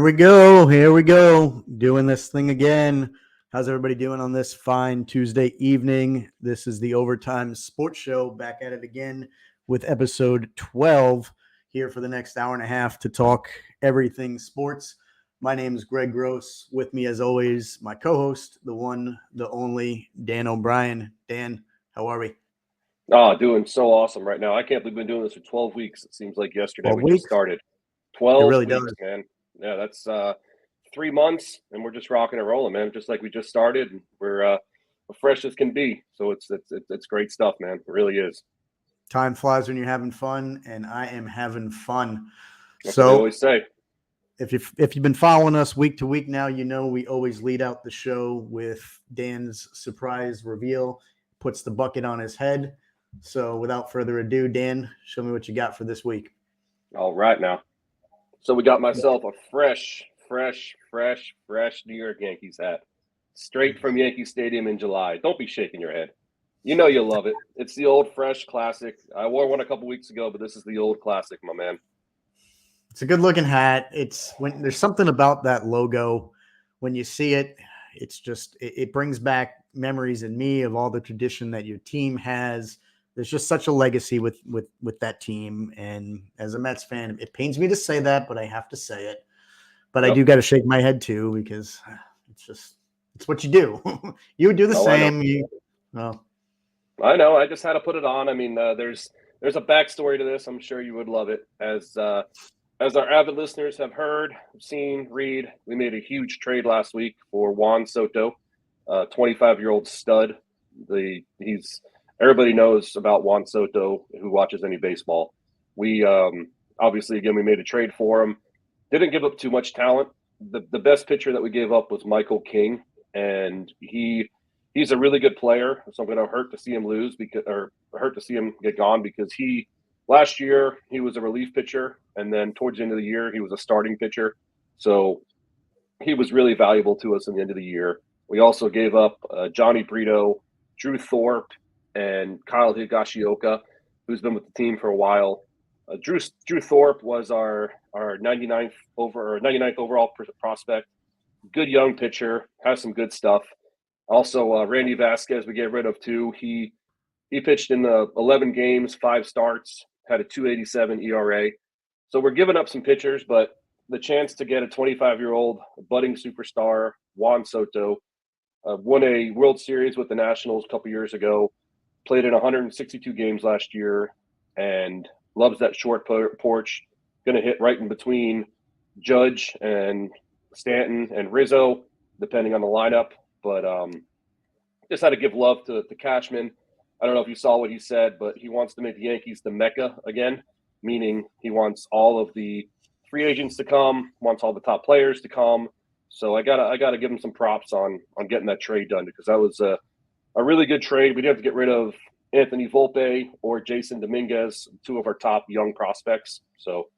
we go. Here we go. Doing this thing again. How's everybody doing on this fine Tuesday evening? This is the Overtime Sports Show. Back at it again with episode 12 here for the next hour and a half to talk everything sports. My name is Greg Gross. With me, as always, my co-host, the one, the only, Dan O'Brien. Dan, how are we? Oh, doing so awesome right now. I can't believe we've been doing this for 12 weeks. It seems like yesterday 12 we weeks? just started. It 12 really weeks, does. man. Yeah, that's 3 months, and we're just rocking and rolling, man. Just like we just started, and we're fresh as can be. So it's great stuff, man. It really is. Time flies when you're having fun, and I am having fun. That's what they So always say. if you've been following us week to week now, you know we always lead out the show with Dan's surprise reveal, puts the bucket on his head. So without further ado, Dan, show me what you got for this week. All right now. So we got myself a fresh New York Yankees hat. Straight from Yankee Stadium in July. Don't be shaking your head. You know you'll love it. It's the old fresh classic. I wore one a couple weeks ago, but this is the old classic, my man. It's a good looking hat. It's when there's something about that logo. When you see it, it's just it brings back memories in me of all the tradition that your team has. There's just such a legacy with that team. And as a Mets fan, it pains me to say that, but I have to say it. But I do got to shake my head too, because it's what you do. You would do the same. I know. I just had to put it on. I mean, there's a backstory to this. I'm sure you would love it. As our avid listeners have heard, seen, read, we made a huge trade last week for Juan Soto, 25-year-old stud. Everybody knows about Juan Soto who watches any baseball. We obviously, again, we made a trade for him. Didn't give up too much talent. The best pitcher that we gave up was Michael King, and he's a really good player. So I'm going to hurt to see him hurt to see him get gone, because last year he was a relief pitcher, and then towards the end of the year he was a starting pitcher. So he was really valuable to us in the end of the year. We also gave up Johnny Brito, Drew Thorpe, and Kyle Higashioka, who's been with the team for a while. Drew Thorpe was our 99th overall prospect. Good young pitcher, has some good stuff. Also, Randy Vasquez we get rid of too. He pitched in 11 games, 5 starts, had a 2.87 ERA. So we're giving up some pitchers, but the chance to get a 25-year-old budding superstar, Juan Soto, won a World Series with the Nationals a couple years ago, played in 162 games last year, and loves that short porch. Going to hit right in between Judge and Stanton and Rizzo, depending on the lineup. But just had to give love to Cashman. I don't know if you saw what he said, but he wants to make the Yankees the Mecca again, meaning he wants all of the free agents to come, wants all the top players to come. So I gotta give him some props on getting that trade done, because that was a really good trade. We didn't have to get rid of Anthony Volpe or Jason Dominguez, 2 of our top young prospects. So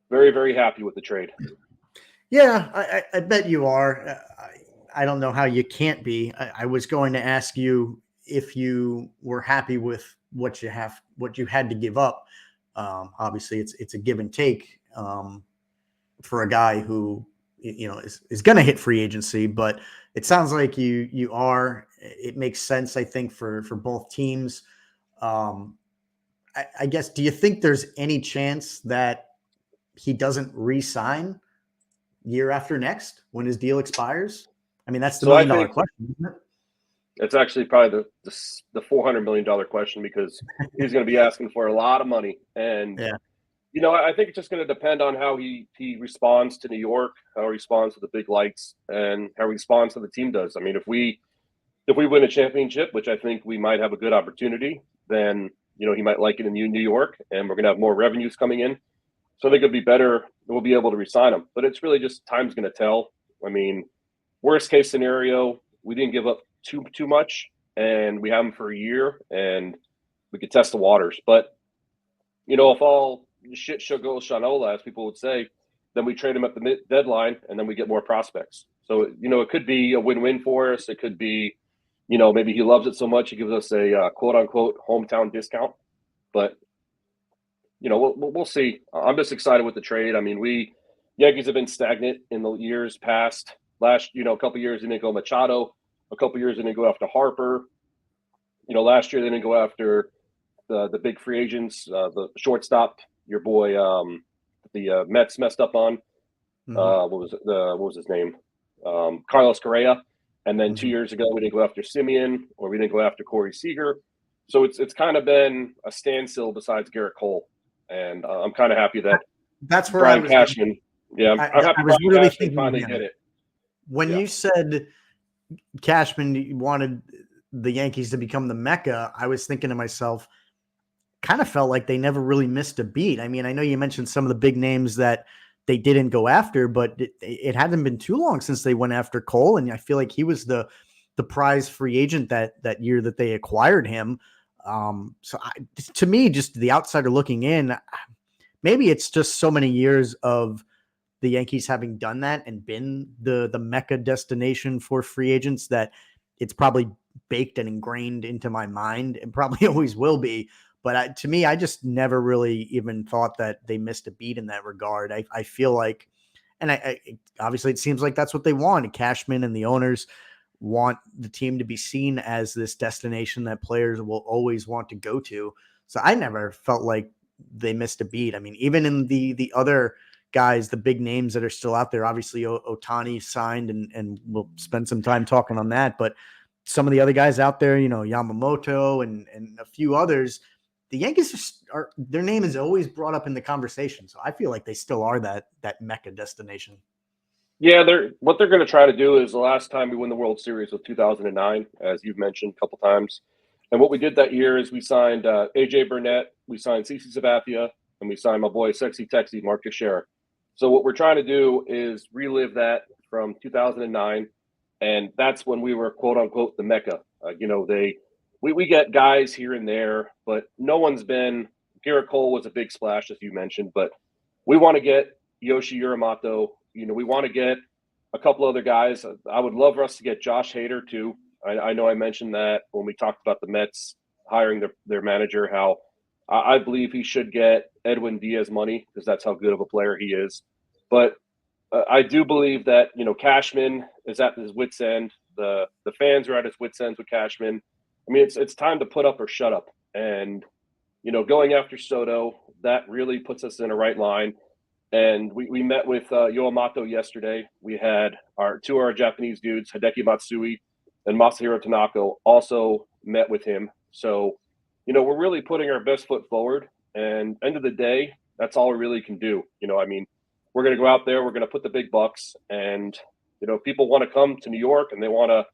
very, very happy with the trade. Yeah, I bet you are. I don't know how you can't be. I was going to ask you if you were happy with what you had to give up. Obviously, it's a give and take for a guy who is going to hit free agency, but it sounds like you are. It makes sense, I think, for both teams. I guess, do you think there's any chance that he doesn't re-sign year after next when his deal expires? I mean, that's the $1 million question, isn't it? It's actually probably the $400 million question, because he's going to be asking for a lot of money. And, I think it's just going to depend on how he responds to New York, how he responds to the big lights, and how he responds to the team does. I mean, if we win a championship, which I think we might have a good opportunity, then, he might like it in New York, and we're going to have more revenues coming in. So I think it'd be better. We'll be able to re-sign him. But it's really just time's going to tell. I mean, worst case scenario, we didn't give up too much, and we have him for a year, and we could test the waters. But, if all shit should go Shanola, as people would say, then we trade him at the deadline, and then we get more prospects. So, it could be a win-win for us. It could be, maybe he loves it so much he gives us a quote-unquote hometown discount. But, we'll see. I'm just excited with the trade. I mean, Yankees have been stagnant in the years past. Last, a couple years they didn't go Machado. A couple years they didn't go after Harper. Last year they didn't go after the big free agents, the shortstop, your boy, the Mets messed up on. What was his name? Carlos Correa. And then 2 years ago we didn't go after Simeon, or we didn't go after Corey Seager. So it's kind of been a standstill besides Garrett Cole, and I'm kind of happy that that's where Brian Cashman. Yeah, I'm happy I was Brian really Cashman finally did it. When you said Cashman wanted the Yankees to become the Mecca, I was thinking to myself, kind of felt like they never really missed a beat. I mean, I know you mentioned some of the big names that they didn't go after, but it hadn't been too long since they went after Cole, and I feel like he was the prize free agent that year that they acquired him. To me, just the outsider looking in, maybe it's just so many years of the Yankees having done that and been the Mecca destination for free agents that it's probably baked and ingrained into my mind, and probably always will be. But to me, I just never really even thought that they missed a beat in that regard. I feel like, and I obviously it seems like that's what they want. Cashman and the owners want the team to be seen as this destination that players will always want to go to. So I never felt like they missed a beat. I mean, even in the other guys, the big names that are still out there, obviously Ohtani signed, and we'll spend some time talking on that. But some of the other guys out there, Yamamoto and a few others, the Yankees are their name is always brought up in the conversation. So I feel like they still are that Mecca destination. Yeah, what they're going to try to do is the last time we won the World Series was 2009, as you've mentioned a couple times. And what we did that year is we signed AJ Burnett, we signed CC Sabathia, and we signed my boy Sexy Texy Mark Teixeira. So what we're trying to do is relive that from 2009, and that's when we were quote unquote the Mecca. We get guys here and there, but no one's been. Garrett Cole was a big splash, as you mentioned, but we want to get Yoshi Uramoto. We want to get a couple other guys. I would love for us to get Josh Hader too. I know I mentioned that when we talked about the Mets hiring their manager, how I believe he should get Edwin Diaz money because that's how good of a player he is. But I do believe that Cashman is at his wit's end. The fans are at his wit's ends with Cashman. I mean, it's time to put up or shut up. And going after Soto, that really puts us in a right line. And we met with Yoamato yesterday. We had two of our Japanese dudes, Hideki Matsui and Masahiro Tanaka, also met with him. So, we're really putting our best foot forward. And end of the day, that's all we really can do. We're going to go out there. We're going to put the big bucks. And, people want to come to New York and they want to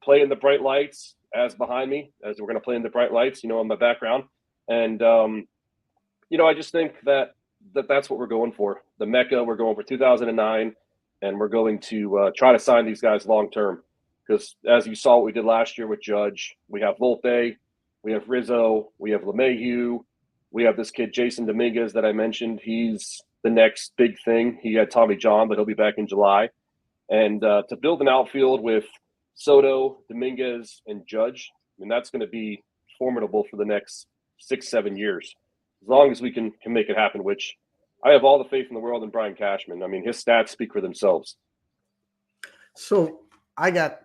play in the bright lights, as behind me, as we're going to play in the bright lights, in my background. And, I just think that's what we're going for. The Mecca, we're going for 2009, and we're going to try to sign these guys long-term. Because as you saw what we did last year with Judge, we have Volpe, we have Rizzo, we have LeMahieu, we have this kid, Jason Dominguez, that I mentioned. He's the next big thing. He had Tommy John, but he'll be back in July. And to build an outfield with Soto, Dominguez, and Judge, that's going to be formidable for the next 6-7 years. As long as we can make it happen, which I have all the faith in the world in Brian Cashman. His stats speak for themselves. So I got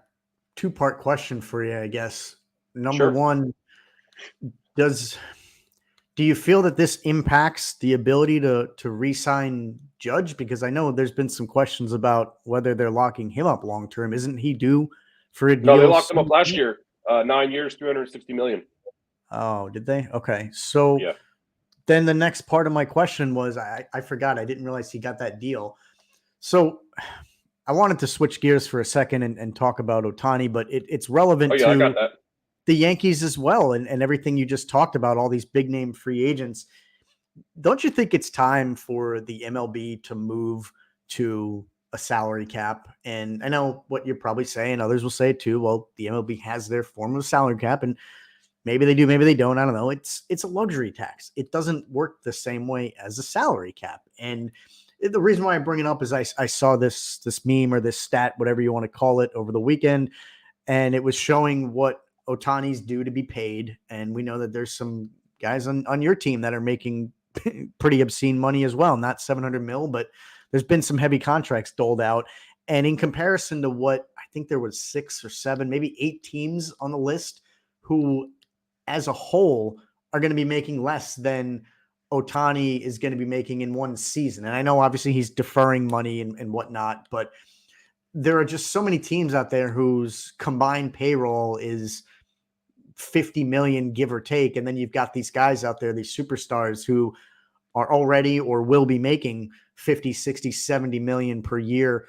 two-part question for you, I guess. Number one, do you feel that this impacts the ability to re-sign Judge? Because I know there's been some questions about whether they're locking him up long-term. Isn't he due for a deal? No, they locked him up last year. 9 years, $360 million. Oh, did they? Okay. So yeah. Then the next part of my question was, I forgot. I didn't realize he got that deal. So I wanted to switch gears for a second and talk about Ohtani, but it's relevant to the Yankees as well. And everything you just talked about, all these big name free agents. Don't you think it's time for the MLB to move to a salary cap? And I know what you're probably saying. Others will say it too. Well, the MLB has their form of salary cap, and maybe they do, maybe they don't. I don't know. It's a luxury tax. It doesn't work the same way as a salary cap. And the reason why I bring it up is I saw this meme or this stat, whatever you want to call it, over the weekend, and it was showing what Ohtani's due to be paid. And we know that there's some guys on your team that are making pretty obscene money as well. Not 700 mil, but there's been some heavy contracts doled out. And in comparison to what I think there was 6 or 7, maybe 8 teams on the list who as a whole are going to be making less than Ohtani is going to be making in one season. And I know obviously he's deferring money and whatnot, but there are just so many teams out there whose combined payroll is 50 million, give or take. And then you've got these guys out there, these superstars who are already or will be making 50, 60, 70 million per year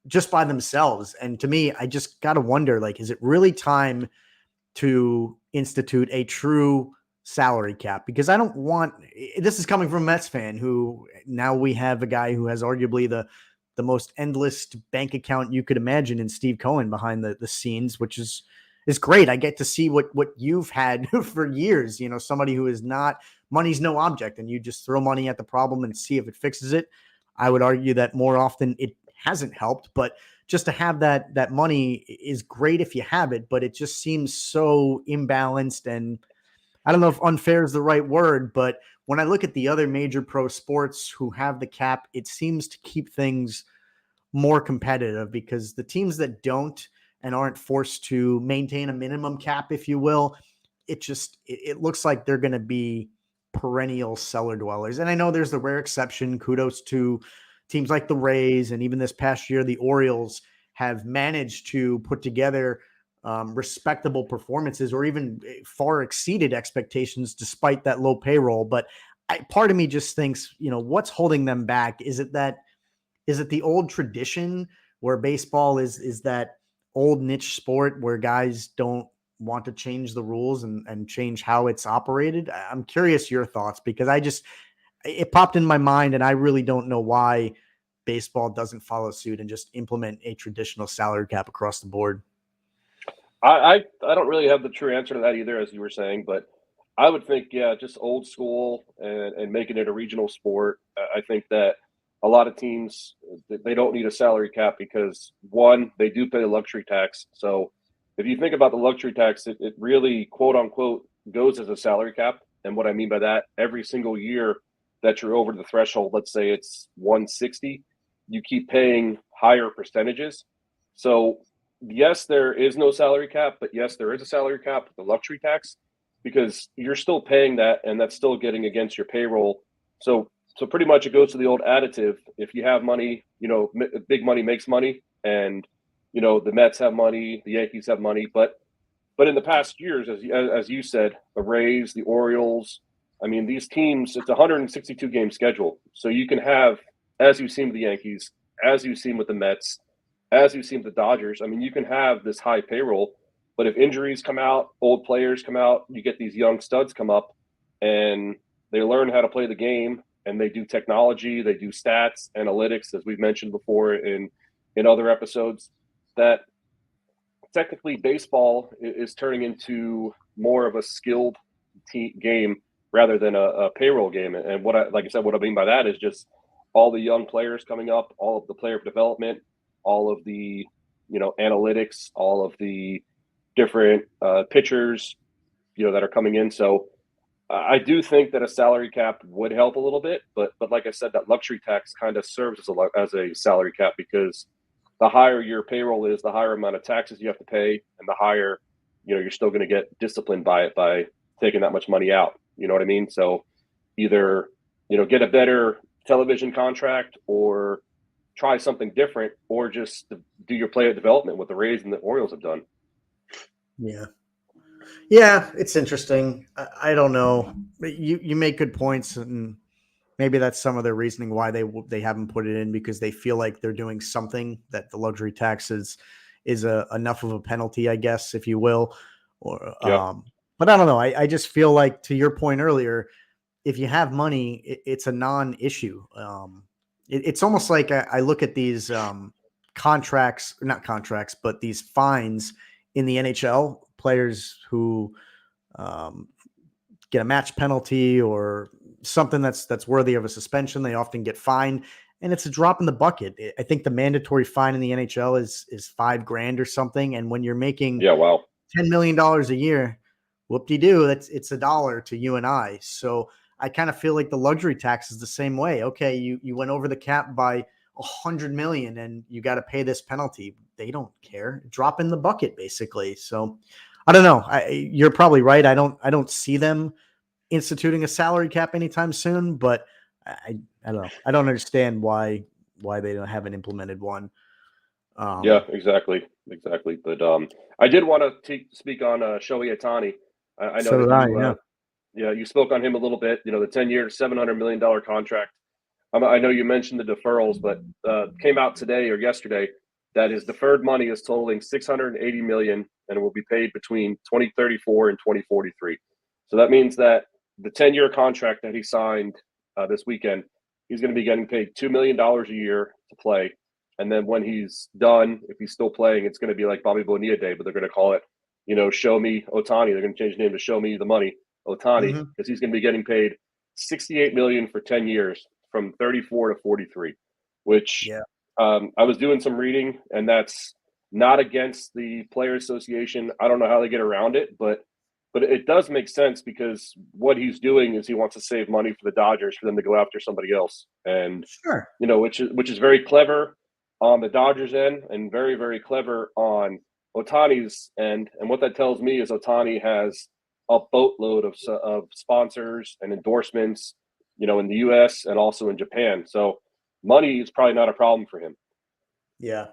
just by themselves. And to me, I just got to wonder, like, is it really time to institute a true salary cap? Because I don't want, this is coming from a Mets fan who now we have a guy who has arguably the most endless bank account you could imagine in Steve Cohen behind the scenes, which is great. I get to see what you've had for years, you know, somebody who is not, money's no object, and you just throw money at the problem and see if it fixes it. I would argue that more often it hasn't helped, but just to have that money is great if you have it, but it just seems so imbalanced. And I don't know if unfair is the right word, but when I look at the other major pro sports who have the cap, it seems to keep things more competitive, because the teams that don't and aren't forced to maintain a minimum cap, if you will, it looks like they're going to be perennial cellar dwellers. And I know there's the rare exception. Kudos to teams like the Rays, and even this past year, the Orioles have managed to put together respectable performances, or even far exceeded expectations despite that low payroll. But part of me just thinks, you know, what's holding them back? Is it the old tradition where baseball is that old niche sport where guys don't want to change the rules and change how it's operated? I'm curious your thoughts, because it popped in my mind, and I really don't know why baseball doesn't follow suit and just implement a traditional salary cap across the board. I don't really have the true answer to that either, as you were saying, but I would think, yeah, just old school and making it a regional sport. I think that a lot of teams, they don't need a salary cap because, one, they do pay a luxury tax. So if you think about the luxury tax, it really, quote unquote, goes as a salary cap. And what I mean by that, every single year that you're over the threshold, let's say it's 160, you keep paying higher percentages. So yes, there is no salary cap, but yes, there is a salary cap, the luxury tax, because you're still paying that, and that's still getting against your payroll. So pretty much it goes to the old additive. If you have money, you know, big money makes money, and you know the Mets have money, the Yankees have money, but in the past years, as you said, the Rays, the Orioles, I mean, these teams, it's a 162 game schedule, so you can have, as you've seen with the Yankees, as you've seen with the Mets, as you've seen with the Dodgers. I mean, you can have this high payroll, but if injuries come out, old players come out, you get these young studs come up, and they learn how to play the game, and they do technology, they do stats, analytics, as we've mentioned before in other episodes, that technically baseball is turning into more of a skilled game rather than a payroll game. And what I mean by that is just all the young players coming up, all of the player development, all of the, you know, analytics, all of the different pitchers, you know, that are coming in. So I do think that a salary cap would help a little bit, but like I said, that luxury tax kind of serves as a salary cap, because the higher your payroll is, the higher amount of taxes you have to pay, and the higher, you know, you're still going to get disciplined by it, by taking that much money out. You know what I mean? So either, you know, get a better television contract, or try something different, or just do your player development, what the Rays and the Orioles have done. Yeah, it's interesting. I don't know. You make good points, and maybe that's some of their reasoning why they haven't put it in, because they feel like they're doing something, that the luxury tax is enough of a penalty, I guess, if you will. Or Yeah. but I don't know. I just feel like, to your point earlier, if you have money, it's a non-issue. It's almost like I look at these contracts, not contracts, but these fines in the NHL, players who get a match penalty or something that's worthy of a suspension. They often get fined, and it's a drop in the bucket. I think the mandatory fine in the NHL is $5,000 or something. And when you're making wow, $10 million a year, whoop-de-doo, it's $1 to you and I. So I kind of feel like the luxury tax is the same way. Okay, you went over the cap by $100 million and you got to pay this penalty. They don't care. Drop in the bucket, basically. So I don't know. You're probably right. I don't see them instituting a salary cap anytime soon, but I don't know. I don't understand why they haven't implemented one. Yeah, exactly. But I did want to speak on Shohei Ohtani. I know So that did I. you Yeah. yeah, you spoke on him a little bit. You know, the 10-year, $700 million contract. I know you mentioned the deferrals, but came out today or yesterday that his deferred money is totaling 680 million and will be paid between 2034 and 2043. So that means that the 10-year contract that he signed this weekend, he's going to be getting paid $2 million a year to play. And then when he's done, if he's still playing, it's going to be like Bobby Bonilla Day, but they're going to call it, Show Me Ohtani. They're going to change the name to Show Me the Money Ohtani, Mm-hmm. because he's going to be getting paid 68 million for 10 years from 34 to 43, which Yeah. I was doing some reading, and that's not against the Players Association. I don't know how they get around it, but it does make sense, because what he's doing is he wants to save money for the Dodgers for them to go after somebody else, and Sure. which is very clever on the Dodgers end and very, very clever on Ohtani's end. And what that tells me is Ohtani has a boatload of sponsors and endorsements, in the U.S. and also in Japan. So money is probably not a problem for him. Yeah.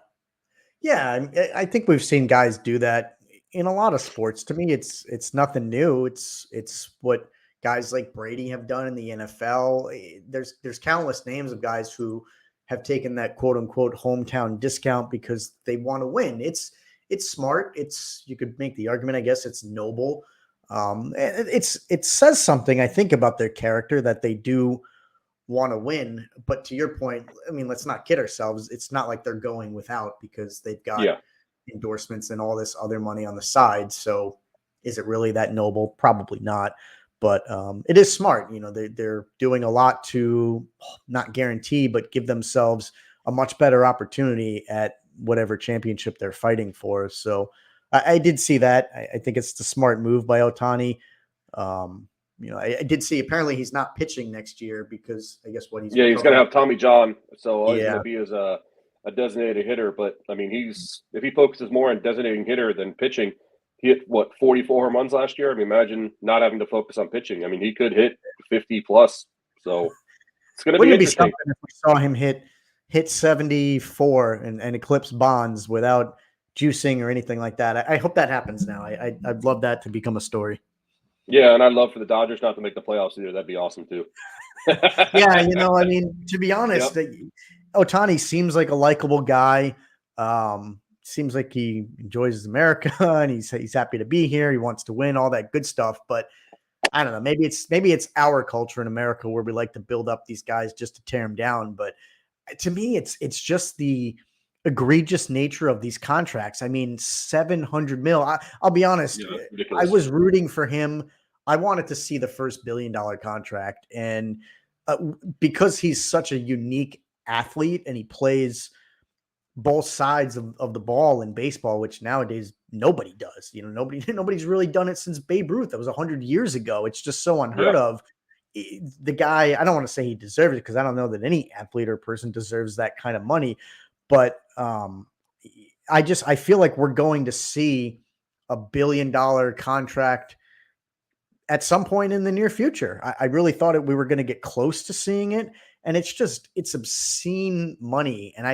Yeah. I think we've seen guys do that in a lot of sports. To me, it's nothing new. It's what guys like Brady have done in the NFL. There's countless names of guys who have taken that quote unquote hometown discount because they want to win. It's smart. You could make the argument, I guess it's noble. It says something, I think, about their character that they do want to win. But to your point, I mean, let's not kid ourselves. It's not like they're going without, because they've got Yeah. endorsements and all this other money on the side. So is it really that noble? Probably not. But it is smart. They're doing a lot to not guarantee, but give themselves a much better opportunity at whatever championship they're fighting for. So I did see that. I think it's the smart move by Ohtani. I did see apparently he's not pitching next year because I guess he's going to have Tommy John. So all he's Yeah. going to be is a designated hitter. But I mean, if he focuses more on designating hitter than pitching, he hit 44 home runs last year. I mean, imagine not having to focus on pitching. I mean, he could hit 50 plus. So it's going to be interesting. If we saw him hit 74 and eclipse Bonds without juicing or anything like that. I hope that happens now. I'd love that to become a story. Yeah, and I'd love for the Dodgers not to make the playoffs either. That'd be awesome too. Yeah, I mean, to be honest, Ohtani seems like a likable guy. Seems like he enjoys America and he's happy to be here. He wants to win, all that good stuff. But I don't know. Maybe it's our culture in America where we like to build up these guys just to tear them down. But to me, it's just the egregious nature of these contracts. I mean, 700 mil. I'll be honest. Yeah, I was rooting for him. I wanted to see the first $1 billion contract, and because he's such a unique athlete and he plays both sides of the ball in baseball, which nowadays nobody does. Nobody's really done it since Babe Ruth. That was 100 years ago. It's just so unheard of. The guy, I don't want to say he deserves it, because I don't know that any athlete or person deserves that kind of money. But I feel like we're going to see a $1 billion contract at some point in the near future. I really thought we were going to get close to seeing it. And it's obscene money. And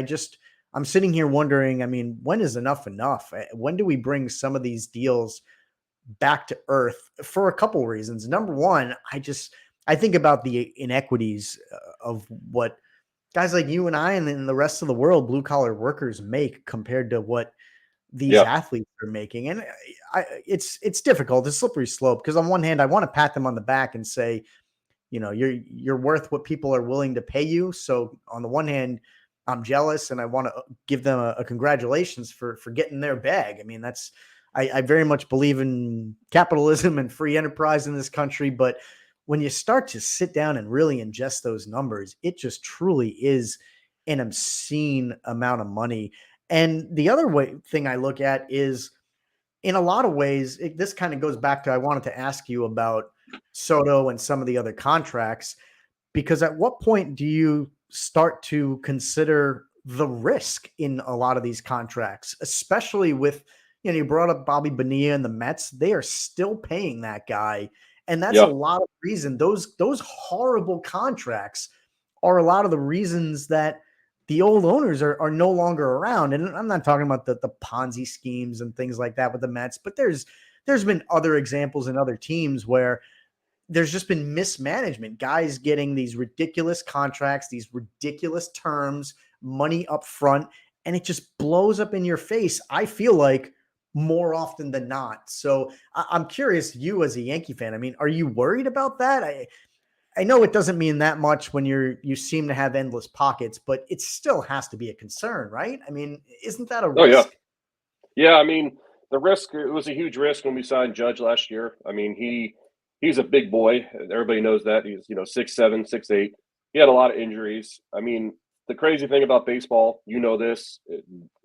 I'm sitting here wondering, I mean, when is enough enough? When do we bring some of these deals back to earth? For a couple reasons. Number one, I think about the inequities of what guys like you and I and then the rest of the world, blue collar workers, make compared to what these athletes are making. And it's difficult. It's a slippery slope, because on one hand, I want to pat them on the back and say, you're worth what people are willing to pay you. So on the one hand, I'm jealous and I want to give them a congratulations for getting their bag. I mean, I very much believe in capitalism and free enterprise in this country, but when you start to sit down and really ingest those numbers, it just truly is an obscene amount of money. And the other thing I look at is, in a lot of ways, this kind of goes back to, I wanted to ask you about Soto and some of the other contracts, because at what point do you start to consider the risk in a lot of these contracts, especially with, you brought up Bobby Bonilla and the Mets. They are still paying that guy. And that's a Yeah. lot of reason. Those horrible contracts are a lot of the reasons that the old owners are no longer around. And I'm not talking about the Ponzi schemes and things like that with the Mets, but there's been other examples in other teams where there's just been mismanagement, guys getting these ridiculous contracts, these ridiculous terms, money up front, and it just blows up in your face. I feel like more often than not. So I'm curious, you as a Yankee fan, I mean, are you worried about that? I know it doesn't mean that much when you seem to have endless pockets, but it still has to be a concern, right? I mean, isn't that a Oh yeah. risk? Yeah. I mean, the risk, it was a huge risk when we signed Judge last year. I mean, he's a big boy. Everybody knows that. He's, 6'7", 6'8". He had a lot of injuries. I mean, the crazy thing about baseball, this,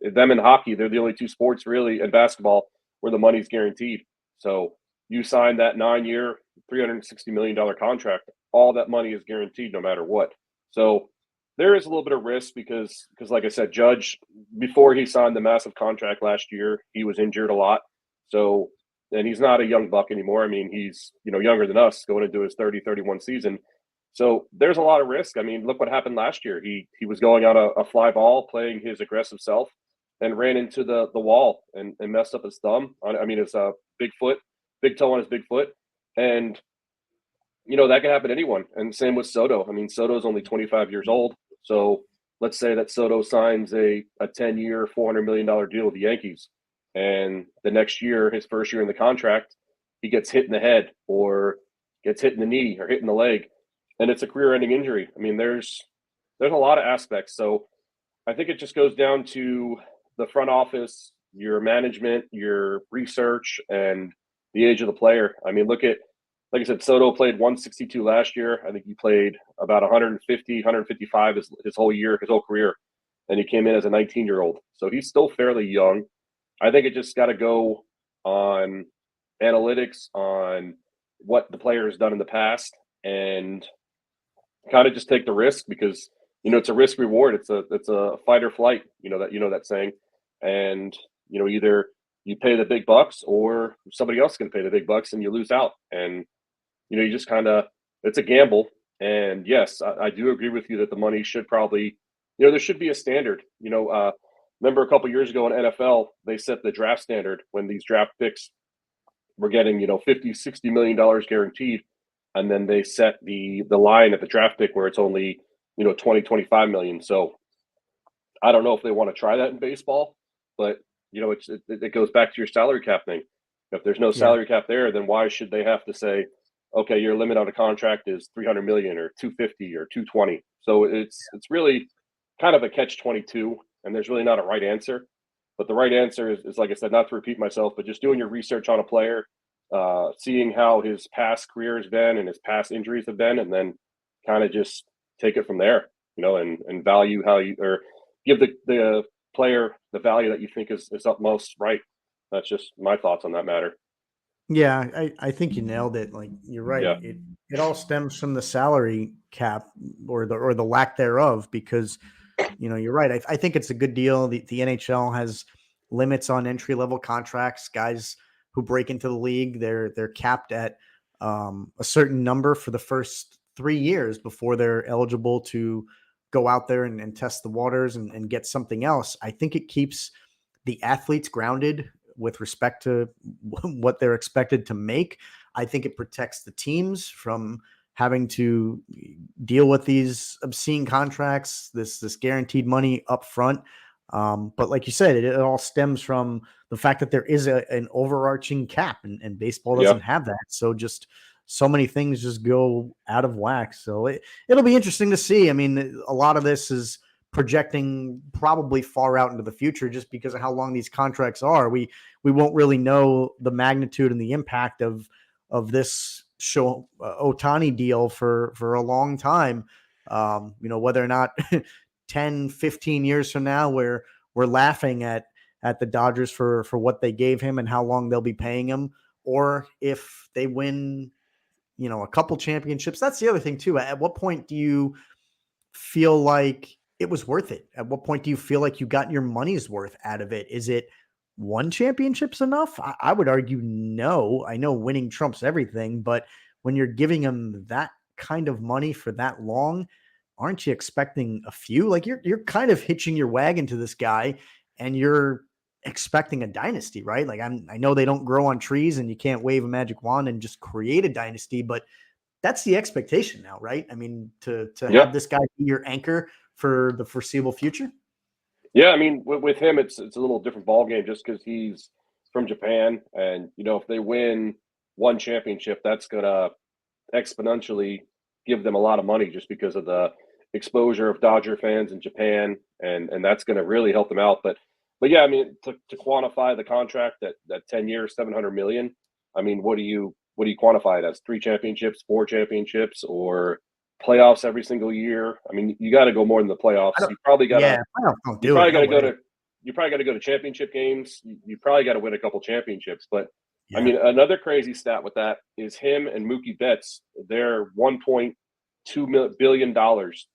them and hockey, they're the only two sports really, and basketball, where the money's guaranteed. So you sign that 9-year, $360 million contract, all that money is guaranteed no matter what. So there is a little bit of risk because like I said, Judge, before he signed the massive contract last year, he was injured a lot. So, and he's not a young buck anymore. I mean, he's, younger than us, going into his 31 season. So there's a lot of risk. I mean, look what happened last year. He was going on a fly ball, playing his aggressive self, and ran into the wall and messed up his thumb. His big toe on his big foot. And that can happen to anyone. And same with Soto. I mean, Soto's only 25 years old. So let's say that Soto signs a 10-year, $400 million deal with the Yankees. And the next year, his first year in the contract, he gets hit in the head or gets hit in the knee or hit in the leg. And it's a career-ending injury. I mean, there's a lot of aspects. So I think it just goes down to the front office, your management, your research, and the age of the player. I mean, like I said, Soto played 162 last year. I think he played about 150, 155 his whole year, his whole career. And he came in as a 19-year-old. So he's still fairly young. I think it just got to go on analytics, on what the player has done in the past, and kind of just take the risk because it's a risk reward. It's a fight or flight. That saying, and either you pay the big bucks or somebody else can pay the big bucks and you lose out. And you just it's a gamble. And yes, I do agree with you that the money should probably, there should be a standard. Remember a couple years ago in NFL, they set the draft standard when these draft picks were getting, $50-60 million guaranteed. And then they set the line at the draft pick where it's only, 20-25 million. So I don't know if they want to try that in baseball, but it goes back to your salary cap thing. If there's no salary cap there, then why should they have to say, okay, your limit on a contract is 300 million or 250 or 220? So it's really kind of a catch-22, and there's really not a right answer. But the right answer is, like I said, not to repeat myself, but just doing your research on a player, seeing how his past career has been and his past injuries have been, and then kind of just take it from there, and value how you, or give the player the value that you think is utmost right. That's just my thoughts on that matter. Yeah, I think you nailed it. Like, you're right. Yeah. It all stems from the salary cap or the lack thereof, because you're right. I think it's a good deal. The NHL has limits on entry level contracts. Guys who break into the league, they're capped at a certain number for the first 3 years before they're eligible to go out there and test the waters and get something else. I think it keeps the athletes grounded with respect to what they're expected to make. I think it protects the teams from having to deal with these obscene contracts, this guaranteed money up front. But like you said, it all stems from the fact that there is an overarching cap, and baseball doesn't have that. So just so many things just go out of whack. So it'll be interesting to see. I mean, a lot of this is projecting probably far out into the future just because of how long these contracts are. We won't really know the magnitude and the impact of this Ohtani deal for a long time. Whether or not 10, 15 years from now, we're laughing at the Dodgers for what they gave him and how long they'll be paying him, or if they win, a couple championships. That's the other thing too. At what point do you feel like it was worth it? At what point do you feel like you got your money's worth out of it? Is it one championship's enough? I would argue no. I know winning trumps everything, but when you're giving him that kind of money for that long, aren't you expecting a few? Like you're kind of hitching your wagon to this guy and you're expecting a dynasty, right? Like I know they don't grow on trees and you can't wave a magic wand and just create a dynasty, but that's the expectation now, right? I mean, to Yeah. have this guy be your anchor for the foreseeable future. Yeah, I mean, with him, it's a little different ball game just because he's from Japan, and if they win one championship, that's gonna exponentially give them a lot of money just because of the exposure of Dodger fans in Japan, and that's gonna really help them out. But yeah, I mean, to quantify the contract that 10 years, 700 million. I mean, what do you quantify it as? 3 championships, 4 championships, or playoffs every single year? I mean, you got to go more than the playoffs. You probably got to Yeah, playoffs don't you do probably it. got No to go way. to you probably got to go to championship games. You probably got to win a couple championships. But I Yeah, mean, another crazy stat with that is him and Mookie Betts. They're $1.2 billion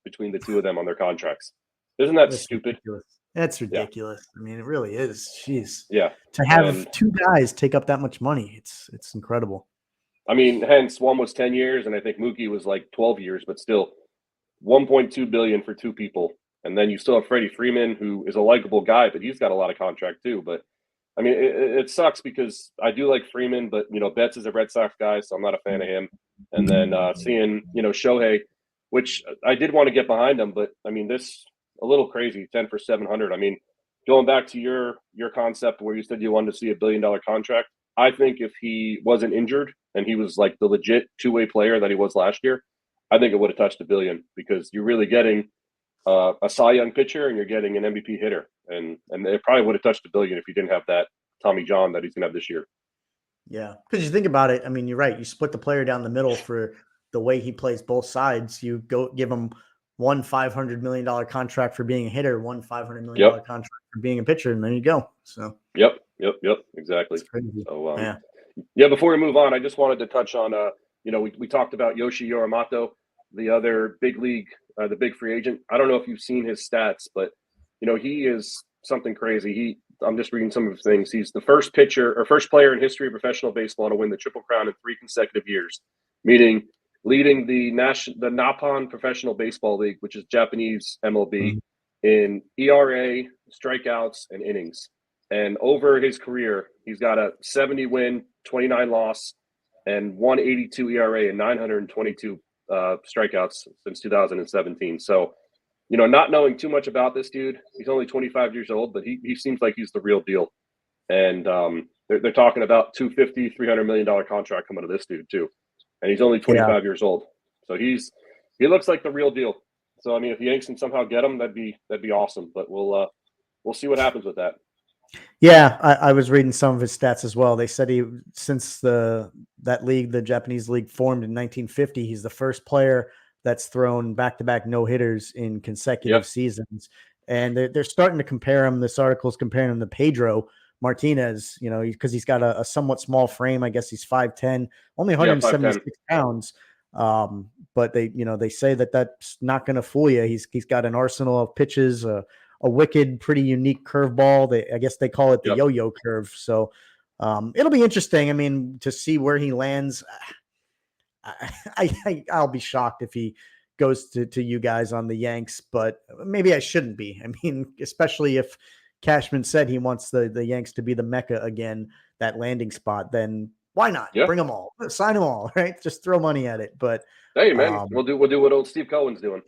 between the two of them on their contracts. Isn't that that's stupid? ridiculous. That's Yeah, ridiculous. I mean, it really is. Jeez, yeah. to And have two guys take up that much money, it's incredible. I mean, hence one was 10 years, and I think Mookie was like 12 years, but still 1.2 billion for two people. And then you still have Freddie Freeman, who is a likable guy, but he's got a lot of contract too. But I mean, it sucks because I do like Freeman, but Betts is a Red Sox guy, so I'm not a fan of him. And then seeing Shohei, which I did want to get behind him, but I mean, this a little crazy, 10 for 700. I mean, going back to your concept where you said you wanted to see $1 billion contract, I think if he wasn't injured and he was like the legit two-way player that he was last year, I think it would have touched $1 billion because you're really getting a Cy Young pitcher and you're getting an MVP hitter, and it probably would have touched $1 billion if you didn't have that Tommy John that he's gonna have this year. Yeah, because you think about it. I mean, you're right. You split the player down the middle for the way he plays both sides. You go give him one $500 million contract for being a hitter, one $500 million Yep, contract for being a pitcher, and there you go. So yep, exactly. it's crazy. So Yeah. yeah, before we move on, I just wanted to touch on we talked about Yoshi Yoramato, the other big league, the big free agent. I don't know if you've seen his stats, but he is something crazy. I'm just reading some of his things. He's the first pitcher or first player in history of professional baseball to win the Triple Crown in 3 consecutive years, meaning leading the Nippon Professional Baseball League, which is Japanese MLB, in ERA, strikeouts, and innings. And over his career, he's got a 70 win, 29 loss, and 182 ERA and 922 strikeouts since 2017. So, not knowing too much about this dude, he's only 25 years old, but he seems like he's the real deal. And they're talking about $250-300 million contract coming to this dude too, and he's only 25 years old. So he looks like the real deal. So I mean, if the Yanks can somehow get him, that'd be awesome. But we'll see what happens with that. Yeah, I was reading some of his stats as well. They said since that league, the Japanese league, formed in 1950, he's the first player that's thrown back-to-back no-hitters in consecutive seasons. And they're starting to compare him. This article's comparing him to Pedro Martinez, because he's got a somewhat small frame. I guess he's 5'10", only 176 pounds. But they say that's not going to fool you. He's got an arsenal of pitches, a wicked, pretty unique curveball. I guess they call it the yo-yo curve. So it'll be interesting. I mean, to see where he lands. I'll be shocked if he goes to you guys on the Yanks, but maybe I shouldn't be. I mean, especially if Cashman said he wants the Yanks to be the Mecca again, that landing spot, then why not? Yeah. Bring them all, sign them all, right? Just throw money at it. But hey, man, we'll do what old Steve Cohen's doing.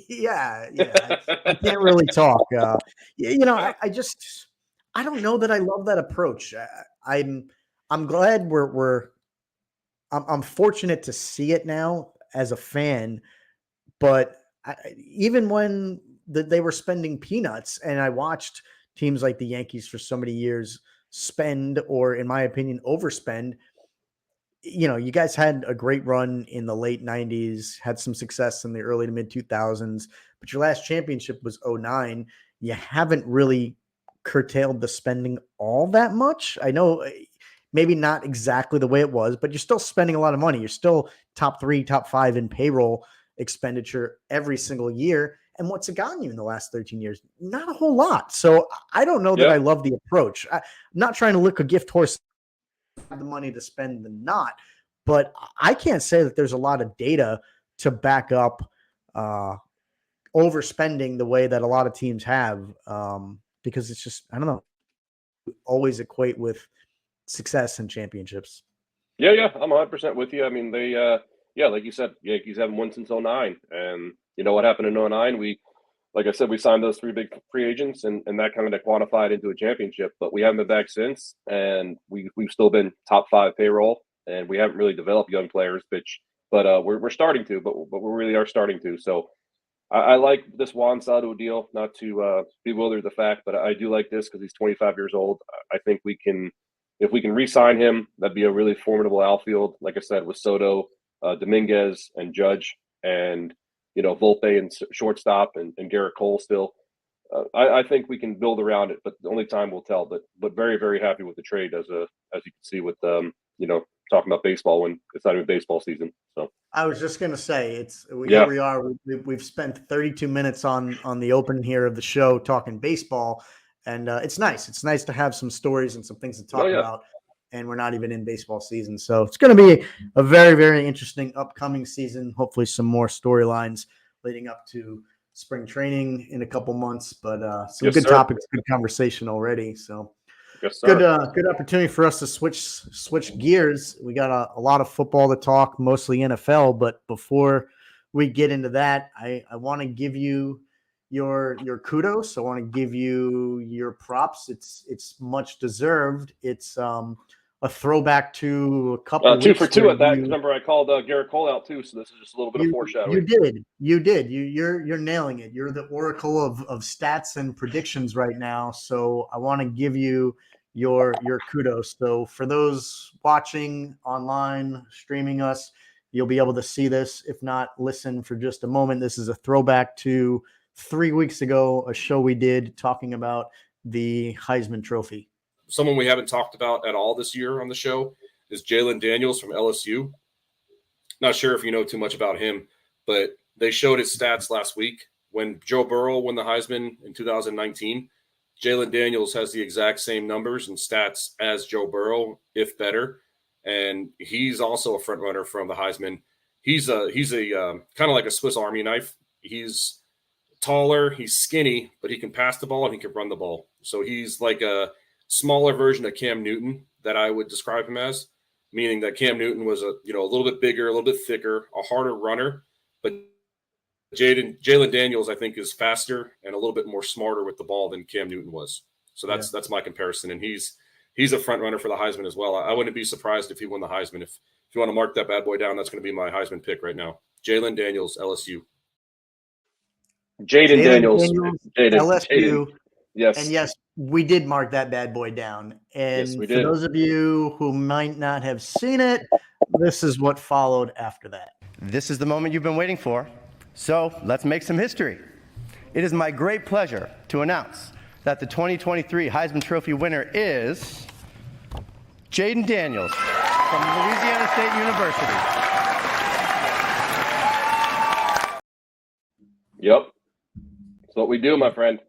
yeah, I can't really talk. I don't know that I love that approach. I'm glad I'm fortunate to see it now as a fan, but even when they were spending peanuts, and I watched teams like the Yankees for so many years spend, or in my opinion, overspend. You guys had a great run in the late 90s, had some success in the early to mid 2000s, but your last championship was 2009. You haven't really curtailed the spending all that much. I know maybe not exactly the way it was, but you're still spending a lot of money. You're still top 3, top 5 in payroll. expenditure every single year. And what's it gotten you in the last 13 years? Not a whole lot. So I don't know that I love the approach. I'm not trying to lick a gift horse, the money to spend than not, but I can't say that there's a lot of data to back up overspending the way that a lot of teams have, because it's just, I don't know, always equate with success and championships. Yeah, I'm 100% with you. I mean, they, like you said, Yankees haven't won since '09, and you know what happened in '09? Like I said, we signed those 3 big free agents, and that kind of quantified into a championship. But we haven't been back since, and we've still been top 5 payroll, and we haven't really developed young players, but we're starting to, but we really are starting to. So I like this Juan Soto deal, not to bewilder the fact, but I do like this because he's 25 years old. I think if we can re-sign him, that'd be a really formidable outfield. Like I said, with Soto, Dominguez, and Judge, and Volpe and shortstop, and Garrett Cole still. I think we can build around it, but only time will tell. But very, very happy with the trade, as you can see with talking about baseball when it's not even baseball season. So I was just gonna say here we are. We've spent 32 minutes on the open here of the show talking baseball, and it's nice. It's nice to have some stories and some things to talk about. And we're not even in baseball season, so it's going to be a very, very interesting upcoming season. Hopefully, some more storylines leading up to spring training in a couple months. But some good topics, good conversation already. So good opportunity for us to switch gears. We got a lot of football to talk, mostly NFL. But before we get into that, I want to give you your kudos. I want to give you your props. It's much deserved. It's a throwback to a couple 2 for 2 at that. Remember, I called Garrett Cole out too, so this is just a little bit of foreshadowing. You did. You're nailing it. You're the oracle of stats and predictions right now. So I want to give you your kudos. So for those watching online, streaming us, you'll be able to see this. If not, listen for just a moment. This is a throwback to 3 weeks ago, a show we did talking about the Heisman Trophy. Someone we haven't talked about at all this year on the show is Jalon Daniels from LSU. Not sure if you know too much about him, but they showed his stats last week. When Joe Burrow won the Heisman in 2019, Jalon Daniels has the exact same numbers and stats as Joe Burrow, if better. And he's also a front runner from the Heisman. He's a kind of like a Swiss Army knife. He's taller, he's skinny, but he can pass the ball and he can run the ball. So he's like a smaller version of Cam Newton that I would describe him as, meaning that Cam Newton was a little bit bigger, a little bit thicker, a harder runner, but Jalon Daniels, I think, is faster and a little bit more smarter with the ball than Cam Newton was. So that's my comparison, and he's a front runner for the Heisman as well. I wouldn't be surprised if he won the Heisman. If you want to mark that bad boy down, that's going to be my Heisman pick right now. Jalon Daniels, LSU. Jalon Daniels, LSU. Yes. And yes, we did mark that bad boy down. And for those of you who might not have seen it, this is what followed after that. This is the moment you've been waiting for. So let's make some history. It is my great pleasure to announce that the 2023 Heisman Trophy winner is Jalon Daniels from Louisiana State University. Yep. That's what we do, my friend.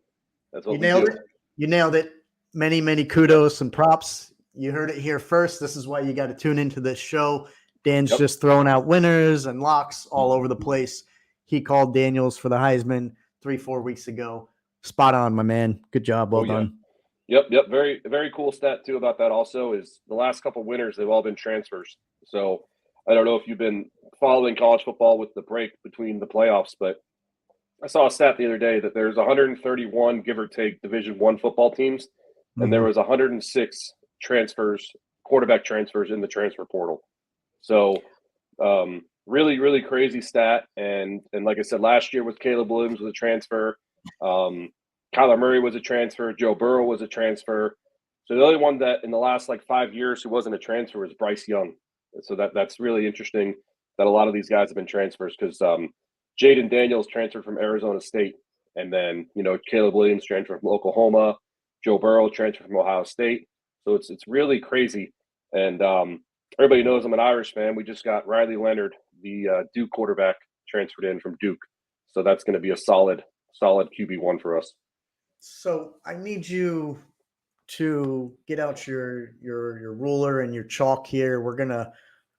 That's what you nailed it. You nailed it. Many, many kudos and props. You heard it here first. This is why you got to tune into this show. Dan's just throwing out winners and locks all over the place. He called Daniels for the Heisman 3-4 weeks ago. Spot on, my man. Good job. Well done. Yep. Very, very cool stat too about that also is the last couple winners, they've all been transfers. So I don't know if you've been following college football with the break between the playoffs, but I saw a stat the other day that there's 131, give or take, Division I football teams, and there was 106 transfers, quarterback transfers in the transfer portal. So really, really crazy stat. And like I said, last year with Caleb Williams was a transfer. Kyler Murray was a transfer. Joe Burrow was a transfer. So the only one that in the last 5 years who wasn't a transfer was Bryce Young. So that's really interesting that a lot of these guys have been transfers because Jalon Daniels transferred from Arizona State, and then Caleb Williams transferred from Oklahoma, Joe Burrow transferred from Ohio State. So it's really crazy, and everybody knows I'm an Irish fan. We just got Riley Leonard, the Duke quarterback, transferred in from Duke. So that's going to be a solid QB1 for us. So I need you to get out your ruler and your chalk here. We're gonna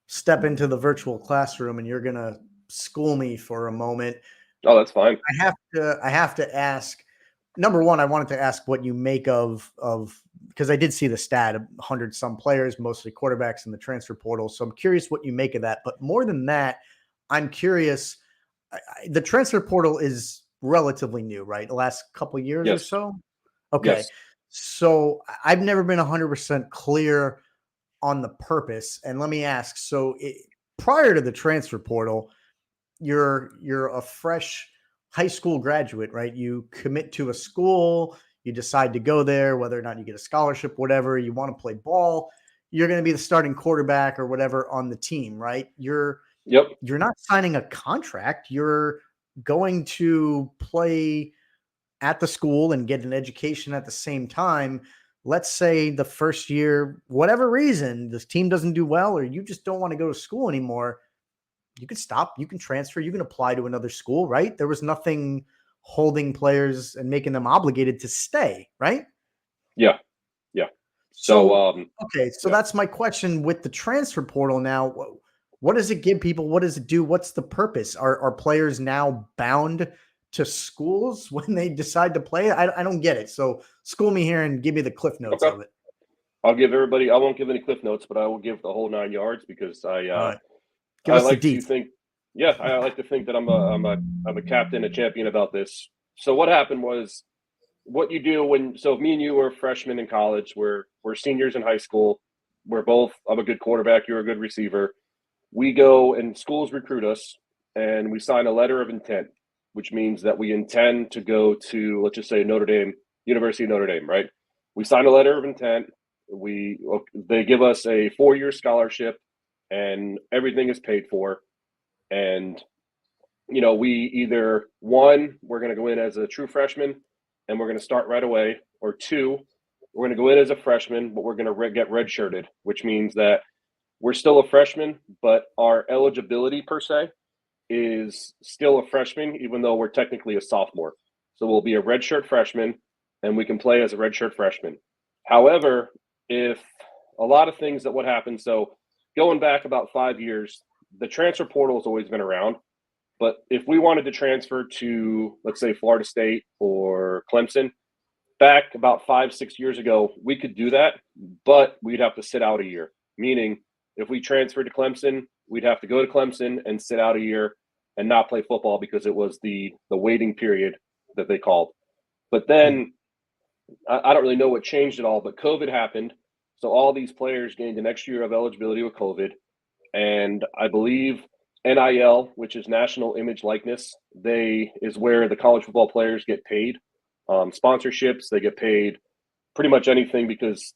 step into the virtual classroom, and you're gonna school me for a moment. Oh, that's fine. I have to ask. Number one, I wanted to ask what you make of because I did see the stat of 100 some players, mostly quarterbacks in the transfer portal. So I'm curious what you make of that. But more than that, I'm curious. The transfer portal is relatively new, right? The last couple of years or Yes. so. Okay. Yes. So I've never been 100% clear on the purpose. And let me ask, so prior to the transfer portal, you're a fresh high school graduate, right? You commit to a school, you decide to go there, whether or not you get a scholarship, whatever, you want to play ball, you're going to be the starting quarterback or whatever on the team, right? You're not signing a contract. You're going to play at the school and get an education at the same time. Let's say the first year, whatever reason, this team doesn't do well, or you just don't want to go to school anymore. You can stop, you can transfer, you can apply to another school, right? There was nothing holding players and making them obligated to stay, right? Yeah. So okay, so that's my question with the transfer portal now. What does it give people? What does it do? What's the purpose? Are players now bound to schools when they decide to play? I don't get it. So school me here and give me the cliff notes of it. I'll give everybody. I won't give any cliff notes, but I will give the whole 9 yards because I like to think. Yeah, I like to think that I'm a captain, a champion about this. So what happened was, what you do if me and you were freshmen in college, we're seniors in high school. I'm a good quarterback, you're a good receiver. We go and schools recruit us, and we sign a letter of intent, which means that we intend to go to, let's just say, Notre Dame, University of Notre Dame, right? We sign a letter of intent. They give us a 4-year scholarship, and everything is paid for. And we either, one, we're going to go in as a true freshman and we're going to start right away, or two, we're going to go in as a freshman, but we're going to get redshirted, which means that we're still a freshman, but our eligibility per se is still a freshman, even though we're technically a sophomore. So we'll be a redshirt freshman, and we can play as a redshirt freshman. However, if a lot of things that would happen, so going back about 5 years, the transfer portal has always been around. But if we wanted to transfer to, let's say, Florida State or Clemson, back about 5-6 years ago, we could do that, but we'd have to sit out a year. Meaning, if we transferred to Clemson, we'd have to go to Clemson and sit out a year and not play football because it was the waiting period that they called. But then I don't really know what changed it all, but COVID happened. So all these players gained an extra year of eligibility with COVID. And I believe NIL, which is National Image Likeness, is where the college football players get paid. Sponsorships, they get paid pretty much anything because,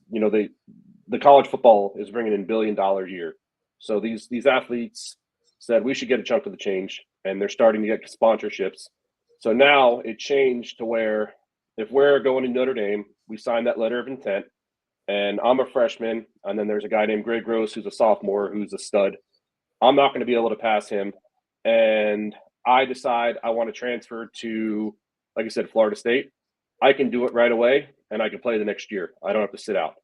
the college football is bringing in $1 billion a year. So these athletes said we should get a chunk of the change, and they're starting to get sponsorships. So now it changed to where if we're going to Notre Dame, we sign that letter of intent, and I'm a freshman, and then there's a guy named Greg Gross who's a sophomore who's a stud. I'm not going to be able to pass him, and I decide I want to transfer to, like I said, Florida State. I can do it right away, and I can play the next year. I don't have to sit out.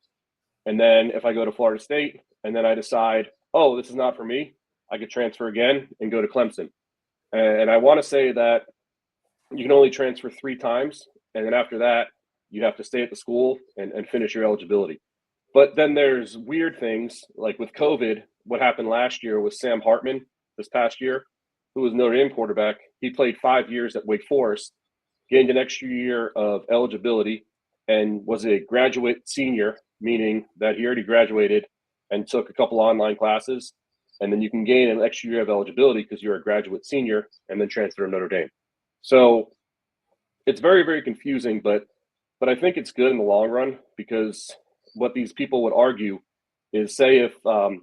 And then if I go to Florida State and then I decide, oh, this is not for me, I could transfer again and go to Clemson. And I want to say that you can only transfer 3 times. And then after that, you have to stay at the school and finish your eligibility. But then there's weird things like with COVID. What happened last year was Sam Hartman this past year, who was Notre Dame quarterback. He played 5 years at Wake Forest, gained an extra year of eligibility, and was a graduate senior, meaning that he already graduated and took a couple online classes. And then you can gain an extra year of eligibility because you're a graduate senior and then transfer to Notre Dame. So it's very, very confusing, but I think it's good in the long run because what these people would argue is, say if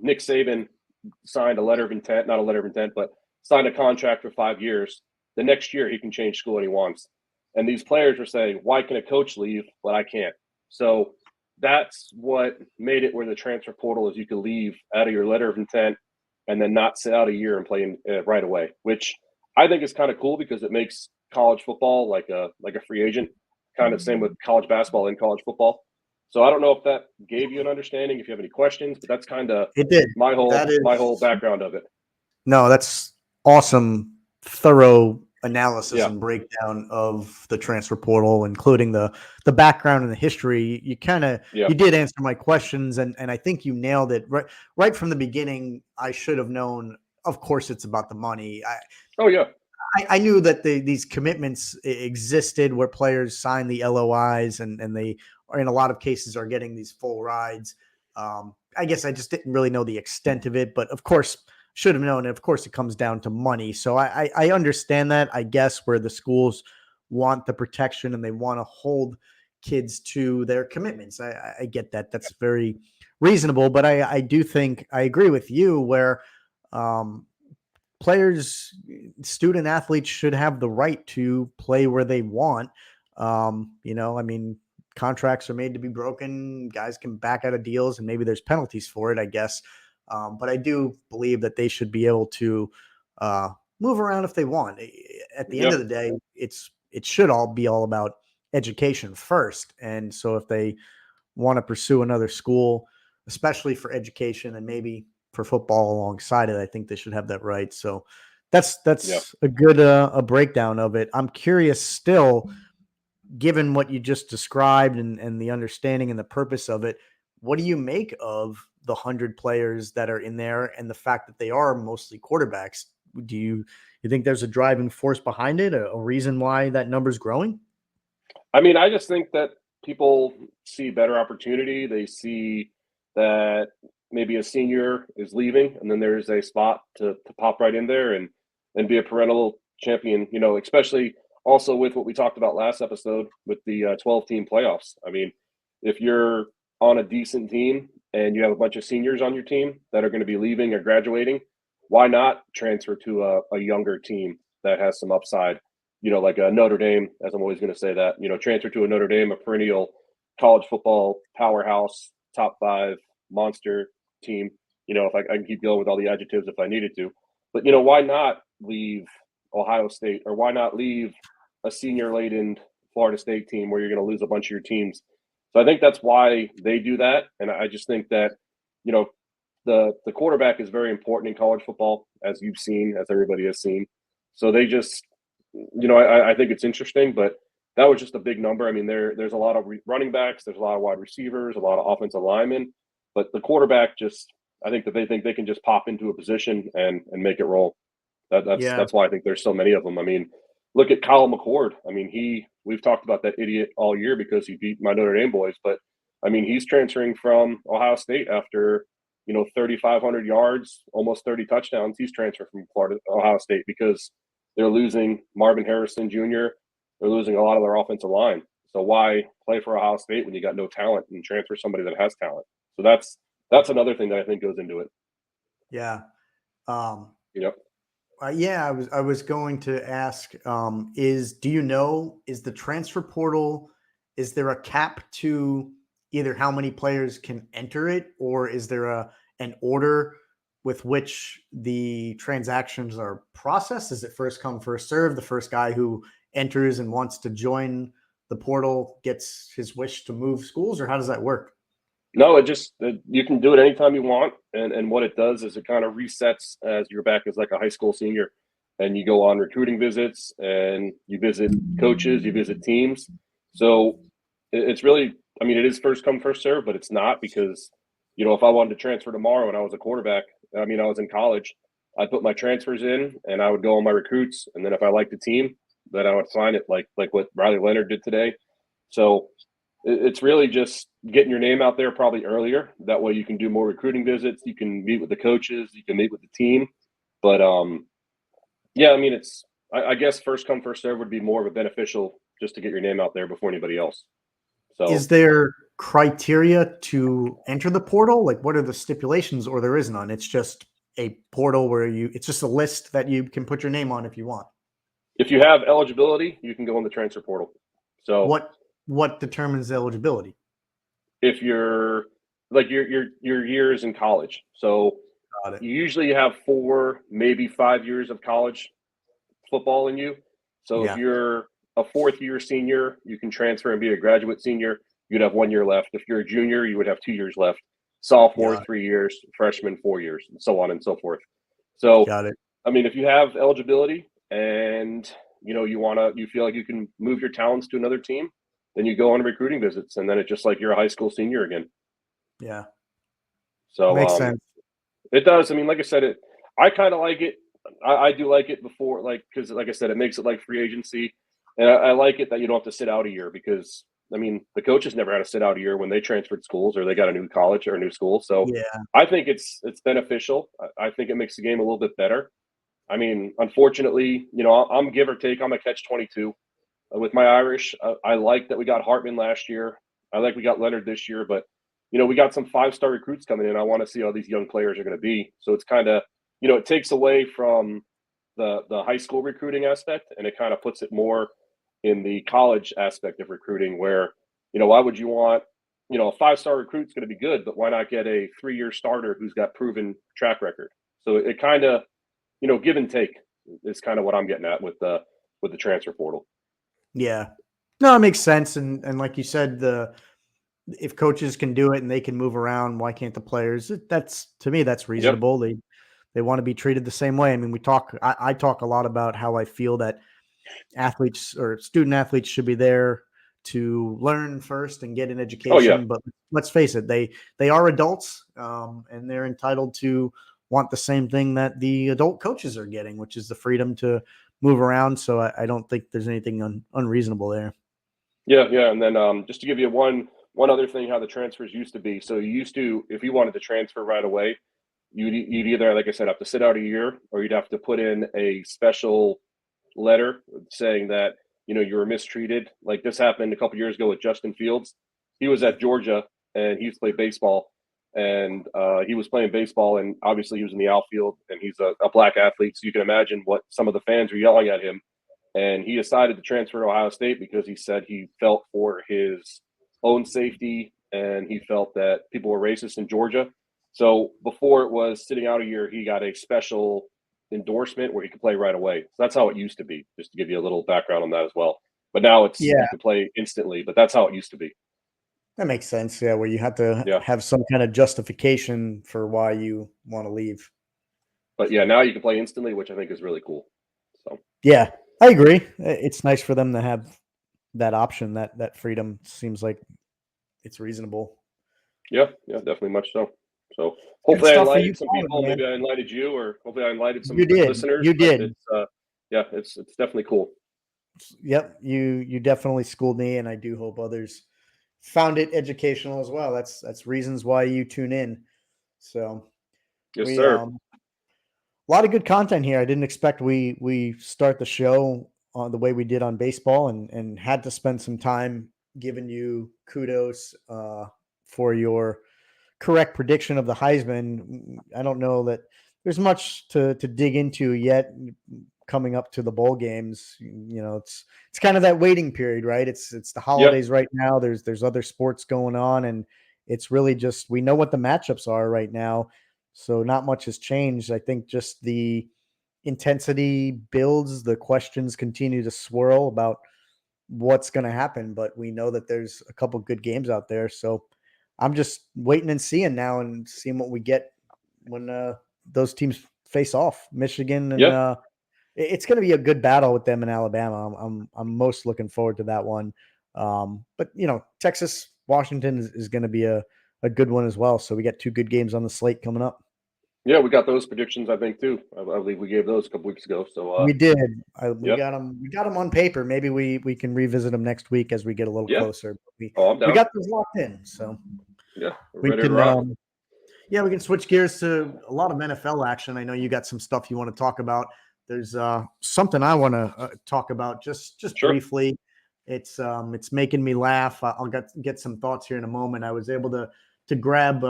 Nick Saban signed a letter of intent, not a letter of intent, but signed a contract for 5 years, the next year he can change school when he wants. And these players are saying, why can a coach leave, but I can't? So that's what made it where the transfer portal is you can leave out of your letter of intent and then not sit out a year and play right away, which I think it's kind of cool because it makes college football like a free agent, kind of same with college basketball and college football. So I don't know if that gave you an understanding, if you have any questions, but that's kind of It did. my That is whole background of it. No, that's awesome, thorough analysis Yeah. and breakdown of the transfer portal, including the background and the history. You kind of Yeah. you did answer my questions, and I think you nailed it right from the beginning. I should have known. Of course, it's about the money. Oh yeah. I knew that these commitments existed where players sign the LOIs and they are in a lot of cases are getting these full rides. I guess I just didn't really know the extent of it, but of course should have known. And of course it comes down to money. So I understand that, I guess, where the schools want the protection and they want to hold kids to their commitments. I get that. That's very reasonable, but I do think I agree with you where, players, student athletes should have the right to play where they want. I mean, contracts are made to be broken. Guys can back out of deals, and maybe there's penalties for it, I guess. But I do believe that they should be able to move around if they want. At the end of the day, it should all be all about education first. And so if they want to pursue another school, especially for education and maybe for football alongside it, I think they should have that right. So that's a good a breakdown of it. I'm curious still, given what you just described and the understanding and the purpose of it, what do you make of the 100 players that are in there and the fact that they are mostly quarterbacks? Do you think there's a driving force behind it, a reason why that number's growing? I mean, I just think that people see better opportunity. They see that maybe a senior is leaving, and then there's a spot to pop right in there and be a perennial champion. Especially also with what we talked about last episode with the 12-team playoffs. I mean, if you're on a decent team and you have a bunch of seniors on your team that are going to be leaving or graduating, why not transfer to a younger team that has some upside? Like a Notre Dame, as I'm always going to say that, transfer to a Notre Dame, a perennial college football powerhouse, top 5 monster team. If I can keep going with all the adjectives if I needed to. But, why not leave Ohio State, or why not leave a senior-laden Florida State team where you're going to lose a bunch of your teams? So I think that's why they do that. And I just think that, the quarterback is very important in college football, as you've seen, as everybody has seen. So they just – I think it's interesting, but that was just a big number. I mean, there's a lot of running backs, there's a lot of wide receivers, a lot of offensive linemen, but the quarterback I think that they think they can just pop into a position and make it roll. That's why I think there's so many of them. I mean, look at Kyle McCord. I mean, we've talked about that idiot all year because he beat my Notre Dame boys, but I mean, he's transferring from Ohio State after 3,500 yards, almost 30 touchdowns. He's transferred from Ohio State because they're losing Marvin Harrison Jr. They're losing a lot of their offensive line. So why play for Ohio State when you got no talent and transfer somebody that has talent? So that's another thing that I think goes into it. Yeah. Yep. Yeah, I was going to ask, is the transfer portal, is there a cap to either how many players can enter it, or is there an order with which the transactions are processed? Is it first come, first serve? The first guy who enters and wants to join the portal gets his wish to move schools, or how does that work? No, you can do it anytime you want. And what it does is it kind of resets as you're back as like a high school senior, and you go on recruiting visits and you visit coaches, you visit teams. So it's really, I mean, it is first come, first serve, but it's not, because, if I wanted to transfer tomorrow and I was a quarterback, I was in college, I'd put my transfers in and I would go on my recruits. And then if I liked the team, then I would sign it like what Riley Leonard did today. So it's really just getting your name out there probably earlier. That way you can do more recruiting visits. You can meet with the coaches. You can meet with the team. But, yeah, I mean, I guess first come, first serve would be more of a beneficial just to get your name out there before anybody else. So is there criteria to enter the portal? Like, what are the stipulations, or there is none? It's just a portal where it's just a list that you can put your name on if you want. If you have eligibility, you can go in the transfer portal. So what determines eligibility? If you're like your years in college. So you usually have 4, maybe 5 years of college football in you. So Yeah. if you're a fourth-year senior, you can transfer and be a graduate senior. You'd have 1 year left. If you're a junior, you would have 2 years left. Sophomore, Got it. 3 years. Freshman, 4 years, and so on and so forth. So, Got it. I mean, if you have eligibility and you feel like you can move your talents to another team, then you go on recruiting visits, and then it's just like you're a high school senior again. Yeah. So Makes sense. It does. I mean, like I said, I kind of like it. I do like it before, because like I said, it makes it like free agency, and I like it that you don't have to sit out a year because I mean the coaches never had to sit out a year when they transferred schools or they got a new college or a new school. So Yeah. I think it's beneficial. I think it makes the game a little bit better. I mean, unfortunately, I'm give or take. I'm a catch-22 with my Irish. I like that we got Hartman last year. I like we got Leonard this year, but we got some 5-star recruits coming in. I want to see how these young players are going to be. So it's kind of it takes away from the high school recruiting aspect, and it kind of puts it more in the college aspect of recruiting where why would you want a 5-star recruit's going to be good, but why not get a 3-year starter who's got proven track record? So it kind of give and take is kind of what I'm getting at with the transfer portal. Yeah. No, it makes sense. And like you said, if coaches can do it and they can move around, why can't the players? To me, that's reasonable. They want to be treated the same way. I mean, I talk a lot about how I feel that athletes or student athletes should be there to learn first and get an education. Oh, yeah. But let's face it, they are adults, and they're entitled to want the same thing that the adult coaches are getting, which is the freedom to move around. So I don't think there's anything unreasonable there. Yeah. And then just to give you one other thing, how the transfers used to be. So you used to, if you wanted to transfer right away, you'd either, like I said, have to sit out a year, or you'd have to put in a special letter saying that you were mistreated. Like this happened a couple years ago with Justin Fields. He was at Georgia and he used to play baseball, and he was playing baseball, and obviously he was in the outfield, and he's a black athlete, so you can imagine what some of the fans were yelling at him. And he decided to transfer to Ohio State because he said he felt for his own safety, and he felt that people were racist in Georgia. So before it was sitting out a year, he got a special endorsement where he could play right away. So that's how it used to be, just to give you a little background on that as well. But now you can play instantly, but that's how it used to be. That makes sense. Yeah. Where you have to Yeah. have some kind of justification for why you want to leave. But yeah, now you can play instantly, which I think is really cool. So yeah, I agree. It's nice for them to have that option. That freedom seems like it's reasonable. Yeah, definitely much so. So hopefully I enlightened some people. Man. Maybe I enlightened you, or hopefully I enlightened some You did. listeners. You did. It's definitely cool. Yep, you definitely schooled me, and I do hope others found it educational as well. That's reasons why you tune in. So Yes, sir. A lot of good content here. I didn't expect we start the show on the way we did on baseball, and had to spend some time giving you kudos for your correct prediction of the Heisman. I don't know that there's much to dig into yet coming up to the bowl games. It's kind of that waiting period, right? It's the holidays right now. There's other sports going on, and it's really just, we know what the matchups are right now. So not much has changed. I think just the intensity builds, the questions continue to swirl about what's going to happen, but we know that there's a couple good games out there. So I'm just waiting and seeing now, and seeing what we get when those teams face off. Michigan and it's going to be a good battle with them in Alabama. I'm most looking forward to that one. But Texas, Washington is going to be a good one as well. So we got 2 good games on the slate coming up. Yeah, we got those predictions, I think, too. I believe we gave those a couple weeks ago. So we did. We got them. We got them on paper. Maybe we can revisit them next week as we get a little closer. I'm down. We got those locked in. So we can. We can switch gears to a lot of NFL action. I know you got some stuff you want to talk about. There's something I want to talk about just Sure. briefly. It's making me laugh. I'll get some thoughts here in a moment. I was able to grab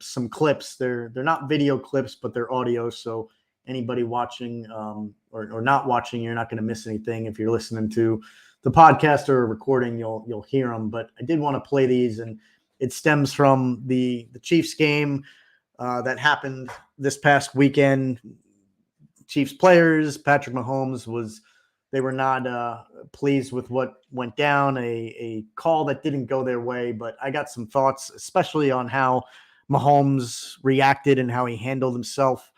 some clips. They're not video clips, but they're audio. So anybody watching or not watching, you're not going to miss anything. If you're listening to the podcast or a recording, you'll hear them. But I did want to play these, and it stems from the Chiefs game that happened this past weekend. Chiefs players, Patrick Mahomes they were not pleased with what went down, a call that didn't go their way. But I got some thoughts, especially on how Mahomes reacted and how he handled himself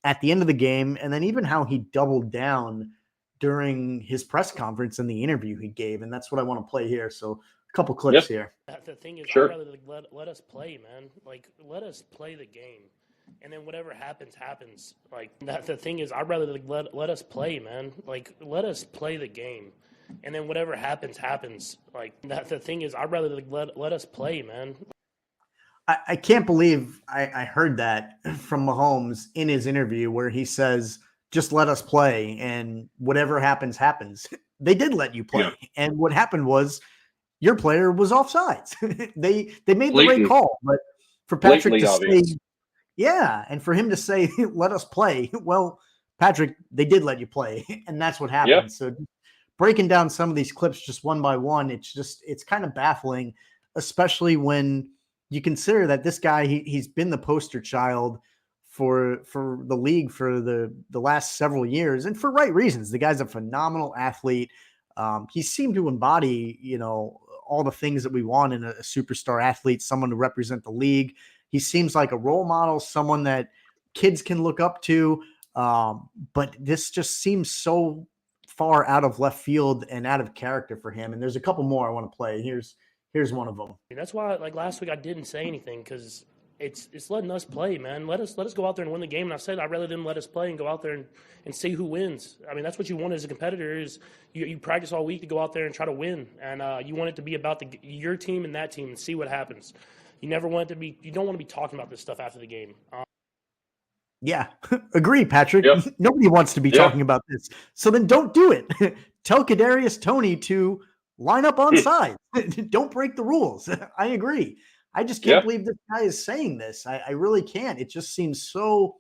at the end of the game, and then even how he doubled down during his press conference and the interview he gave. And that's what I want to play here. So a couple clips here. The thing is, Sure. I'd rather let us play, man. Like, let us play the game. And then whatever happens, happens. Like, the thing is, I'd rather let us play, man. Like, let us play the game. And then whatever happens, happens. Like, the thing is, I'd rather let us play, man. I can't believe I heard that from Mahomes in his interview where he says, just let us play and whatever happens, happens. They did let you play. Yeah. And what happened was your player was offsides. they made the right Blatant. call. But for Patrick Blatantly to obvious. say, yeah, and for him to say, let us play, well, Patrick, they did let you play. And that's what happened. Yeah. So breaking down some of these clips just one by one, it's kind of baffling, especially when you consider that this guy, he's been the poster child for the league for the last several years, and for right reasons. The guy's a phenomenal athlete. He seemed to embody, all the things that we want in a superstar athlete, someone to represent the league. He seems like a role model, someone that kids can look up to. But this just seems so far out of left field and out of character for him. And there's a couple more I want to play. Here's one of them. That's why, like, last week I didn't say anything because it's letting us play, man. Let us go out there and win the game. And I said I'd rather them let us play and go out there and see who wins. I mean, that's what you want as a competitor is you practice all week to go out there and try to win. And you want it to be about your team and that team and see what happens. You never want it to be – you don't want to be talking about this stuff after the game. Yeah, agree, Patrick. Yep. Nobody wants to be Yeah. talking about this. So then don't do it. Tell Kadarius Toney to line up on sides. Don't break the rules. I agree. I just can't Yeah. believe this guy is saying this. I really can't. It just seems so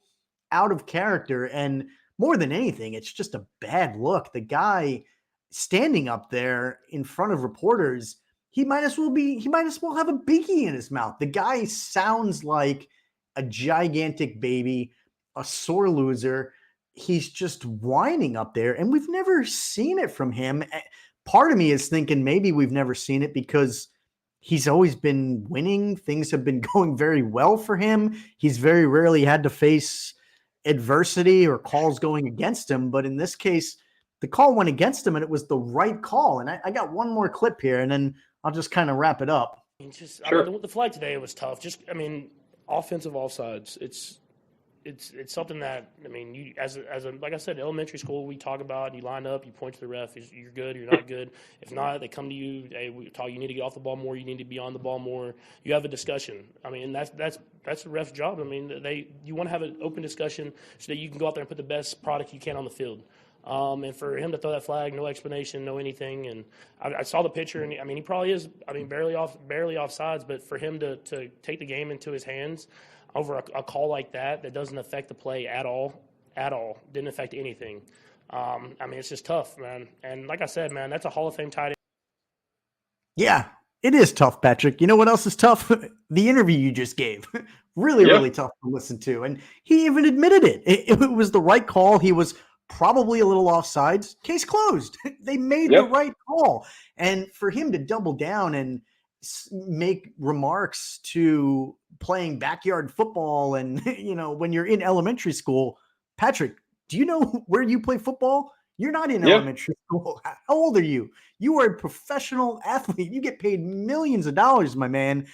out of character. And more than anything, it's just a bad look. The guy standing up there in front of reporters, he might as well have a binky in his mouth. The guy sounds like a gigantic baby, a sore loser. He's just whining up there, and we've never seen it from him. Part of me is thinking maybe we've never seen it because he's always been winning. Things have been going very well for him. He's very rarely had to face adversity or calls going against him. But in this case, the call went against him, and it was the right call. And I got one more clip here, and then I'll just kind of wrap it up. Sure. The flight today was tough. Offensive offsides. It's something that, I mean, you as a like I said, elementary school, we talk about, you line up, you point to the ref, you're good, you're not good. If not, they come to you, hey, you need to get off the ball more, you need to be on the ball more. You have a discussion. I mean, that's the ref's job. I mean, you want to have an open discussion so that you can go out there and put the best product you can on the field. And for him to throw that flag, no explanation, no anything. And I saw the picture, and I mean, he probably is, barely offsides, but for him to take the game into his hands over a call like that doesn't affect the play at all, didn't affect anything. It's just tough, man. And like I said, man, that's a Hall of Fame tight end. Yeah, it is tough, Patrick. You know what else is tough? The interview you just gave. Really tough to listen to. And he even admitted it. It was the right call. He was probably a little offsides. Case closed. They made the right call. And for him to double down and make remarks to playing backyard football and, when you're in elementary school, Patrick, do you know where you play football? You're not in elementary school. How old are you? You are a professional athlete. You get paid millions of dollars, my man.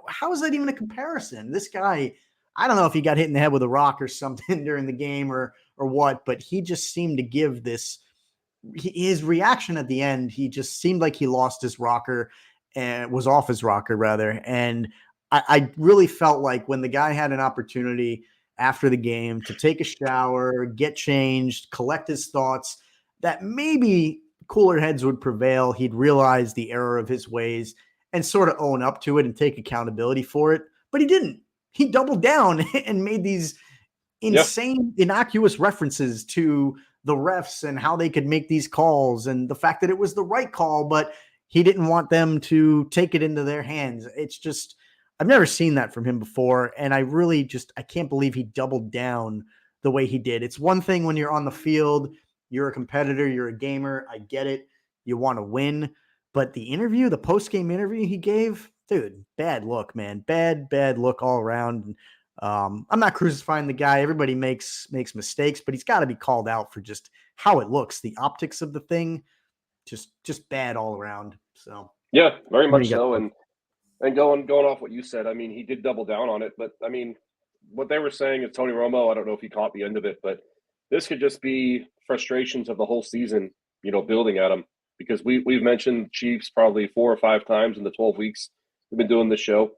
How is that even a comparison? This guy, I don't know if he got hit in the head with a rock or something during the game or what, but he just seemed to give his reaction at the end. He just seemed like he lost his rocker and was off his rocker rather. And I really felt like when the guy had an opportunity after the game to take a shower, get changed, collect his thoughts, that maybe cooler heads would prevail. He'd realize the error of his ways and sort of own up to it and take accountability for it. But he didn't. He doubled down and made these insane, innocuous references to the refs and how they could make these calls and the fact that it was the right call, but he didn't want them to take it into their hands. It's just, I've never seen that from him before. And I really I can't believe he doubled down the way he did. It's one thing when you're on the field, you're a competitor, you're a gamer. I get it. You want to win. But the post-game interview he gave, dude, bad look, man. Bad look all around. I'm not crucifying the guy. Everybody makes mistakes, but he's got to be called out for just how it looks. The optics of the thing, just bad all around. So Yeah, very What do much you got, so. Phil? And going off what you said, I mean, he did double down on it, but I mean, what they were saying is Tony Romo. I don't know if he caught the end of it, but this could just be frustrations of the whole season, building at him, because we've mentioned Chiefs probably 4 or 5 times in the 12 weeks we've been doing this show.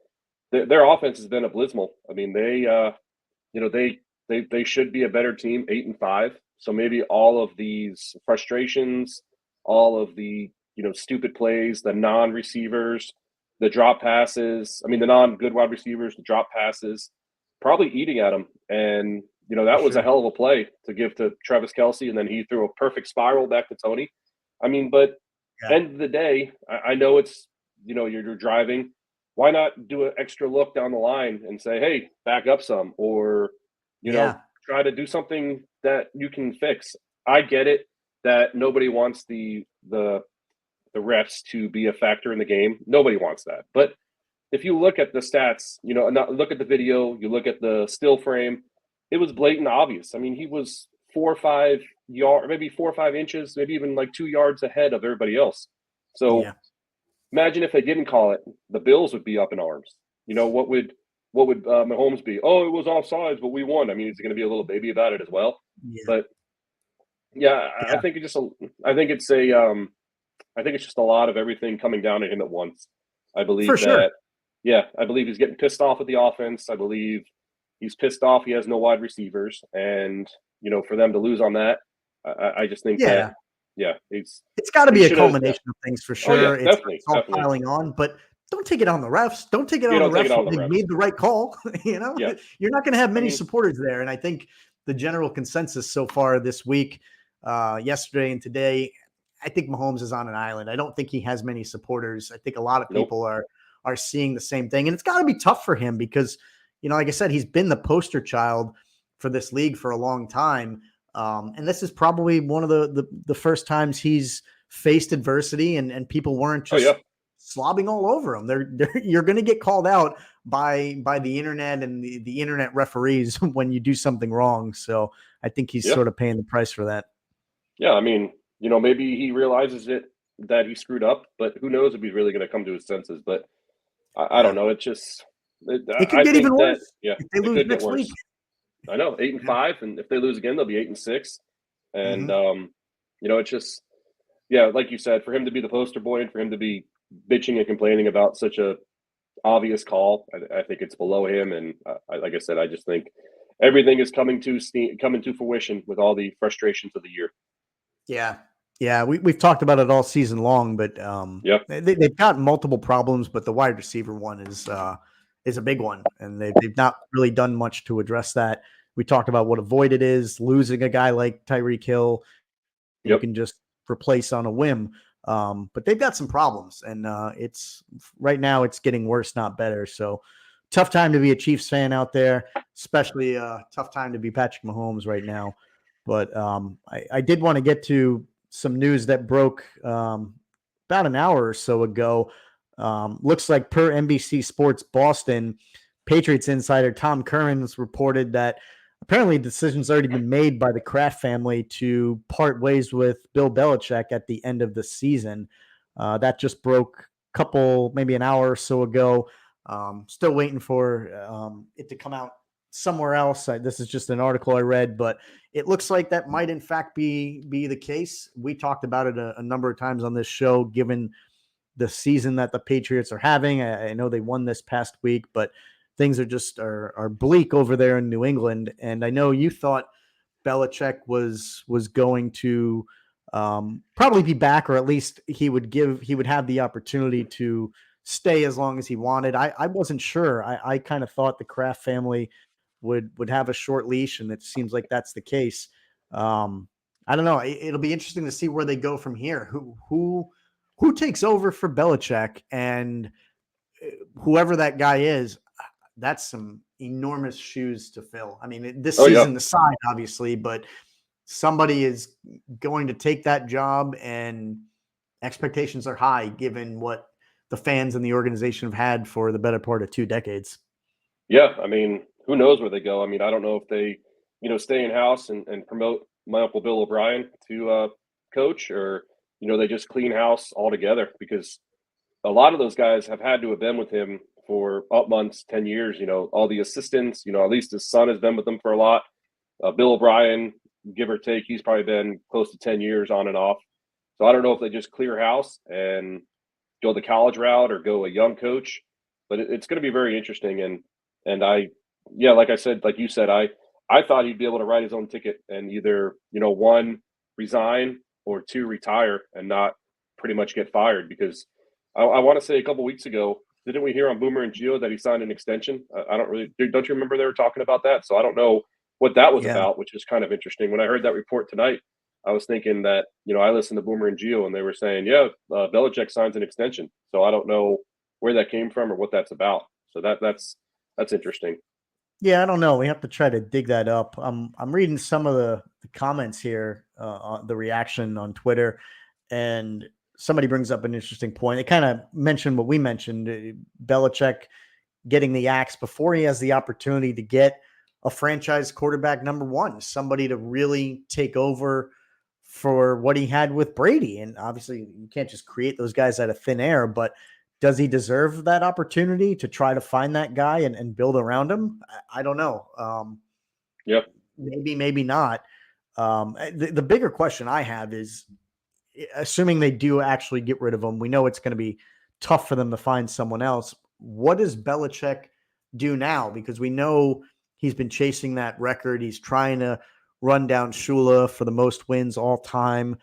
Their offense has been abysmal. I mean, they should be a better team, 8-5. So maybe all of these frustrations, all of the stupid plays, the non-receivers, the drop passes. I mean, the non-good wide receivers, the drop passes, probably eating at him. And that was a hell of a play to give to Travis Kelce, and then he threw a perfect spiral back to Tony. I mean, but end of the day, I know it's you're driving. Why not do an extra look down the line and say, hey, back up some, or try to do something that you can fix. I get it that nobody wants the refs to be a factor in the game. Nobody wants that. But if you look at the stats, look at the video, you look at the still frame, it was blatant obvious. I mean, he was 4 or 5 yards, maybe 4 or 5 inches, maybe even like 2 yards ahead of everybody else. So imagine if they didn't call it, the Bills would be up in arms. What would Mahomes be? Oh, it was offsides, but we won. I mean, he's going to be a little baby about it as well. Yeah. But I think it's just a lot of everything coming down to him at once. I believe For sure. I believe he's getting pissed off at the offense. I believe he's pissed off he has no wide receivers, and for them to lose on that, I just think that it's got to be a should've- culmination of things for sure. definitely, it's all definitely. piling on, but don't take it on the refs. Don't take it on don't the take it refs on when the they refs. made the right call. Yeah. You're not going to have many mean- supporters there, and I think the general consensus so far this week, yesterday and today, I think Mahomes is on an island. I don't think he has many supporters. I think a lot of Nope. people are seeing the same thing, and it's got to be tough for him because like I said, he's been the poster child for this league for a long time. And this is probably one of the first times he's faced adversity and people weren't just slobbing all over him. You're going to get called out by the internet and the internet referees when you do something wrong. So I think he's sort of paying the price for that. Yeah. I mean, maybe he realizes that he screwed up, but who knows if he's really going to come to his senses. But I don't know. It's just, it could get even worse. If they it lose could get next worse. week. I know, 8-5, and if they lose again, they'll be 8-6. And it's just, like you said, for him to be the poster boy and for him to be bitching and complaining about such a obvious call, I think it's below him. And like I said, I just think everything is coming to fruition with all the frustrations of the year. Yeah, we've talked about it all season long, but they've got multiple problems, but the wide receiver one is a big one, and they've not really done much to address that. We talked about what a void it is, losing a guy like Tyreek Hill, you can just replace on a whim. But they've got some problems, and it's right now it's getting worse, not better. So tough time to be a Chiefs fan out there, especially tough time to be Patrick Mahomes right now. But I did want to get to some news that broke about an hour or so ago. Looks like per NBC Sports Boston, Patriots insider Tom Curran's reported that apparently the decision's already been made by the Kraft family to part ways with Bill Belichick at the end of the season. That just broke maybe an hour or so ago. Still waiting for it to come out somewhere else. This is just an article I read, but it looks like that might in fact be the case. We talked about it a number of times on this show, given the season that the Patriots are having. I know they won this past week, but things are just are bleak over there in New England. And I know you thought Belichick was going to probably be back, or at least he would have the opportunity to stay as long as he wanted. I wasn't sure. I kind of thought the Kraft family would have a short leash, and it seems like that's the case. I don't know. It'll be interesting to see where they go from here. Who takes over for Belichick, and whoever that guy is, that's some enormous shoes to fill. I mean, this Oh, yeah. season aside, obviously, but somebody is going to take that job, and expectations are high given what the fans and the organization have had for the better part of 2 decades. Yeah, I mean, who knows where they go? I mean, I don't know if they, stay in house and promote my Uncle Bill O'Brien to coach, or they just clean house altogether, because a lot of those guys have had to have been with him for up months, 10 years. All the assistants. At least his son has been with them for a lot. Bill O'Brien, give or take, he's probably been close to 10 years on and off. So I don't know if they just clear house and go the college route or go a young coach, but it's going to be very interesting. And like I said, like you said, I thought he'd be able to write his own ticket and either, one, resign, or two, retire and not pretty much get fired, because I want to say a couple weeks ago, didn't we hear on Boomer and Gio that he signed an extension? Don't you remember they were talking about that? So I don't know what that was about, which is kind of interesting. When I heard that report tonight, I was thinking that, I listened to Boomer and Gio and they were saying, Belichick signs an extension. So I don't know where that came from or what that's about. So that's interesting. Yeah, I don't know. We have to try to dig that up. I'm reading some of the comments here, on the reaction on Twitter, and somebody brings up an interesting point. They kind of mentioned what we mentioned, Belichick getting the axe before he has the opportunity to get a franchise quarterback number one, somebody to really take over for what he had with Brady. And obviously you can't just create those guys out of thin air, but does he deserve that opportunity to try to find that guy and build around him? I don't know. Maybe not. The bigger question I have is, assuming they do actually get rid of him, we know it's going to be tough for them to find someone else. What does Belichick do now? Because we know he's been chasing that record. He's trying to run down Shula for the most wins all time.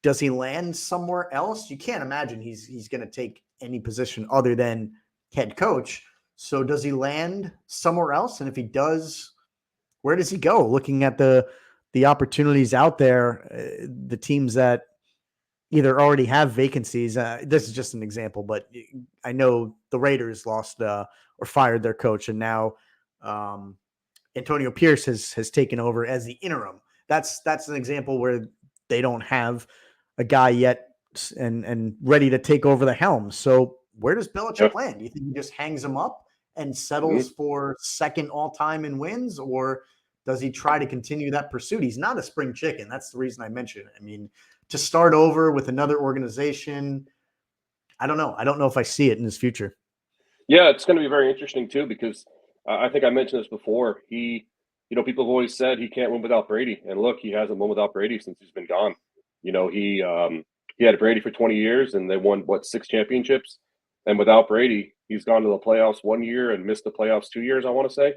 Does he land somewhere else? You can't imagine he's going to take any position other than head coach. So does he land somewhere else? And if he does, where does he go? Looking at the opportunities out there, the teams that either already have vacancies. This is just an example, but I know the Raiders lost or fired their coach, and now Antonio Pierce has taken over as the interim. That's an example where they don't have a guy yet and ready to take over the helm. So where does Belichick land? Do you think he just hangs him up and settles for second all time in wins, or does he try to continue that pursuit? He's not a spring chicken. That's the reason I mentioned it. I mean, to start over with another organization, I don't know. I don't know if I see it in his future. Yeah, it's going to be very interesting too, because I think I mentioned this before. People have always said he can't win without Brady, and look, he hasn't won without Brady since he's been gone. He had Brady for 20 years, and they won 6 championships. And without Brady, he's gone to the playoffs 1 year and missed the playoffs 2 years, I want to say.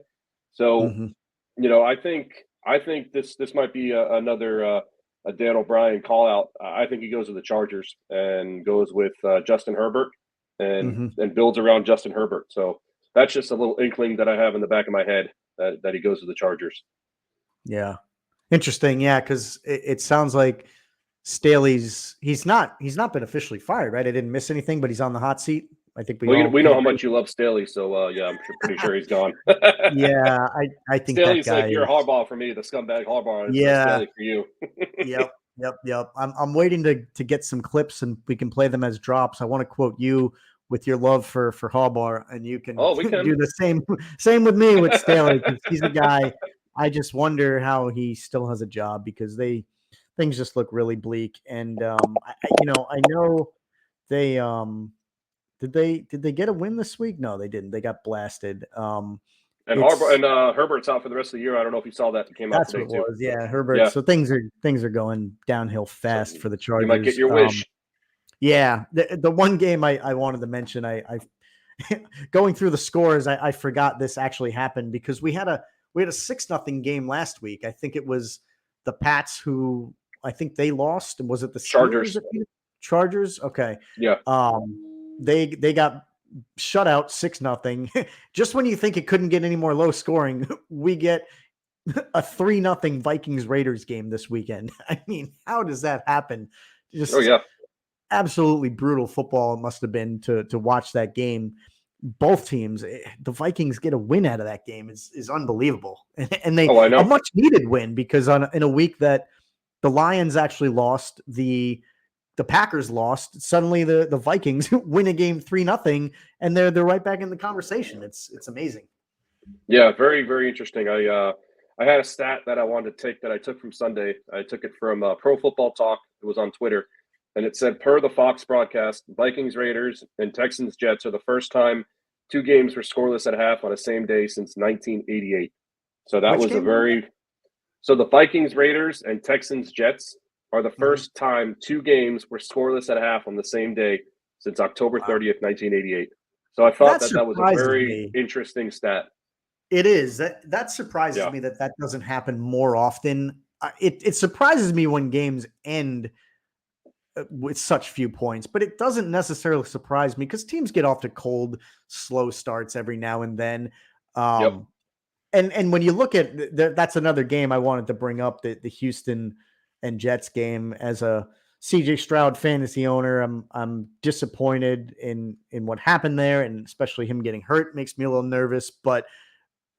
So, I think this might be another a Dan O'Brien call out. I think he goes to the Chargers and goes with Justin Herbert and builds around Justin Herbert. So that's just a little inkling that I have in the back of my head that he goes to the Chargers. Yeah. Interesting. Yeah. Cause it sounds like Staley's he's not been officially fired, right? I didn't miss anything, but he's on the hot seat. I think we know how much you love Staley. So I'm pretty sure he's gone. Yeah. I think Staley's that guy like your Harbaugh for me, the scumbag Harbaugh. Yeah. Staley for you. Yep. I'm waiting to get some clips and we can play them as drops. I want to quote you with your love for Harbaugh, and you can, we can do the same with me with Staley, because he's a guy. I just wonder how he still has a job, because things just look really bleak. And I know they did they get a win this week? No, they didn't. They got blasted. And Harbaugh and Herbert's out for the rest of the year. I don't know if you saw that. It came out today too. Yeah, Herbert. Yeah. So things are going downhill fast for the Chargers. You might get your wish. Yeah, the one game I wanted to mention, I going through the scores, I forgot this actually happened, because we had a 6-0 game last week. I think it was the Pats who I think they lost. Was it the Chargers? Chargers. Okay. Yeah. They got shut out 6-0. Just when you think it couldn't get any more low scoring, we get a 3-0 Vikings Raiders game this weekend. I mean, how does that happen? Just absolutely brutal football it must have been to watch that game. both teams, the Vikings get a win out of that game is unbelievable. And they Oh, I a know. much needed win because in a week that the Lions actually lost, the Packers lost, suddenly the Vikings win a game 3-0 and they're right back in the conversation. It's amazing. Yeah, very, very interesting. I had a stat that I wanted to take that I took from Sunday. I took it from Pro Football Talk. It was on Twitter, and it said, per the Fox broadcast, Vikings Raiders and Texans Jets are the first time two games were scoreless at half on the same day since 1988. So that Which was a game? very so the Vikings Raiders and Texans Jets are the Mhm. first time two games were scoreless at half on the same day since October Wow. 30th, 1988. So I thought That that was a surprises very me. interesting stat. It is. That surprises Yeah. me that doesn't happen more often. It surprises me when games end with such few points, but it doesn't necessarily surprise me because teams get off to cold, slow starts every now and then. Yep. And when you look at that's another game I wanted to bring up, the Houston and Jets game. As a CJ Stroud fantasy owner, I'm disappointed in what happened there, and especially him getting hurt makes me a little nervous. But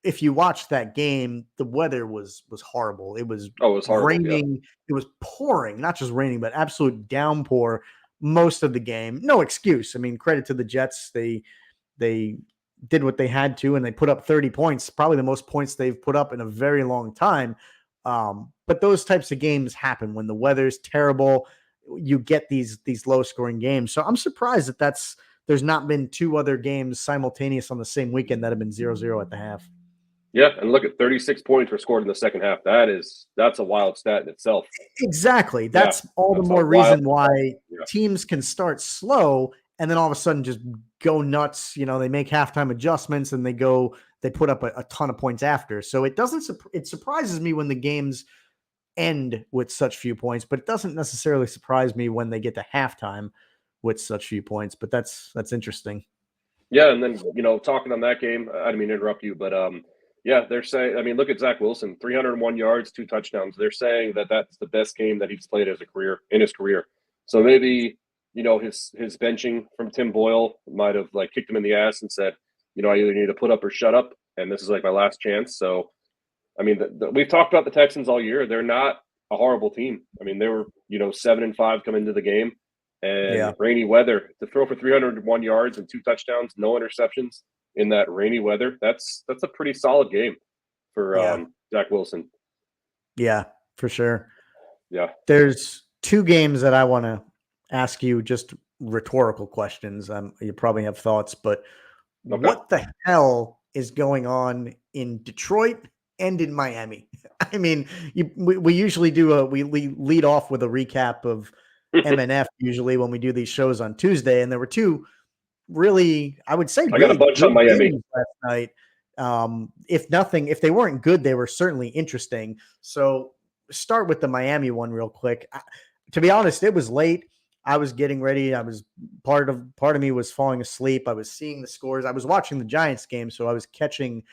if you watch that game, the weather was horrible. It was Oh, it was horrible. Yeah. raining. It was pouring, not just raining, but absolute downpour most of the game. No excuse. I mean, credit to the Jets. They did what they had to, and they put up 30 points, probably the most points they've put up in a very long time. But those types of games happen when the weather's terrible. You get these low scoring games. So I'm surprised there's not been two other games simultaneous on the same weekend that have been 0-0 at the half. Yeah, and look at 36 points were scored in the second half. That's a wild stat in itself. Exactly. That's all the that's a more wild reason why Yeah. teams can start slow and then all of a sudden just go nuts. They make halftime adjustments and they put up a ton of points after. So it surprises me when the games end with such few points, but it doesn't necessarily surprise me when they get to halftime with such few points. But that's interesting. Yeah, and then talking on that game, I didn't mean to interrupt you, but yeah, they're saying. I mean, look at Zach Wilson, 301 yards, 2 touchdowns. They're saying that that's the best game that he's played in his career. So maybe his benching from Tim Boyle might have kicked him in the ass and said, I either need to put up or shut up, and this is my last chance. So, I mean, we've talked about the Texans all year. They're not a horrible team. I mean, they were 7-5 coming into the game. And rainy weather to throw for 301 yards and 2 touchdowns, no interceptions in that rainy weather. That's a pretty solid game for Zach Wilson. Yeah, for sure. Yeah. There's 2 games that I want to ask you, just rhetorical questions. You probably have thoughts, but what the hell is going on in Detroit and in Miami? I mean, we usually we lead off with a recap of MNF usually when we do these shows on Tuesday, and there were 2 really, I would say, I got a bunch on Miami last night. If they weren't good, they were certainly interesting. So start with the Miami one real quick. To be honest, it was late. I was getting ready. I was part of me was falling asleep. I was seeing the scores. I was watching the Giants game, so I was catching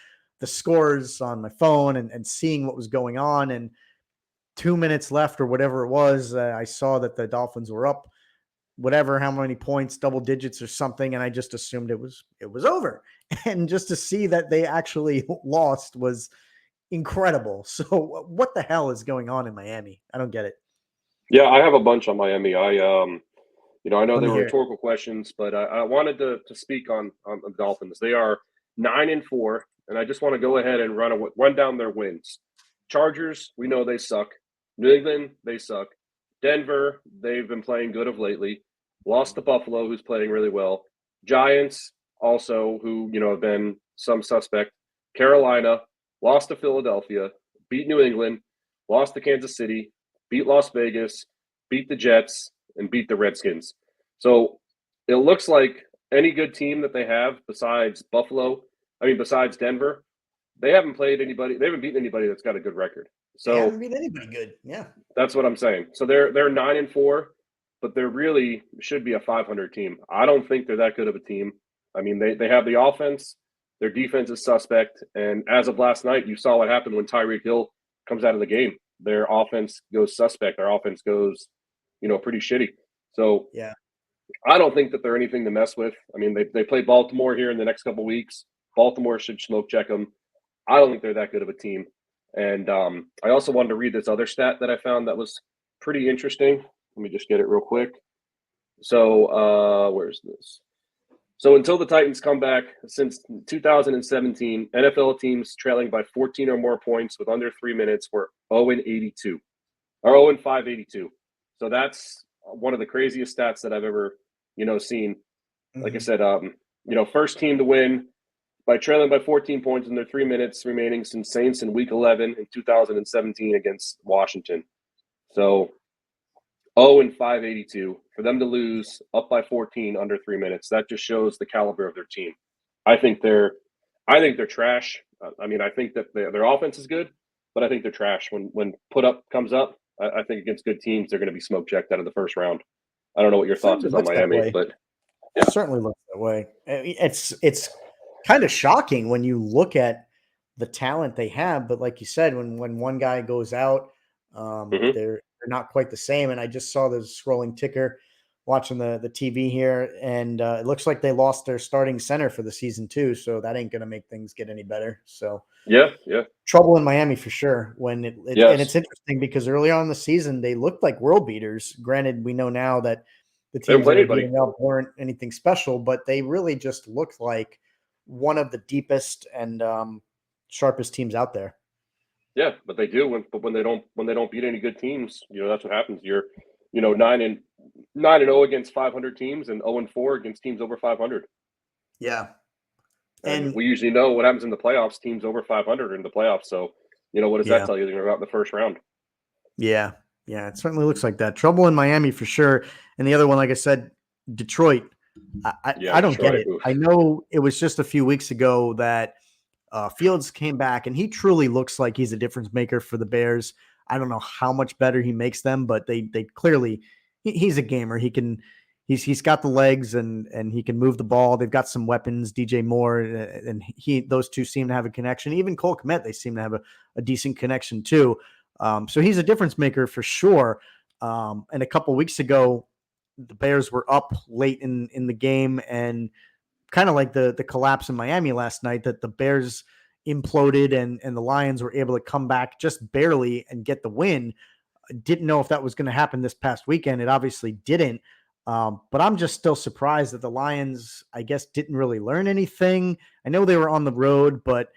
the scores on my phone and seeing what was going on. And 2 minutes left or whatever it was, I saw that the Dolphins were up how many points, double digits or something, and I just assumed it was over. And just to see that they actually lost was incredible. So what the hell is going on in Miami? I don't get it. Yeah, I have a bunch on Miami. I know they were hear it. rhetorical questions, but I wanted to speak on the Dolphins. They are 9-4, and I just want to go ahead and run down their wins. Chargers, we know they suck. New England, they suck. Denver, they've been playing good of lately. Lost to Buffalo, who's playing really well. Giants, also, who have been some suspect. Carolina, lost to Philadelphia, beat New England, lost to Kansas City, beat Las Vegas, beat the Jets, and beat the Redskins. So it looks like any good team that they have besides Denver, they haven't played anybody. They haven't beaten anybody that's got a good record. So they haven't beat anybody good. Yeah, that's what I'm saying. So they're 9-4, but they really should be a 500 team. I don't think they're that good of a team. I mean, they have the offense. Their defense is suspect. And as of last night, you saw what happened when Tyreek Hill comes out of the game. Their offense goes suspect. Their offense goes, pretty shitty. So yeah, I don't think that they're anything to mess with. I mean, they play Baltimore here in the next couple weeks. Baltimore should smoke check them. I don't think they're that good of a team. And I also wanted to read this other stat that I found that was pretty interesting. Let me just get it real quick. So where's this? So until the Titans come back, since 2017, NFL teams trailing by 14 or more points with under 3 minutes were 0-82 or 0-5-82. So that's one of the craziest stats that I've ever, seen. Like I said, first team to win by trailing by 14 points under 3 minutes remaining since Saints in Week 11 in 2017 against Washington. So 0-5-82 for them to lose up by 14 under 3 minutes. That just shows the caliber of their team. I think they're trash. I think that their offense is good, but I think they're trash. When put up comes up, I think against good teams they're going to be smoke checked out of the first round. I don't know what your thoughts is on Miami, but yeah. It certainly looks that way. It's kind of shocking when you look at the talent they have, but like you said, when one guy goes out, they're not quite the same. And I just saw the scrolling ticker watching the TV here, and it looks like they lost their starting center for the season too. So that ain't going to make things get any better. So yeah, trouble in Miami for sure. And it's interesting because early on in the season they looked like world beaters. Granted, we know now that the teams that were beating up weren't anything special, but they really just looked like one of the deepest and sharpest teams out there. Yeah, but they do when they don't beat any good teams. That's what happens. You're 9-0 against 500 teams and 0-4 against teams over 500. Yeah. And we usually know what happens in the playoffs. Teams over 500 in the playoffs. So, what does that tell you? They're going to go out in the first round. Yeah. Yeah. It certainly looks like that. Trouble in Miami for sure. And the other one, like I said, Detroit. I don't get it. Oof. I know it was just a few weeks ago that Fields came back, and he truly looks like he's a difference maker for the Bears. I don't know how much better he makes them, but they clearly he's a gamer. He's got the legs and he can move the ball. They've got some weapons, DJ Moore, and those two seem to have a connection. Even Cole Kmet, they seem to have a decent connection too. So he's a difference maker for sure. And a couple weeks ago, the Bears were up late in the game, and kind of like the collapse in Miami last night, that the Bears imploded and the Lions were able to come back just barely and get the win. Didn't know if that was going to happen this past weekend. It obviously didn't. But I'm just still surprised that the Lions, I guess, didn't really learn anything. I know they were on the road, but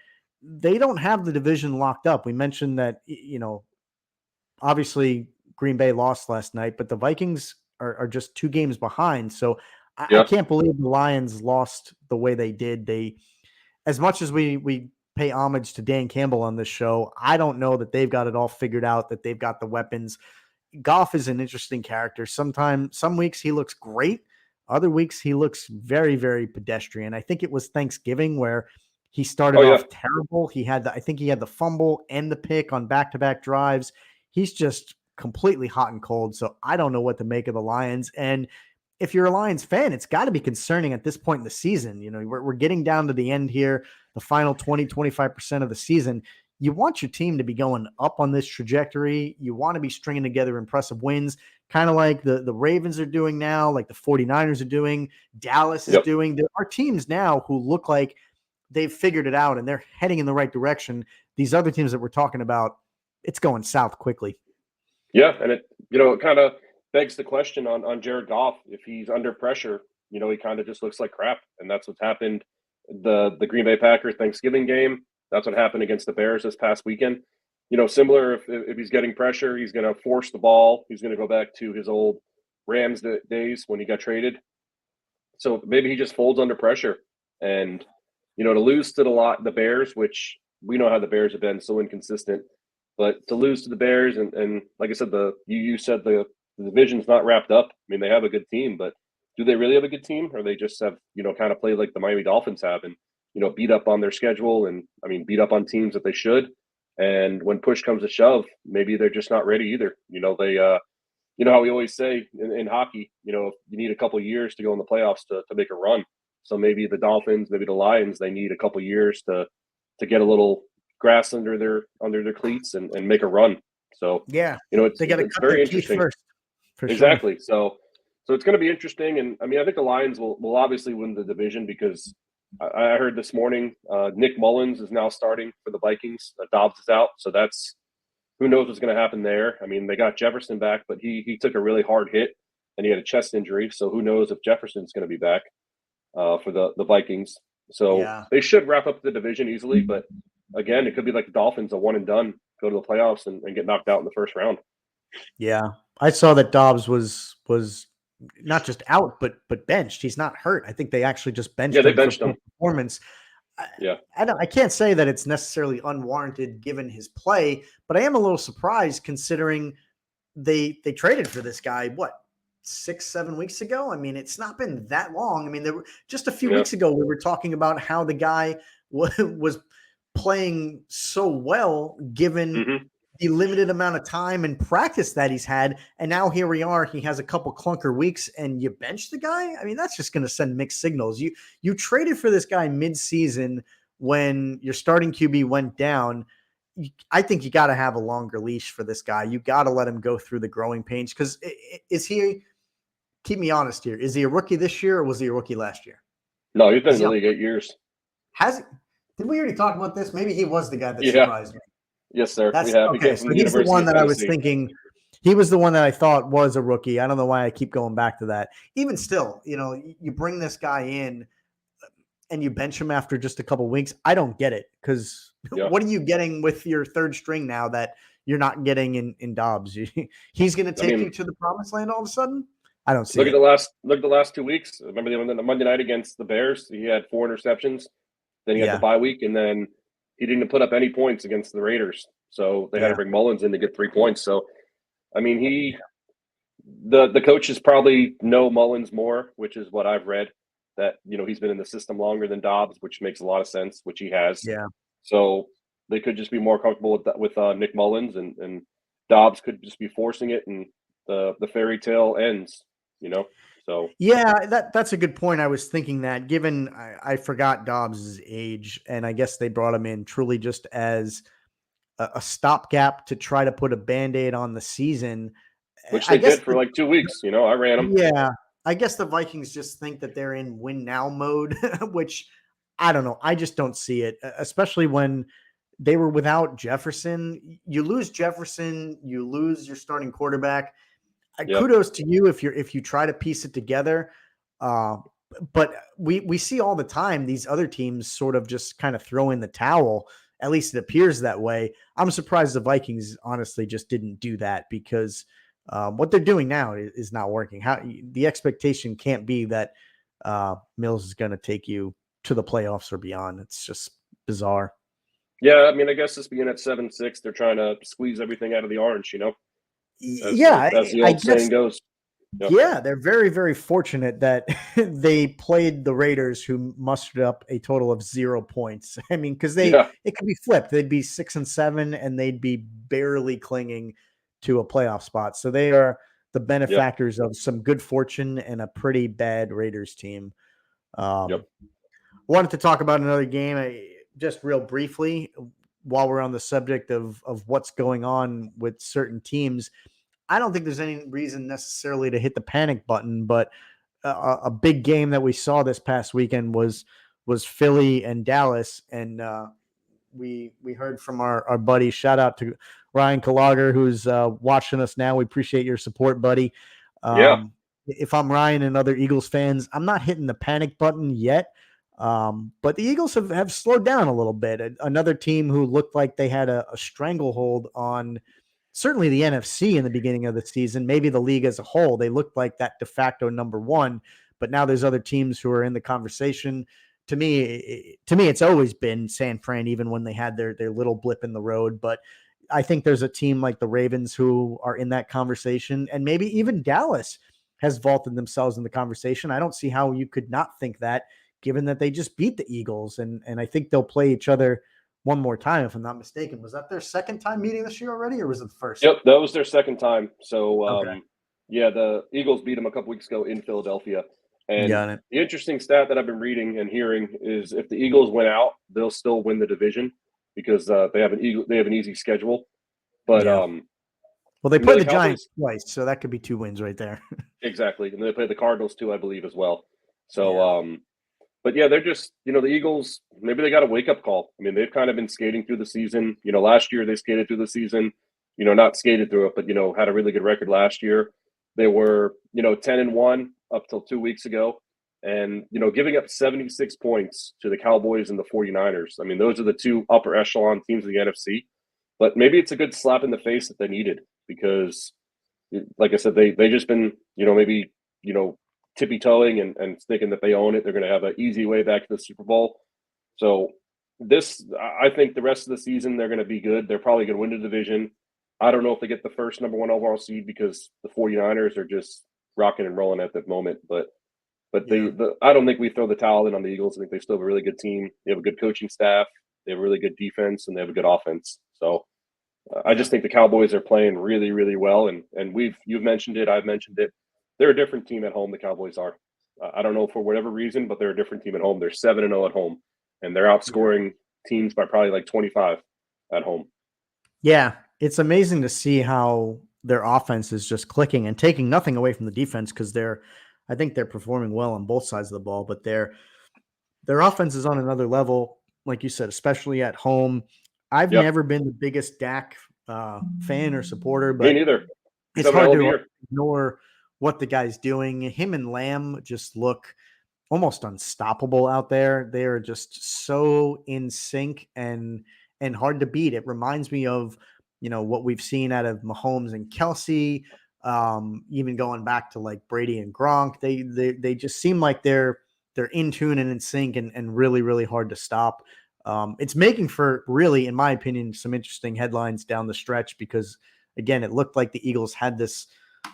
they don't have the division locked up. We mentioned that, obviously Green Bay lost last night, but the Vikings are just 2 games behind. So I can't believe the Lions lost the way they did. As much as we pay homage to Dan Campbell on this show, I don't know that they've got it all figured out, that they've got the weapons. Goff is an interesting character. Some weeks he looks great. Other weeks he looks very, very pedestrian. I think it was Thanksgiving where he started off terrible. I think he had the fumble and the pick on back-to-back drives. He's just completely hot and cold. So I don't know what to make of the Lions. And if you're a Lions fan, it's got to be concerning at this point in the season. We're getting down to the end here, the final 20-25% of the season. You want your team to be going up on this trajectory. You want to be stringing together impressive wins, kind of like the Ravens are doing now, like the 49ers are doing, Dallas is doing. There are teams now who look like they've figured it out and they're heading in the right direction. These other teams that we're talking about, it's going south quickly. Yeah, and it kind of begs the question on Jared Goff. If he's under pressure, he kind of just looks like crap, and that's what's happened. The Green Bay Packers Thanksgiving game, that's what happened against the Bears this past weekend. Similar, if he's getting pressure, he's going to force the ball. He's going to go back to his old Rams days when he got traded. So maybe he just folds under pressure. And, to lose to the Bears, which we know how the Bears have been so inconsistent, but to lose to the Bears and like I said, you said the division's not wrapped up. I mean, they have a good team, but do they really have a good team? Or they just have, kind of played like the Miami Dolphins have and, beat up on their schedule and, beat up on teams that they should. And when push comes to shove, maybe they're just not ready either. They, how we always say in hockey, you need a couple of years to go in the playoffs to make a run. So maybe the Dolphins, maybe the Lions, they need a couple of years to get a little grass under their cleats and make a run. So, yeah, it's they got to cut very their teeth interesting. first. For exactly. Sure. So, So it's going to be interesting. And I mean, I think the Lions will obviously win the division because I heard this morning Nick Mullins is now starting for the Vikings. Dobbs is out. So that's who knows what's going to happen there. I mean, they got Jefferson back, but he took a really hard hit and he had a chest injury. So who knows if Jefferson's going to be back for the Vikings. So Yeah. they should wrap up the division easily. But again, it could be like the Dolphins, a one and done, go to the playoffs and get knocked out in the first round. Yeah. I saw that Dobbs was not just out, but benched. He's not hurt. I think they actually just benched Yeah, they him for benched him. poor performance. Yeah. I can't say that it's necessarily unwarranted given his play, but I am a little surprised considering they traded for this guy, what, 6-7 weeks ago? I mean, it's not been that long. I mean, there were just a few weeks ago we were talking about how the guy was playing so well given the limited amount of time and practice that he's had. And now here we are, he has a couple clunker weeks and you bench the guy. I mean, that's just going to send mixed signals. You traded for this guy mid-season when your starting QB went down. I think you got to have a longer leash for this guy. You got to let him go through the growing pains. Cause is he, keep me honest here, is he a rookie this year or was he a rookie last year? No, he's been in the league 8 years. Did we already talk about this? Maybe he was the guy that surprised me. Yes, sir. Okay, so he's the one that I was thinking. He was the one that I thought was a rookie. I don't know why I keep going back to that. Even still, you bring this guy in and you bench him after just a couple weeks. I don't get it because what are you getting with your third string now that you're not getting in Dobbs? He's going to take you to the promised land all of a sudden? I don't see look it. Look at the last 2 weeks. Remember the Monday night against the Bears? He had 4 interceptions. Then he had the bye week, and then he didn't put up any points against the Raiders. So they had to bring Mullins in to get 3 points. So, I mean, the coaches probably know Mullins more, which is what I've read, that, he's been in the system longer than Dobbs, which makes a lot of sense, which he has. Yeah. So they could just be more comfortable with Nick Mullins, and Dobbs could just be forcing it, and the fairy tale ends, So yeah, that's a good point. I was thinking that given I forgot Dobbs' age, and I guess they brought him in truly just as a stopgap to try to put a Band-Aid on the season. Which they did for like 2 weeks. I ran them. Yeah. I guess the Vikings just think that they're in win now mode, which I don't know. I just don't see it, especially when they were without Jefferson. You lose Jefferson, you lose your starting quarterback. Kudos to you if you try to piece it together. But we see all the time these other teams sort of just kind of throw in the towel. At least it appears that way. I'm surprised the Vikings honestly just didn't do that because what they're doing now is not working. The expectation can't be that Mills is going to take you to the playoffs or beyond. It's just bizarre. Yeah, I mean, I guess this being at 7-6, they're trying to squeeze everything out of the orange, As the old saying goes. Yep. Yeah, they're very, very fortunate that they played the Raiders, who mustered up a total of 0 points. I mean, because it could be flipped. They'd be 6-7, and they'd be barely clinging to a playoff spot. So they are the benefactors of some good fortune and a pretty bad Raiders team. Wanted to talk about another game just real briefly while we're on the subject of what's going on with certain teams. I don't think there's any reason necessarily to hit the panic button, but a big game that we saw this past weekend was Philly and Dallas. And we heard from our buddy, shout out to Ryan Kalager, who's watching us now. We appreciate your support, buddy. If I'm Ryan and other Eagles fans, I'm not hitting the panic button yet. But the Eagles have slowed down a little bit. Another team who looked like they had a stranglehold on certainly the NFC in the beginning of the season, maybe the league as a whole. They looked like that de facto number one, but now there's other teams who are in the conversation. To me, it's always been San Fran, even when they had their little blip in the road. But I think there's a team like the Ravens who are in that conversation, and maybe even Dallas has vaulted themselves in the conversation. I don't see how you could not think that, given that they just beat the Eagles, and I think they'll play each other one more time, if I'm not mistaken. Was that their second time meeting this year already, or was it the first? Yep, that was their second time. So, the Eagles beat them a couple weeks ago in Philadelphia. And the interesting stat that I've been reading and hearing is if the Eagles win out, they'll still win the division because they have an easy schedule. But Well, they And play the the Giants twice, so that could be 2 wins right there. Exactly. And they play the Cardinals too, I believe, as well. So, Yeah. but yeah, they're just, the Eagles, maybe they got a wake up call. I mean, they've kind of been skating through the season. Last year they skated through the season, not skated through it, but, had a really good record last year. They were, 10-1 up till 2 weeks ago. And, giving up 76 points to the Cowboys and the 49ers. I mean, those are the two upper echelon teams of the NFC. But maybe it's a good slap in the face that they needed because, like I said, they just been, maybe, tippy toeing and thinking that they own it. They're going to have an easy way back to the Super Bowl. So I think the rest of the season, they're going to be good. They're probably going to win the division. I don't know if they get the first number 1 overall seed because the 49ers are just rocking and rolling at that moment. But Yeah. I don't think we throw the towel in on the Eagles. I think they still have a really good team. They have a good coaching staff. They have a really good defense, and they have a good offense. So I just think the Cowboys are playing really, really well. And you've mentioned it. I've mentioned it. They're a different team at home. The Cowboys are. I don't know for whatever reason, but they're a different team at home. They're 7-0 at home, and they're outscoring teams by probably like 25 at home. Yeah, it's amazing to see how their offense is just clicking and taking nothing away from the defense because I think they're performing well on both sides of the ball, but their offense is on another level, like you said, especially at home. I've Yep. never been the biggest Dak fan or supporter, Me but neither. it's Having a hard hell of a to year. ignore what the guy's doing. Him and Lamb just look almost unstoppable out there. They are just so in sync and hard to beat. It reminds me of, what we've seen out of Mahomes and Kelsey, even going back to like Brady and Gronk. They just seem like they're in tune and in sync and really, really hard to stop. It's making for really, in my opinion, some interesting headlines down the stretch because again, it looked like the Eagles had this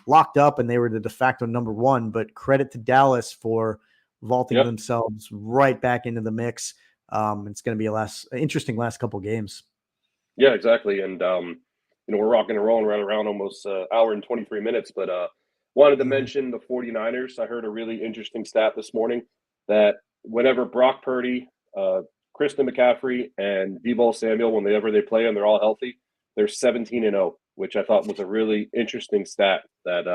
locked up and they were the de facto number 1, but credit to Dallas for vaulting themselves right back into the mix. It's going to be interesting last couple games. Yeah, exactly. And, we're rocking and rolling right around almost hour and 23 minutes, but wanted to mention the 49ers. I heard a really interesting stat this morning that whenever Brock Purdy, Christian McCaffrey, and Deebo Samuel, whenever they play and they're all healthy, they're 17-0, which I thought was a really interesting stat that,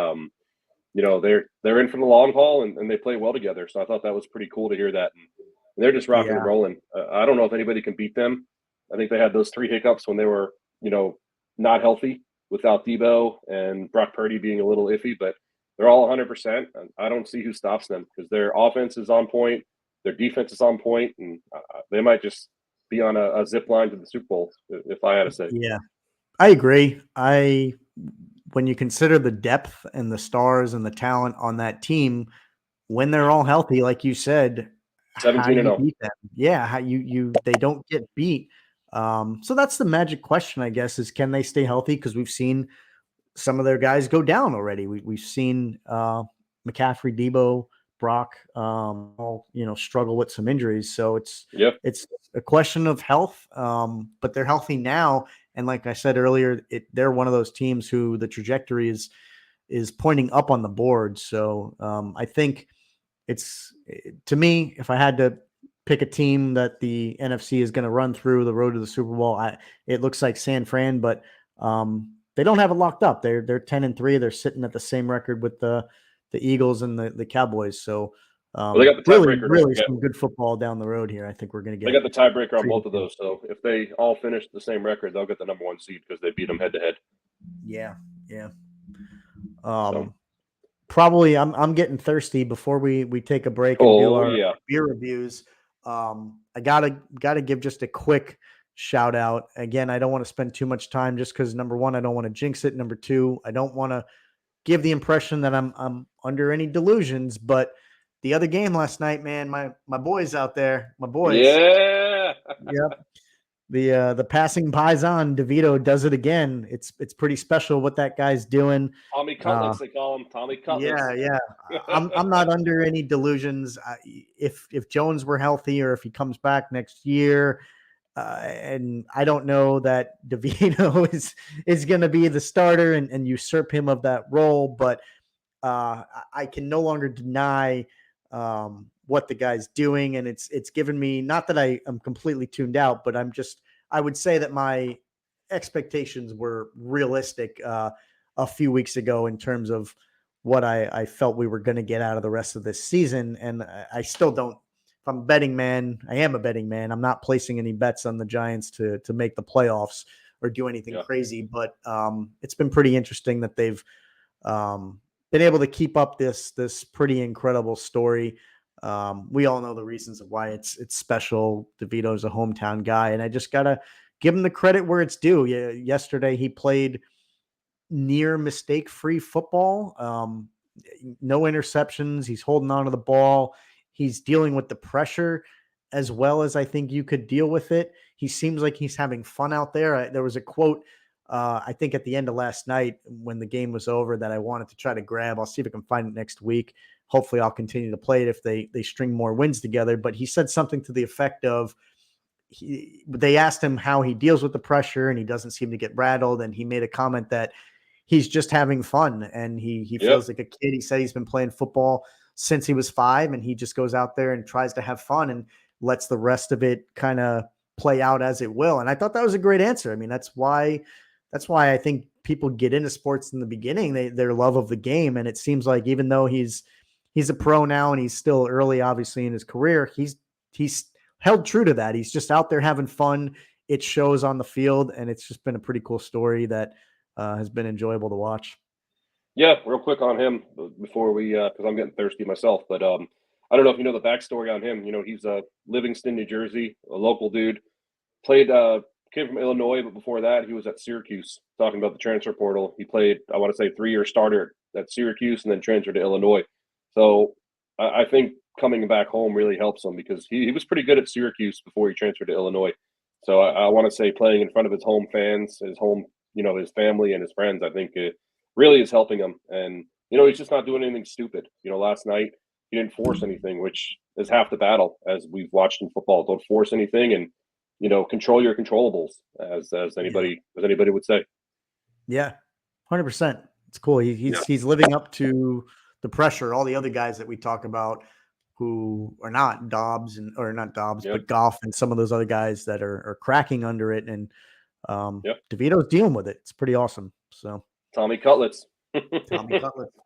they're in for the long haul and they play well together. So I thought that was pretty cool to hear that. And they're just rocking and rolling. I don't know if anybody can beat them. I think they had those 3 hiccups when they were, not healthy without Deebo and Brock Purdy being a little iffy, but they're all 100%. And I don't see who stops them because their offense is on point, their defense is on point, and they might just be on a zip line to the Super Bowl, if I had to say. Yeah, I agree. When you consider the depth and the stars and the talent on that team, when they're all healthy, like you said, how do you 17-0. beat them? Yeah, how they don't get beat. So that's the magic question, I guess, is can they stay healthy? Because we've seen some of their guys go down already. We've seen McCaffrey, Deebo, Brock, all struggle with some injuries. So it's a question of health. But they're healthy now, and like I said earlier, they're one of those teams who the trajectory is pointing up on the board. So I think to me, if I had to pick a team that the NFC is going to run through the road to the Super Bowl, it looks like San Fran, but they don't have it locked up. They're 10-3. They're sitting at the same record with the Eagles and the Cowboys. So they got the really, tiebreaker. really some good football down the road here. I think we're going to get. They got the tiebreaker on both of those. So if they all finish the same record, they'll get the number 1 seed because they beat them head to head. Yeah. Probably I'm getting thirsty before we take a break and do our beer reviews. I gotta give just a quick shout out. Again, I don't want to spend too much time just because number 1, I don't want to jinx it. Number 2, I don't want to give the impression that I'm under any delusions. But the other game last night, man, my boys out there, my boys. Yeah. Yep. The passing Paisan, DeVito does it again. It's pretty special what that guy's doing. Tommy Cutlets, they call him. Tommy Cutlets. Yeah. I'm not under any delusions. If Jones were healthy or if he comes back next year, and I don't know that DeVito is going to be the starter and usurp him of that role, but I can no longer deny what the guy's doing, and it's given me, not that I am completely tuned out, but I would say that my expectations were realistic. a few weeks ago in terms of what I felt we were going to get out of the rest of this season. And I still don't, if I'm a betting man, I am a betting man. I'm not placing any bets on the Giants to make the playoffs or do anything crazy, but it's been pretty interesting that they've been able to keep up this pretty incredible story. We all know the reasons of why it's special. DeVito's a hometown guy, and I just gotta give him the credit where it's due. Yesterday he played near mistake-free football. No interceptions. He's holding on to the ball. He's dealing with the pressure as well as I think you could deal with it. He seems like he's having fun out there. There was a quote, I think at the end of last night when the game was over, that I wanted to try to grab. I'll see if I can find it next week. Hopefully I'll continue to play it if they string more wins together. But he said something to the effect of, they asked him how he deals with the pressure and he doesn't seem to get rattled. And he made a comment that he's just having fun and he feels like a kid. He said he's been playing football since he was 5 and he just goes out there and tries to have fun and lets the rest of it kind of play out as it will. And I thought that was a great answer. I mean, that's why I think people get into sports in the beginning, their love of the game. And it seems like even though he's a pro now and he's still early, obviously in his career, he's held true to that. He's just out there having fun. It shows on the field. And it's just been a pretty cool story that has been enjoyable to watch. Yeah, real quick on him before we, because I'm getting thirsty myself, but I don't know if you know the backstory on him. You know, he's Livingston, New Jersey, a local dude. Came from Illinois, but before that, he was at Syracuse. Talking about the transfer portal, he played, I want to say, 3-year starter at Syracuse and then transferred to Illinois. So I think coming back home really helps him because he was pretty good at Syracuse before he transferred to Illinois. So I want to say playing in front of his home fans, his home, his family and his friends, I think it really is helping him. And, he's just not doing anything stupid. Last night he didn't force anything, which is half the battle as we've watched in football. Don't force anything and, control your controllables as anybody would say. Yeah, 100%. It's cool. He's living up to the pressure. All the other guys that we talk about who are not Dobbs but Goff and some of those other guys that are cracking under it. And DeVito's dealing with it. It's pretty awesome. So Tommy Cutlets.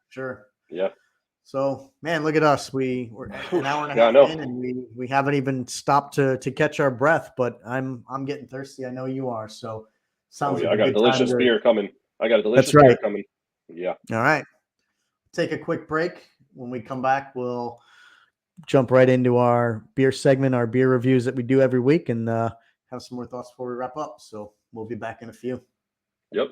Sure. Yeah. So, man, look at us. We're an hour and a half in, and we haven't even stopped to catch our breath. But I'm getting thirsty. I know you are. So, sounds like I got a delicious beer coming. Beer coming. Yeah. All right. Take a quick break. When we come back, we'll jump right into our beer segment, our beer reviews that we do every week, and have some more thoughts before we wrap up. So, we'll be back in a few. Yep.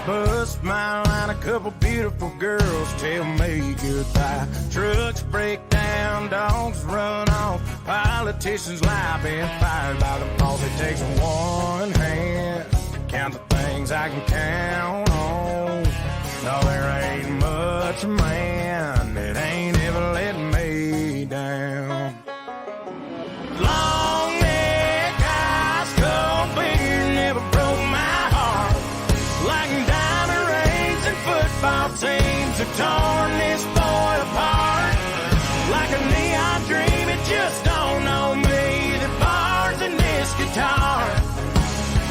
bus, smile and a couple beautiful girls tell me goodbye. Trucks break down, dogs run off, pilot politicians lie, being fired by the boss. It takes one hand to count the things I can count on. No, there ain't much man that ain't ever let me down. Long neck, ice cold beer never broke my heart. Like diamond rings and football teams have torn this boy apart. Like a neon dream, it just don't know me. The bars in this guitar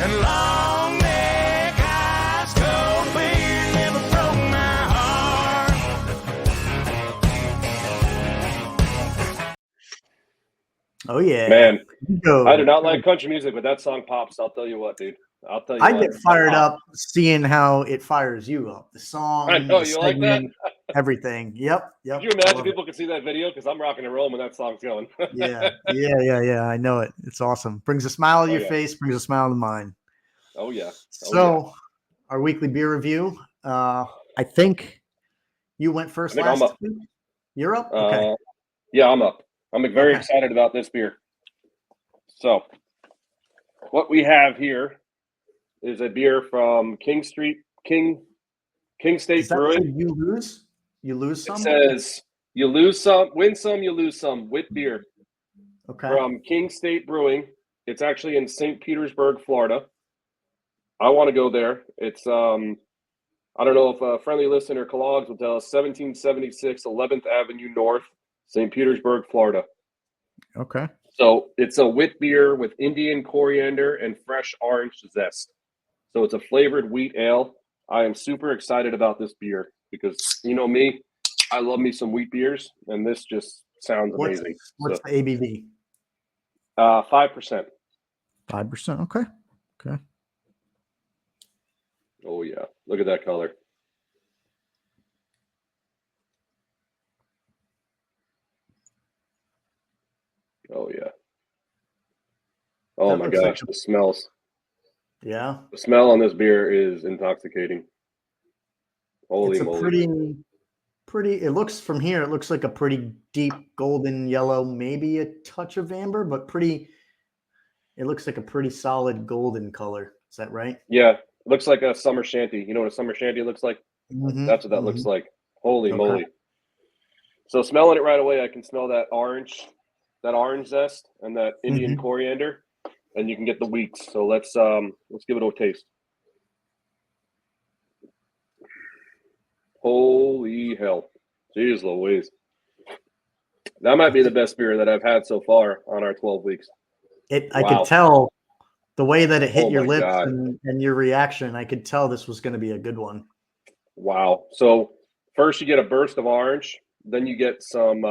and long neck, ice cold beer never broke my heart. Oh yeah, Man, Go. I do not like country music, but that song pops. I'll tell you what, dude. I'll tell you I what. get fired up seeing how it fires you up. The song, I know, the you like that? everything. Yep. Could you I imagine love people could see that video? Because I'm rocking and rolling when that song's going. it. Yeah. I know it. It's awesome. Brings a smile to Oh, your yeah. face. Brings a smile to mine. Oh, yeah. So, our weekly beer review. I think you went first I think I'm last up. week. You're up. Okay. Yeah, I'm up. I'm very Okay. excited about this beer. So, what we have here is a beer from King State Does that say Brewing. you lose? You lose It some. says you lose some, win some, you lose some. Wit beer Okay. from King State Brewing. It's actually in St. Petersburg, Florida. I want to go there. It's I don't know if a friendly listener, Kellogg's, will tell us 1776 11th Avenue North, St. Petersburg, Florida. Okay. So it's a wit beer with Indian coriander and fresh orange zest. So it's a flavored wheat ale. I am super excited about this beer because you know me, I love me some wheat beers, and this just sounds amazing. What's the ABV? 5%. 5%. Okay. Okay. Oh yeah, look at that color. Oh yeah. Oh That my looks like gosh, the smells. Yeah. The smell on this beer is intoxicating. Holy It's a moly. pretty. It looks from here. It looks like a pretty deep golden yellow, maybe a touch of amber, but pretty. It looks like a pretty solid golden color. Is that right? Yeah, it looks like a summer shanty. You know what a summer shanty looks like? Mhm, That's what that looks mhm. like. Holy Okay. moly. So smelling it right away, I can smell that orange zest and that Indian Mhm. coriander, and you can get the wheats. So let's give it a taste. Holy hell. Jeez Louise. That might be the best beer that I've had so far on our 12 weeks. I Wow. could tell the way that it hit Oh your my lips God. and your reaction. I could tell this was going to be a good one. Wow. So first you get a burst of orange, then you get some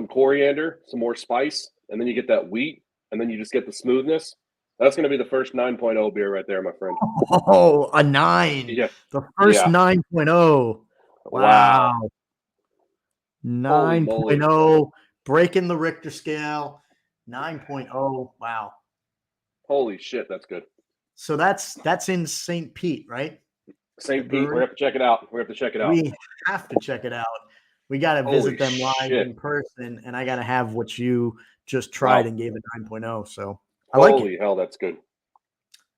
coriander, some more spice, and then you get that wheat, and then you just get the smoothness. That's going to be the first 9.0 beer right there, my friend. Oh, a 9. Yeah. The first Yeah. 9.0. Wow. Wow. Holy moly. 9.0, breaking the Richter scale. 9.0. Wow. Holy shit, that's good. So that's in St. Pete, right? St. The Pete, we brewery? have to check it out. We have to check it out. We have to check it out. We got to Holy visit them live shit. in person, and I got to have what you just tried Wow. and gave it 9.0. So I like it. Holy hell, that's good.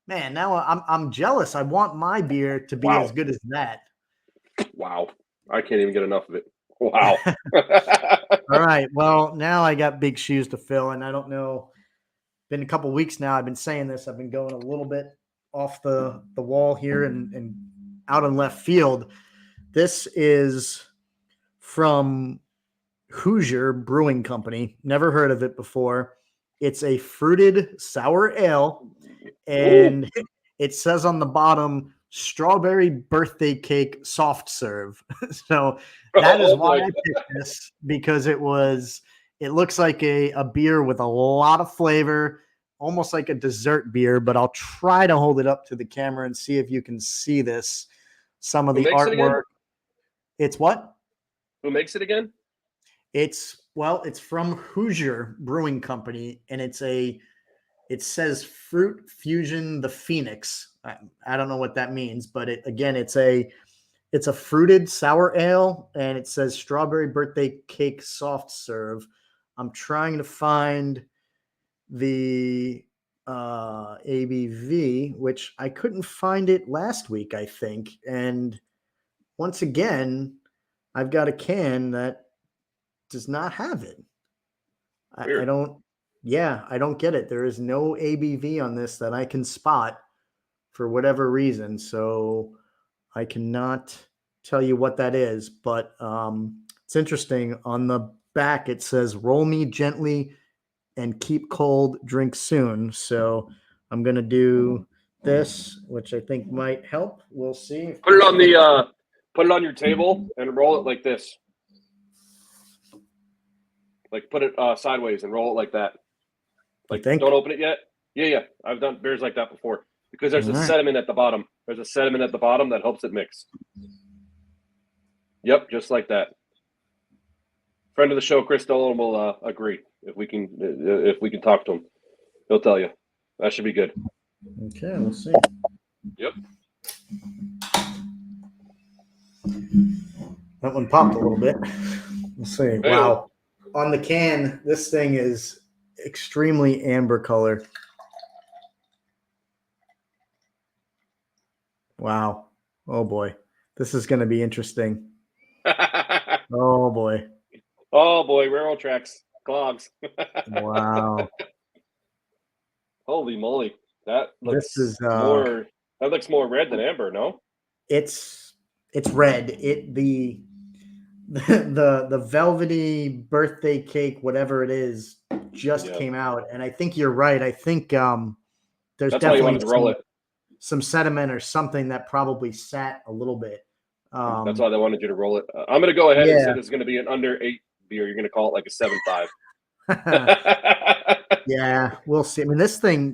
Man, now I'm jealous. I want my beer to be Wow. as good as that. Wow. I can't even get enough of it. Wow. All right. Well, now I got big shoes to fill, and I don't know. Been a couple weeks now. I've been saying this. I've been going a little bit off the wall here and out in left field. This is from Hoosier Brewing Company. Never heard of it before. It's a fruited sour ale, and it says on the bottom strawberry birthday cake soft serve. So that is Oh, why boy. I picked this, because it looks like a beer with a lot of flavor, almost like a dessert beer, but I'll try to hold it up to the camera and see if you can see this. Some of Who the makes it again? artwork. It's what? Who makes it again? It's from Hoosier Brewing Company, and it says Fruit Fusion the Phoenix. I don't know what that means, but it's a fruited sour ale, and it says strawberry birthday cake soft serve. I'm trying to find the ABV, which I couldn't find it last week, I think. And once again, I've got a can that does not have it. I Weird. don't, yeah, I don't get it. There is no ABV on this that I can spot for whatever reason. So I cannot tell you what that is, but it's interesting. On the back, it says, roll me gently and keep cold, drink soon. So I'm going to do this, which I think might help. We'll see. Put it on your table and roll it like this. Like put it sideways and roll it like that. I think. Don't open it yet. Yeah. I've done beers like that before because there's a All right. sediment at the bottom. There's a sediment at the bottom that helps it mix. Yep, just like that. Friend of the show, Chris Dolan, will agree if we can talk to him. He'll tell you. That should be good. Okay, we'll see. Yep. That one popped a little bit. We'll see. Wow. On the can, this thing is extremely amber color. Wow. Oh boy. This is going to be interesting. Oh boy. Oh boy, railroad tracks, clogs. Wow. Holy moly. That looks This is more red than amber, no? It's red. The velvety birthday cake, whatever it is, just came out, and I think you're right. I think there's That's why you wanted to roll it. some sediment or something that probably sat a little bit. That's why they wanted you to roll it. I'm going to go ahead and Yeah. say this is going to be an under 8 beer. You're going to call it like a 7.5. Yeah, we'll see. I mean,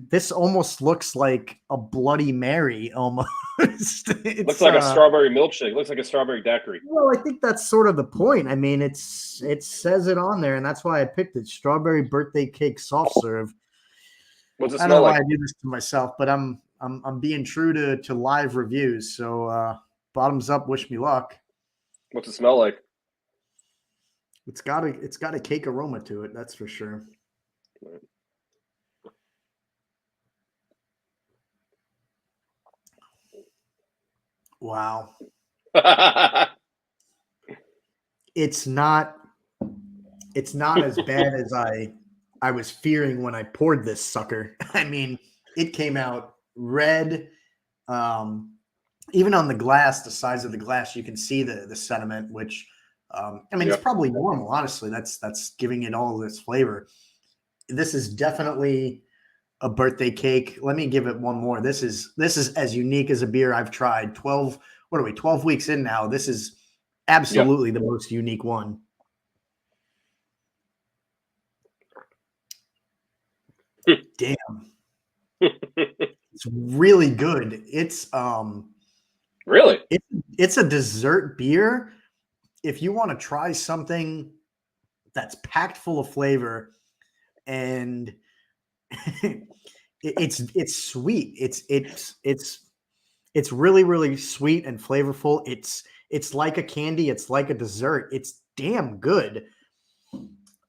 this almost looks like a Bloody Mary almost. Looks like a strawberry milkshake. Looks like a strawberry daiquiri. Well, I think that's sort of the point. I mean, it says it on there, and that's why I picked it. Strawberry birthday cake soft serve. What's it I don't know smell why like? I do this to myself, but I'm being true to live reviews. So bottoms up, wish me luck. What's it smell like? It's got a cake aroma to it, that's for sure. Wow. It's not as bad as I was fearing when I poured this sucker. I mean, it came out red. Even on the glass, the size of the glass, you can see the sediment, which I mean, it's probably normal, honestly. That's giving it all this flavor. This is definitely a birthday cake. Let me give it one more. This is as unique as a beer I've tried. 12 weeks in now. This is absolutely the most unique one. Damn. It's really good. It's Really? it's a dessert beer. If you want to try something that's packed full of flavor and it's sweet. It's really, really sweet and flavorful. It's like a candy. It's like a dessert. It's damn good.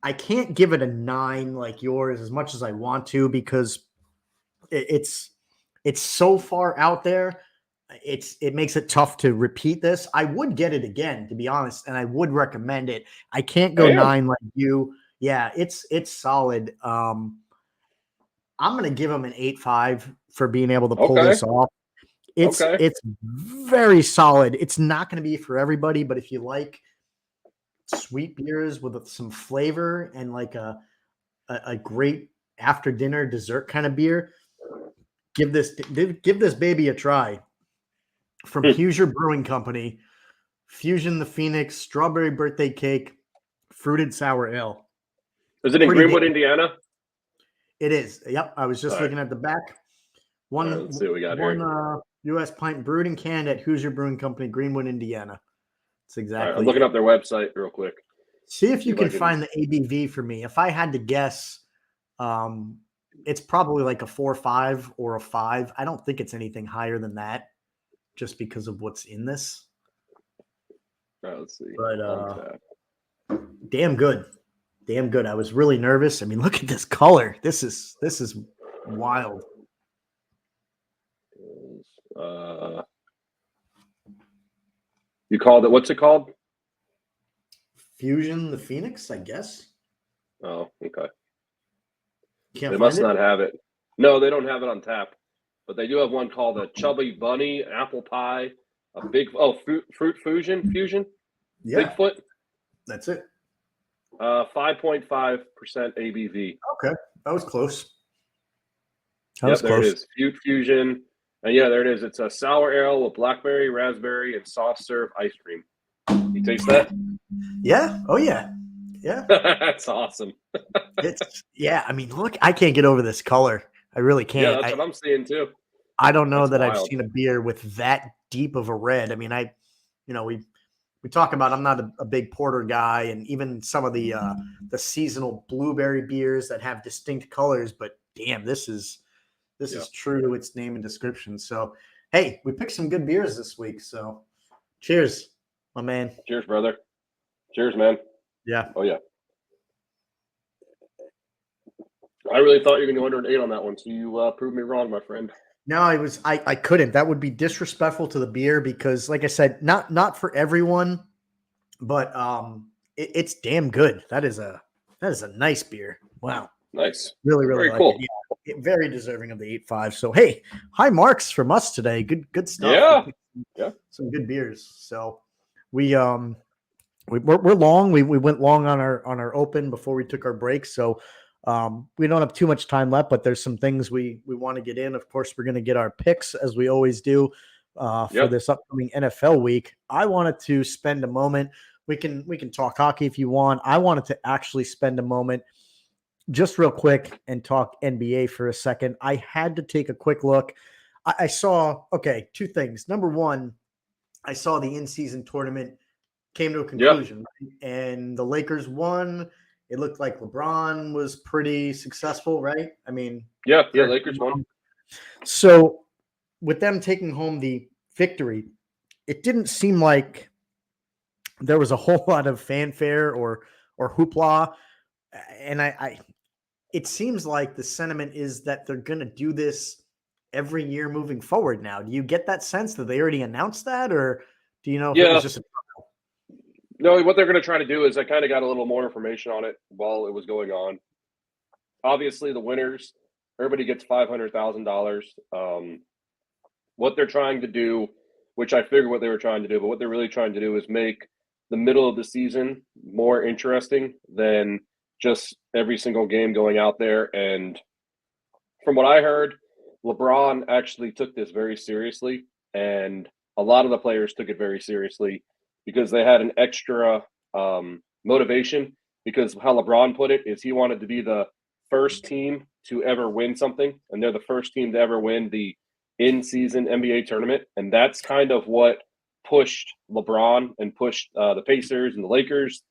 I can't give it a 9 like yours as much as I want to because it's so far out there. It makes it tough to repeat this. I would get it again, to be honest, and I would recommend it. I can't go 9 like you. Yeah, it's solid. I'm going to give him an 8.5 for being able to pull this off. It's very solid. It's not going to be for everybody, but if you like sweet beers with some flavor and like a great after dinner dessert kind of beer, give this baby a try. From Hoosier Brewing Company, Fusion the Phoenix Strawberry Birthday Cake Fruited Sour Ale. Is it in Greenwood, Indiana? It is. Yep. I was just looking at the back. Let's see what we got here. U.S. pint brewed and canned at Hoosier Brewing Company, Greenwood, Indiana. It's exactly. I'm looking up their website real quick. See if you can find the ABV for me. If I had to guess, it's probably like a 4.5 or a 5. I don't think it's anything higher than that, just because of what's in this. All right, let's see. But damn good. damn good. I was really nervous. I mean, look at this color. This is wild. You called it, what's it called? Fusion the Phoenix, I guess. Oh, okay. Can't They find must it? not have it. No, they don't have it on tap. But they do have one called a Chubby Bunny, Apple Pie, a big fruit fusion. Yeah, Bigfoot. that's it. 5.5% ABV. Okay, that was close. That Yep, was there close. it is. Fruit fusion. And yeah, there it is. It's a sour ale with blackberry, raspberry, and soft serve ice cream. You taste that? Yeah. Oh yeah. Yeah. That's awesome. Yeah. I mean, look, I can't get over this color. I really Yeah, can't. that's what I'm seeing too. I don't know That's that I've wild. seen a beer with that deep of a red. I mean, we talk about I'm not a big porter guy, and even some of the seasonal blueberry beers that have distinct colors. But damn, this is true to its name and description. So hey, we picked some good beers this week. So cheers, my man. Cheers, brother. Cheers, man. Yeah. Oh yeah. I really thought you were going to go under an 8 on that one, so you proved me wrong, my friend. No, I couldn't. That would be disrespectful to the beer because, like I said, not for everyone, but it's damn good. That is a nice beer. Wow, Nice. really Very like cool. it. Yeah, very deserving of the 8.5. So hey, high marks from us today. Good stuff. Yeah. We picked Yeah. some good beers. So we're long. We went long on our open before we took our break. So we don't have too much time left, but there's some things we want to get in. Of course, we're going to get our picks as we always do for Yep. this upcoming NFL week. I wanted to spend a moment. We can talk hockey if you want. I wanted to actually spend a moment just real quick and talk NBA for a second. I had to take a quick look. I saw, two things. Number one, I saw the in-season tournament came to a conclusion, right? And the Lakers won. It looked like LeBron was pretty successful, right? I mean, Yeah, Lakers won. So with them taking home the victory, it didn't seem like there was a whole lot of fanfare or hoopla. And it seems like the sentiment is that they're going to do this every year moving forward now. Do you get that sense that they already announced that, or do you know if it Yeah. was just No, what they're going to try to do is I kind of got a little more information on it while it was going on. Obviously, the winners, everybody gets $500,000. What they're trying to do, which I figured what they were trying to do, but what they're really trying to do is make the middle of the season more interesting than just every single game going out there. And from what I heard, LeBron actually took this very seriously, and a lot of the players took it very seriously because they had an extra motivation. Because how LeBron put it is he wanted to be the first team to ever win something, and they're the first team to ever win the in-season NBA tournament, and that's kind of what pushed LeBron and pushed the Pacers and the Lakers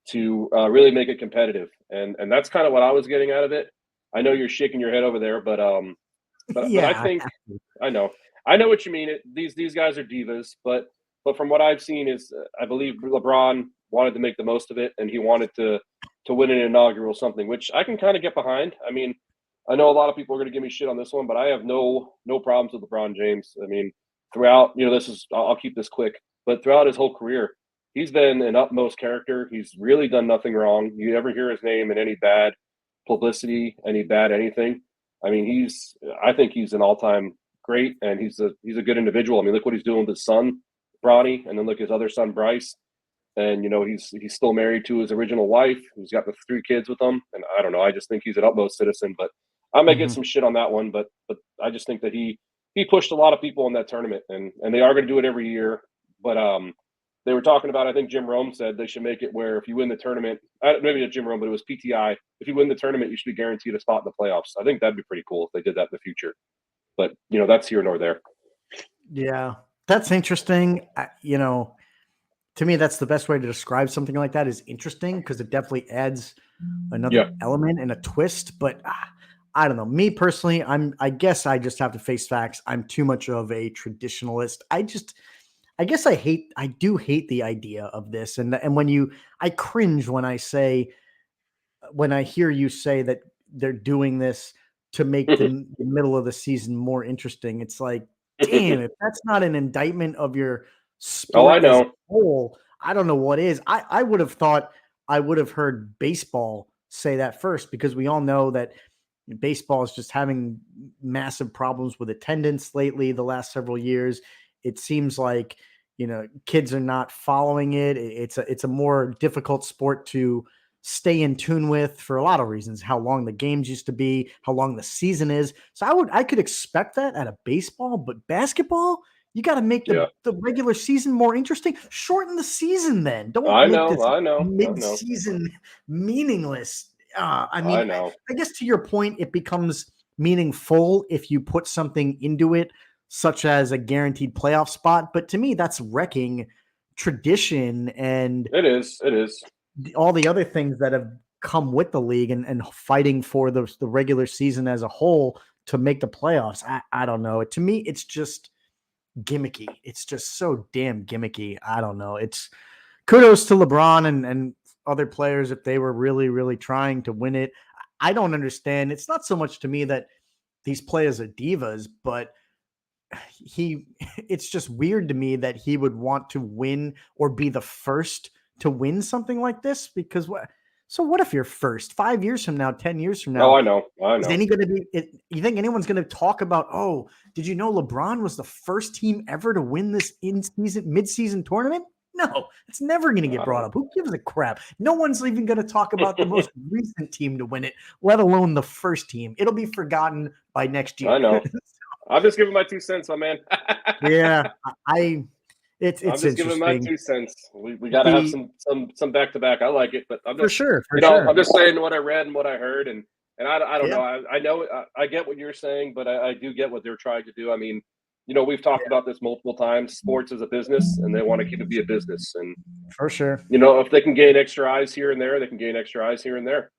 to really make it competitive, and that's kind of what I was getting out of it. I know you're shaking your head over there, but I think I know what you mean. These guys are divas, but from what I've seen is I believe LeBron wanted to make the most of it, and he wanted to win an inaugural something, which I can kind of get behind. I mean, I know a lot of people are going to give me shit on this one, but I have no problems with LeBron James. I mean, throughout, I'll keep this quick, but throughout his whole career, he's been an utmost character. He's really done nothing wrong. You never hear his name in any bad publicity, any bad anything. I mean, I think he's an all-time great, and he's a good individual. I mean, look what he's doing with his son, Bronny, and then look his other son, Bryce. And he's still married to his original wife, who's got the 3 kids with him. And I don't know, I just think he's an utmost citizen. But I might get some shit on that one. But I just think that he pushed a lot of people in that tournament, and they are going to do it every year. But they were talking about, I think Jim Rome said they should make it where if you win the tournament, maybe not Jim Rome, but it was PTI. If you win the tournament, you should be guaranteed a spot in the playoffs. I think that'd be pretty cool if they did that in the future. But that's here nor there. Yeah, that's interesting. To me, that's the best way to describe something like that is interesting because it definitely adds another element and a twist. But I don't know. Me personally, I guess I just have to face facts. I'm too much of a traditionalist. I guess I do hate the idea of this. And when I cringe when I say when I hear you say that they're doing this to make the middle of the season more interesting, it's like, damn, if that's not an indictment of your sport I as know. a whole, I don't know what is. I would have thought I would have heard baseball say that first, because we all know that baseball is just having massive problems with attendance lately the last several years. It seems like, kids are not following it. It's a more difficult sport to stay in tune with for a lot of reasons, how long the games used to be, how long the season is. So I could expect that out of baseball, but basketball, you got to make the regular season more interesting. Shorten the season then. Don't I make know. this I know. mid-season meaningless. I know. I guess to your point, it becomes meaningful if you put something into it, such as a guaranteed playoff spot. But to me, that's wrecking tradition and It is. all the other things that have come with the league and fighting for the regular season as a whole to make the playoffs. I don't know. To me, it's just gimmicky. It's just so damn gimmicky. I don't know. It's kudos to LeBron and other players if they were really, really trying to win it. I don't understand. It's not so much to me that these players are divas, but it's just weird to me that he would want to win or be the first to win something like this, because what if you're first 5 years from now, 10 years from now? Oh, I know. Is any going to be, you think anyone's going to talk about, oh, did you know LeBron was the first team ever to win this mid-season tournament? No, it's never going to get brought up. Who gives a crap? No one's even going to talk about the most recent team to win it, let alone the first team. It'll be forgotten by next year. I know. I'm just giving my 2 cents, my man. Yeah, it's I'm just interesting. giving my 2 cents. We got to have some back to back. I like it, but I'm just, for sure. I'm just saying what I read and what I heard, and I don't know. I know I get what you're saying, but I do get what they're trying to do. I mean, we've talked about this multiple times. Sports is a business, and they want to keep it be a business. And for sure, if they can gain extra eyes here and there, they can gain extra eyes here and there.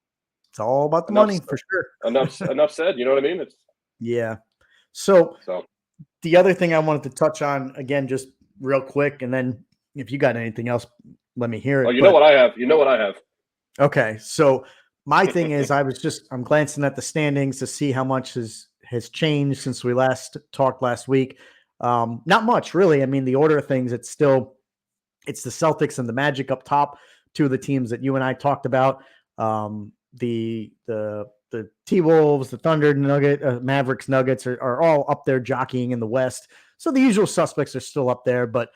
It's all about the money, for sure. Enough said. You know what I mean? Yeah. So the other thing I wanted to touch on again, just real quick, and then if you got anything else, let me hear it. Oh, you know what I have. Okay. So my thing is, I'm glancing at the standings to see how much has changed since we last talked last week. Not much, really. I mean, the order of things, it's the Celtics and the Magic up top, two of the teams that you and I talked about. The T-Wolves, the Thunder, Mavericks, Nuggets are all up there jockeying in the West. So the usual suspects are still up there. But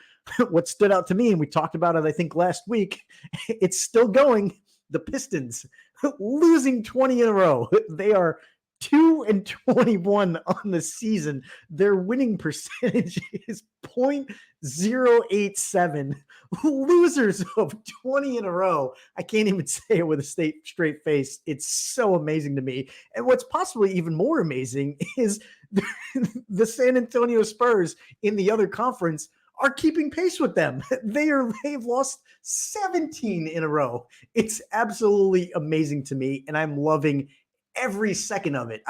what stood out to me, and we talked about it, I think, last week, it's still going. The Pistons losing 20 in a row. They are 2-21 on the season. Their winning percentage is .087. Losers of 20 in a row. I can't even say it with a straight face. It's so amazing to me. And what's possibly even more amazing is the San Antonio Spurs in the other conference are keeping pace with them. They've lost 17 in a row. It's absolutely amazing to me, and I'm loving every second of it.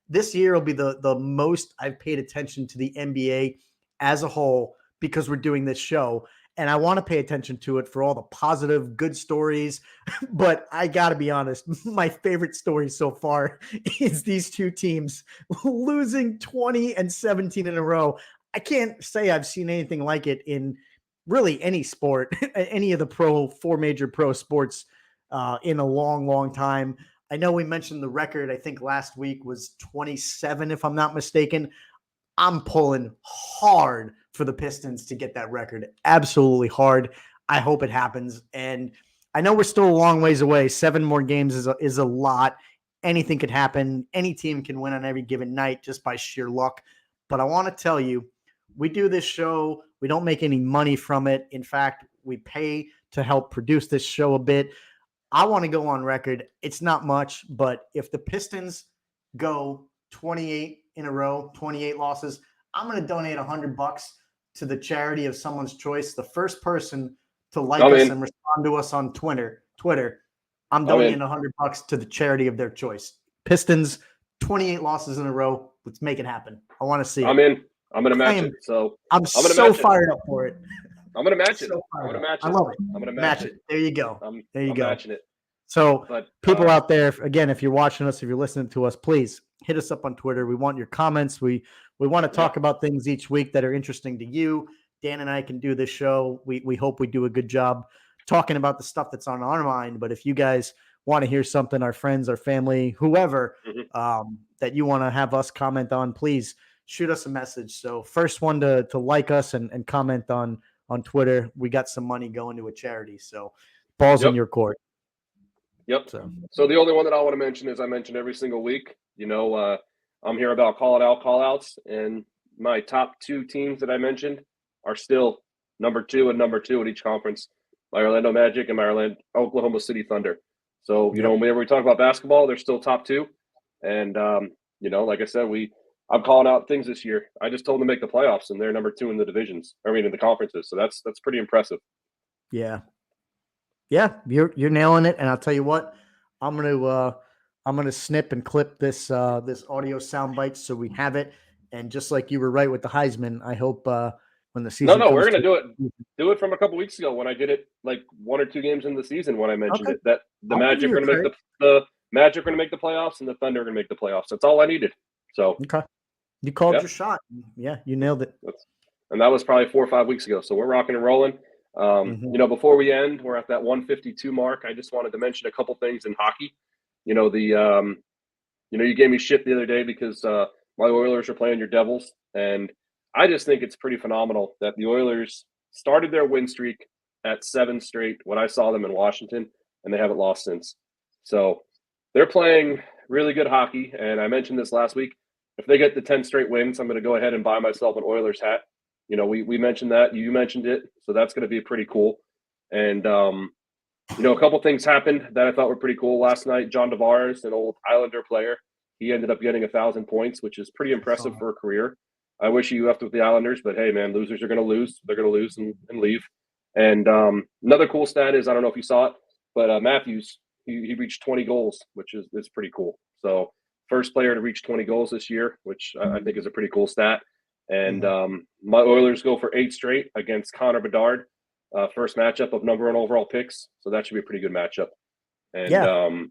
This year will be the most I've paid attention to the NBA as a whole, because we're doing this show, and I want to pay attention to it for all the positive, good stories. But I got to be honest, my favorite story so far is these two teams losing 20 and 17 in a row. I can't say I've seen anything like it in really any sport, any of the four major pro sports in a long, long time. I know we mentioned the record, I think last week was 27, if I'm not mistaken. I'm pulling hard for the Pistons to get that record. Absolutely hard. I hope it happens. And I know we're still a long ways away. 7 more games is a lot. Anything could happen. Any team can win on every given night just by sheer luck. But I want to tell you, we do this show. We don't make any money from it. In fact, we pay to help produce this show a bit. I want to go on record. It's not much, but if the Pistons go 28 in a row, 28 losses, I'm going to donate $100 to the charity of someone's choice. The first person to like us and respond to us on Twitter, I'm donating $100 to the charity of their choice. Pistons, 28 losses in a row. Let's make it happen. I want to see it. I'm in. I'm going to match it. So I'm so fired up for it. I'm going to match it. So I'm going to match it. I love it. I'm going to match it. There you go. I'm There you go. matching it. So But people out there, again, if you're watching us, if you're listening to us, please hit us up on Twitter. We want your comments. We want to talk about things each week that are interesting to you. Dan and I can do this show. We hope we do a good job talking about the stuff that's on our mind. But if you guys want to hear something, our friends, our family, whoever, that you want to have us comment on, please shoot us a message. So first one to like us and comment on Twitter, we got some money going to a charity. So balls in your court. Yep. So the only one that I want to mention is I mention every single week, I'm here about call outs, and my top 2 teams that I mentioned are still number 2 and number 2 at each conference, my Orlando Magic and my Oklahoma City Thunder. So, whenever we talk about basketball, they're still top 2. And, like I said, I'm calling out things this year. I just told them to make the playoffs, and they're number 2 in the divisions. In the conferences. So that's pretty impressive. Yeah. Yeah, you're nailing it. And I'll tell you what, I'm gonna snip and clip this audio soundbite so we have it. And just like you were right with the Heisman, I hope when the season No, we're gonna do it from a couple weeks ago when I did it like 1 or 2 games in the season when I mentioned it, that the Magic are gonna make the Magic are gonna make the playoffs and the Thunder are gonna make the playoffs. That's all I needed. So you called your shot. Yeah, you nailed it. And that was probably 4 or 5 weeks ago. So we're rocking and rolling. Before we end, we're at that 152 mark. I just wanted to mention a couple things in hockey. You gave me shit the other day because my Oilers are playing your Devils, and I just think it's pretty phenomenal that the Oilers started their win streak at 7 straight when I saw them in Washington, and they haven't lost since. So they're playing really good hockey, and I mentioned this last week. If they get the 10 straight wins, I'm going to go ahead and buy myself an Oilers hat. We mentioned that. You mentioned it. So that's going to be pretty cool. And, a couple things happened that I thought were pretty cool last night. John Tavares, an old Islander player, he ended up getting 1,000 points, which is pretty impressive for a career. I wish he left with the Islanders, but hey, man, losers are going to lose. They're going to lose and leave. And another cool stat is, I don't know if you saw it, but Matthews, he reached 20 goals, which is pretty cool. So first player to reach 20 goals this year, which I think is a pretty cool stat. And my Oilers go for 8 straight against Connor Bedard, first matchup of number 1 overall picks. So that should be a pretty good matchup. And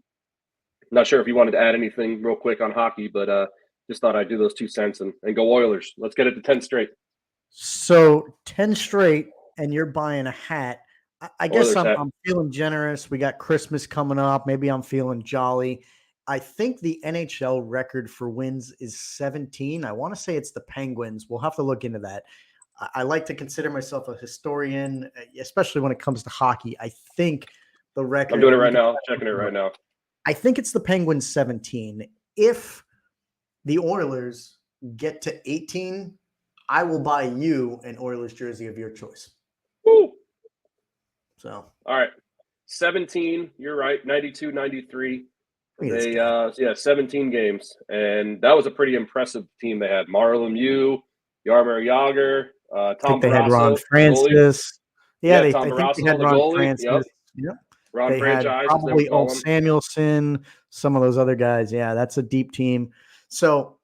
not sure if you wanted to add anything real quick on hockey, but just thought I'd do those 2 cents and go Oilers. Let's get it to 10 straight. So 10 straight, and you're buying a hat. I guess I'm feeling generous. We got Christmas coming up. Maybe I'm feeling jolly. I think the NHL record for wins is 17. I want to say it's the Penguins. We'll have to look into that. I like to consider myself a historian, especially when it comes to hockey. I think the record. I'm doing it right now. Checking it right now. I think it's the Penguins 17. If the Oilers get to 18, I will buy you an Oilers jersey of your choice. Woo. So, all right. 17. You're right. 92, 93. They 17 games, and that was a pretty impressive team they had. Mario Lemieux, Jaromir Jagr, Tom they Barrasso, had Ron Francis. Yeah, I Tom think Barrasso, they had the Ron goalie. Francis. Yep. Ron they Franchise, had probably old Samuelson, some of those other guys. Yeah, that's a deep team. So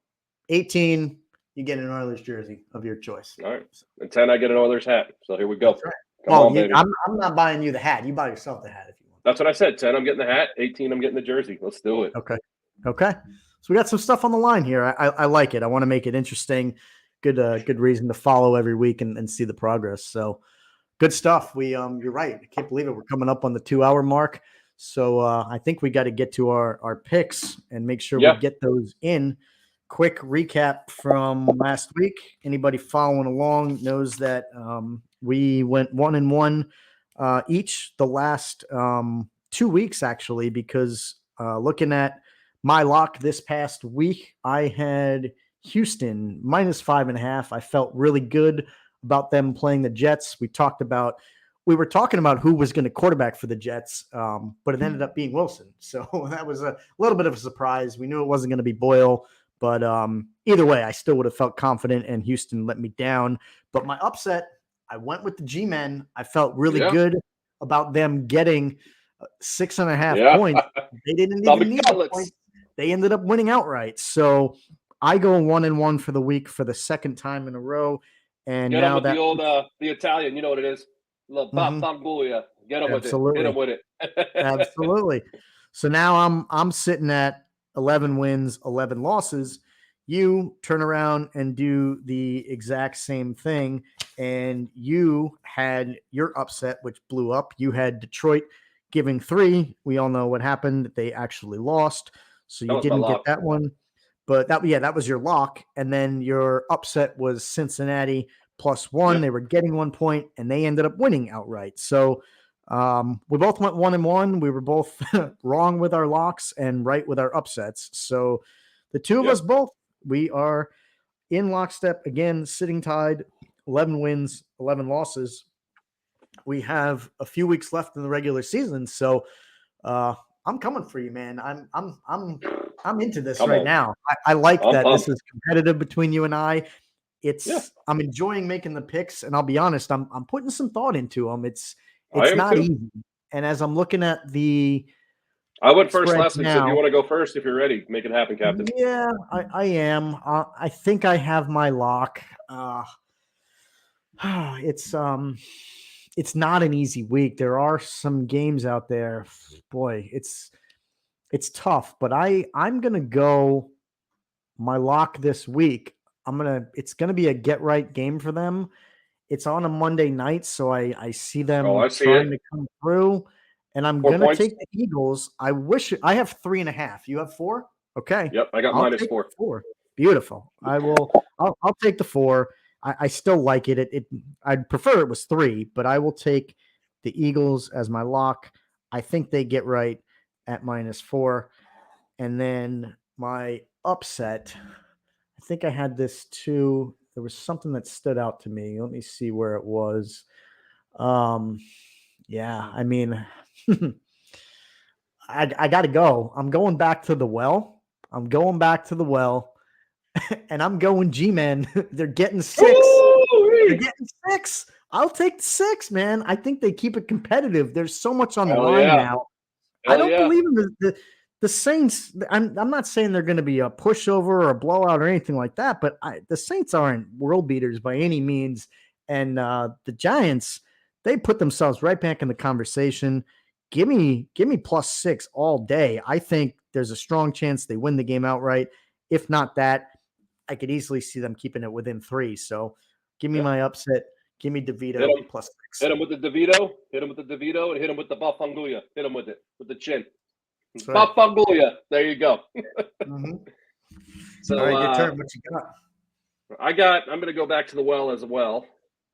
18, you get an Oilers jersey of your choice. All right. And 10, I get an Oilers hat. So here we go. That's right. Come on, baby. I'm not buying you the hat. You buy yourself the hat if you want. That's what I said. 10, I'm getting the hat. 18, I'm getting the jersey. Let's do it. Okay. So we got some stuff on the line here. I like it. I want to make it interesting. Good reason to follow every week and see the progress. So good stuff. You're right. I can't believe it. We're coming up on the 2-hour mark. So I think we got to get to our picks and make sure we get those in. Quick recap from last week. Anybody following along knows that we went 1-1 each the last 2 weeks, actually, because looking at my lock this past week, I had Houston -5.5. I felt really good about them playing the Jets. We were talking about who was going to quarterback for the Jets, but it ended up being Wilson. So that was a little bit of a surprise. We knew it wasn't going to be Boyle, but either way, I still would have felt confident, and Houston let me down. But my upset, I went with the G-Men. I felt really good about them getting 6.5 points. They didn't even need the points. They ended up winning outright. So I go 1-1 for the week for the second time in a row. And get now with the old the Italian, you know what it is. La Bafangulia. Get him with it. Absolutely. Hit him with it. Absolutely. So now I'm sitting at 11 wins, 11 losses. You turn around and do the exact same thing, and you had your upset, which blew up. You had Detroit giving 3. We all know what happened. They actually lost, so That you was my didn't get lock. that one. But that was your lock, and then your upset was Cincinnati +1. Yep. They were getting 1 point, and they ended up winning outright. So we both went 1-1. We were both wrong with our locks and right with our upsets. So the two of Yep. us both, we are in lockstep again, sitting tied, 11 wins, 11 losses. We have a few weeks left in the regular season, so I'm coming for you, man. I'm into this Come right on. now. I like I'm that pumped. this is competitive between you and I. Yeah. I'm enjoying making the picks, and I'll be honest, I'm putting some thought into them. It's I am not too. easy. And as I'm looking at the I went first spreads last week, so if you now, want to go first, if you're ready, make it happen, Captain. yeah, I am. I think I have my lock. It's not an easy week. There are some games out there. Boy, it's tough, but I'm gonna go my lock this week. It's gonna be a get right game for them. It's on a Monday night, so I see them Oh, I see trying it. to come through, and I'm 4 gonna points. take the Eagles. I wish I have 3.5. You have 4? Okay. Yep, I got I'll minus take 4. the 4. Beautiful. I'll take the 4. I still like it. I'd prefer it was 3, but I will take the Eagles as my lock. I think they get right at -4. And then my upset, I think I had this too. There was something that stood out to me. Let me see where it was. Yeah, I mean, I got to go. I'm going back to the well. I'm going back to the well, and I'm going G-Men. They're getting 6. They're getting 6. I'll take the 6, man. I think they keep it competitive. There's so much on the Hell line yeah. now. I Hell don't yeah. believe in the Saints. I'm not saying they're going to be a pushover or a blowout or anything like that, but the Saints aren't world beaters by any means. And the Giants, they put themselves right back in the conversation. Give me +6 all day. I think there's a strong chance they win the game outright. If not that, I could easily see them keeping it within 3. So give me my upset. Give me DeVito Hit 'em. +6. Hit him with the DeVito. Hit him with the DeVito, and hit him with the Bafanguya. Hit him with it, with the chin. That's right. Bafanguya. There you go. Mhm. So All right, your turn. What you got? I'm going to go back to the well as well.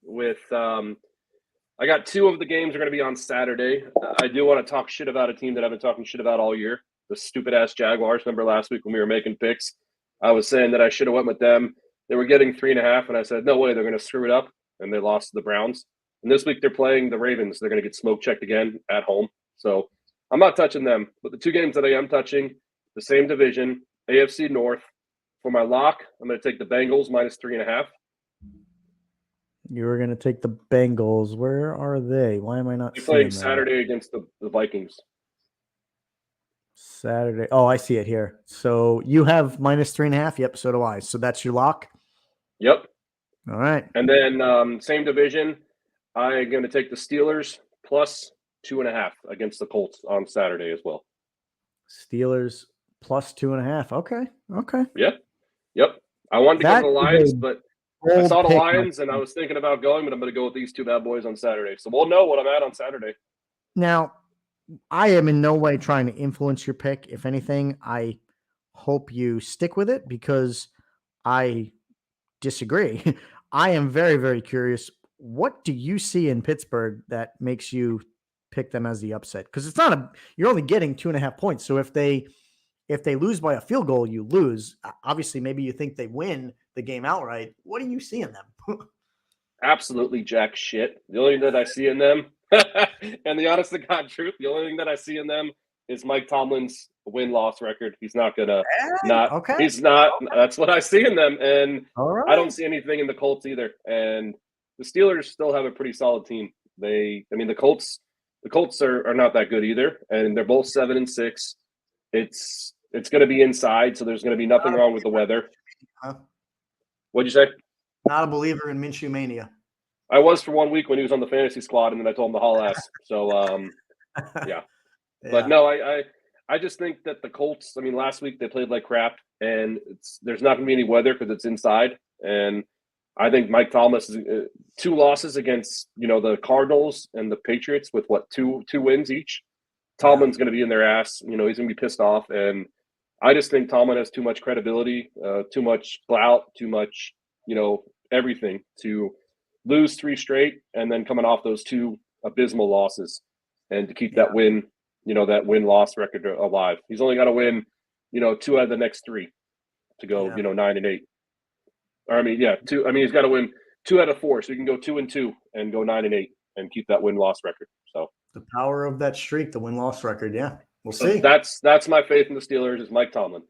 With I got 2 of the games are going to be on Saturday. I do want to talk shit about a team that I've been talking shit about all year. The stupid ass Jaguars. Remember last week when we were making picks? I was saying that I should have went with them. They were getting 3.5, and I said, no way, they're going to screw it up. And they lost to the Browns. And this week they're playing the Ravens. They're going to get smoke checked again at home. So I'm not touching them. But the 2 games that I am touching, the same division, AFC North. For my lock, I'm going to take the Bengals -3.5. You were going to take the Bengals. Where are they? Why am I not They're seeing playing them? Saturday against the Vikings. Saturday. Oh, I see it here. So you have -3.5. Yep, so do I. So that's your lock. Yep. All right. And then same division, I'm going to take the Steelers +2.5 against the Colts on Saturday as well. Steelers +2.5. Okay. Okay. Yep. I wanted to go That to the is Lions, a but I bold saw the pick, my Lions and I was thinking about going, but I'm going to go with these 2 bad boys on Saturday. So we'll know what I'm at on Saturday. Now, I am in no way trying to influence your pick. If anything, I hope you stick with it because I disagree. I am very, very curious. What do you see in Pittsburgh that makes you pick them as the upset? Because it's not you're only getting 2.5 points. So if they lose by a field goal, you lose. Obviously, maybe you think they win the game outright. What do you see in them? Absolutely jack shit. The only thing that I see in them, and the honest to God truth, the only thing that I see in them is Mike Tomlin's win-loss record. He's not gonna Okay. He's not. That's what I see in them, and All right. I don't see anything in the Colts either. And the Steelers still have a pretty solid team. The Colts are not that good either, and they're both 7-6. It's going to be inside, so there's going to be nothing wrong with the weather. Huh? What'd you say? Not a believer in Minshew mania. I was for 1 week when he was on the fantasy squad, and then I told him to haul ass. So, yeah. But no, I just think that the Colts, I mean, last week they played like crap, and there's not going to be any weather because it's inside. And I think Mike Thomas is 2 losses against, the Cardinals and the Patriots with two wins each. Tomlin's going to be in their ass. He's going to be pissed off. And I just think Tomlin has too much credibility, too much clout, too much, everything to lose 3 straight and then coming off those 2 abysmal losses and to keep that win, that win-loss record alive. He's only got to win, 2 out of the next 3 to go, 9-8. Or he's got to win 2 out of 4, so he can go 2-2 and go 9-8 and keep that win-loss record. So the power of that streak, the win-loss record. Yeah, we'll so see. That's my faith in the Steelers is Mike Tomlin.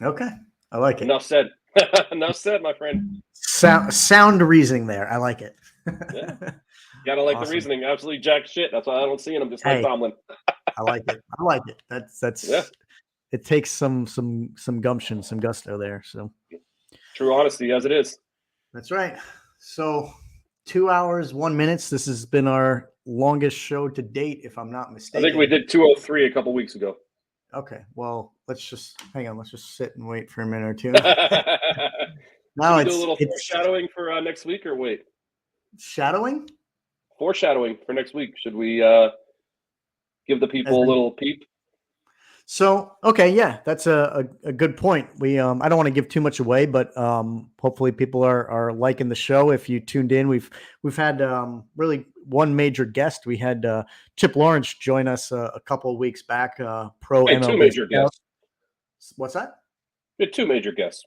Okay, I like it. Enough said. Enough said, my friend. Sound reasoning there. I like it. Yeah. Gotta like the reasoning. Absolutely jack shit. That's why I don't see him. Just like Tomlin. I like it. I like it. That's yeah. It takes some gumption, some gusto there. So true honesty as it is. That's right. So 2 hours, 1 minute. This has been our longest show to date, if I'm not mistaken. I think we did 2:03 a couple weeks ago. Okay. Well, let's just hang on. Let's just sit and wait for a minute or two. Now do a little foreshadowing for next week, or wait? Shadowing? Foreshadowing for next week. Should we give the people a little peep? So, okay, yeah, that's a good point. We I don't want to give too much away, but hopefully people are liking the show. If you tuned in, we've had really one major guest. We had Chip Lawrence join us a couple of weeks back. Pro MLB. 2 major guests. What's that? We had 2 major guests.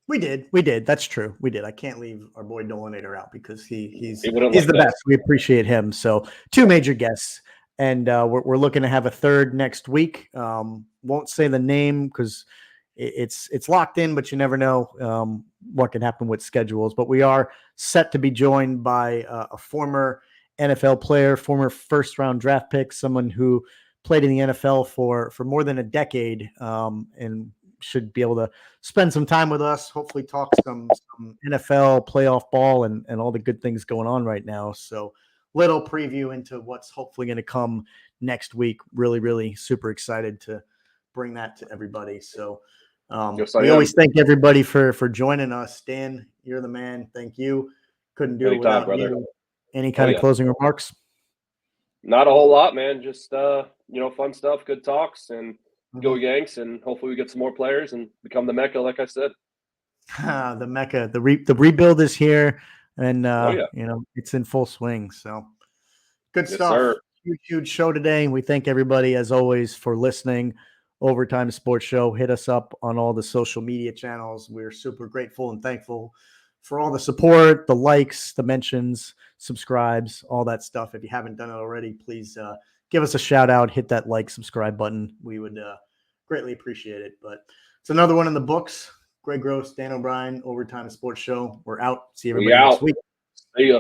We did. That's true. We did. I can't leave our boy Dolinator out because he's the best. We appreciate him. So 2 major guests. And we're looking to have a 3rd next week. Won't say the name because it's locked in, but you never know what can happen with schedules. But we are set to be joined by a former NFL player, former first-round draft pick, someone who played in the NFL for more than a decade, and should be able to spend some time with us. Hopefully, talk some NFL playoff ball and all the good things going on right now. So. Little preview into what's hopefully going to come next week. Really, really super excited to bring that to everybody. So we always thank everybody for joining us. Dan, you're the man. Thank you. Couldn't do it without you. Any kind of closing remarks? Not a whole lot, man. Just fun stuff, good talks, and go Yanks. And hopefully we get some more players and become the Mecca, like I said. The Mecca. The rebuild is here. And, it's in full swing. So good stuff. Sir. Huge show today. We thank everybody, as always, for listening. Overtime Sports Show. Hit us up on all the social media channels. We're super grateful and thankful for all the support, the likes, the mentions, subscribes, all that stuff. If you haven't done it already, please give us a shout out. Hit that like, subscribe button. We would greatly appreciate it. But it's another one in the books. Greg Gross, Dan O'Brien, Overtime Sports Show. We're out. See everybody next week. See ya.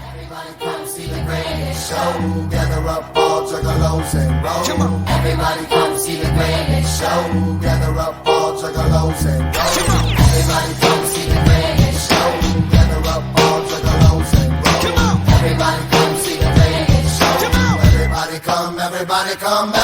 Everybody come see the greatest show. Gather up all juggalos and roll. Come on. Everybody come see the greatest show. Gather up all juggalos and roll. Come on. Everybody come see the greatest show. Gather up all juggalos and roll. Come on. Everybody come see the greatest show. Come on. Everybody come back.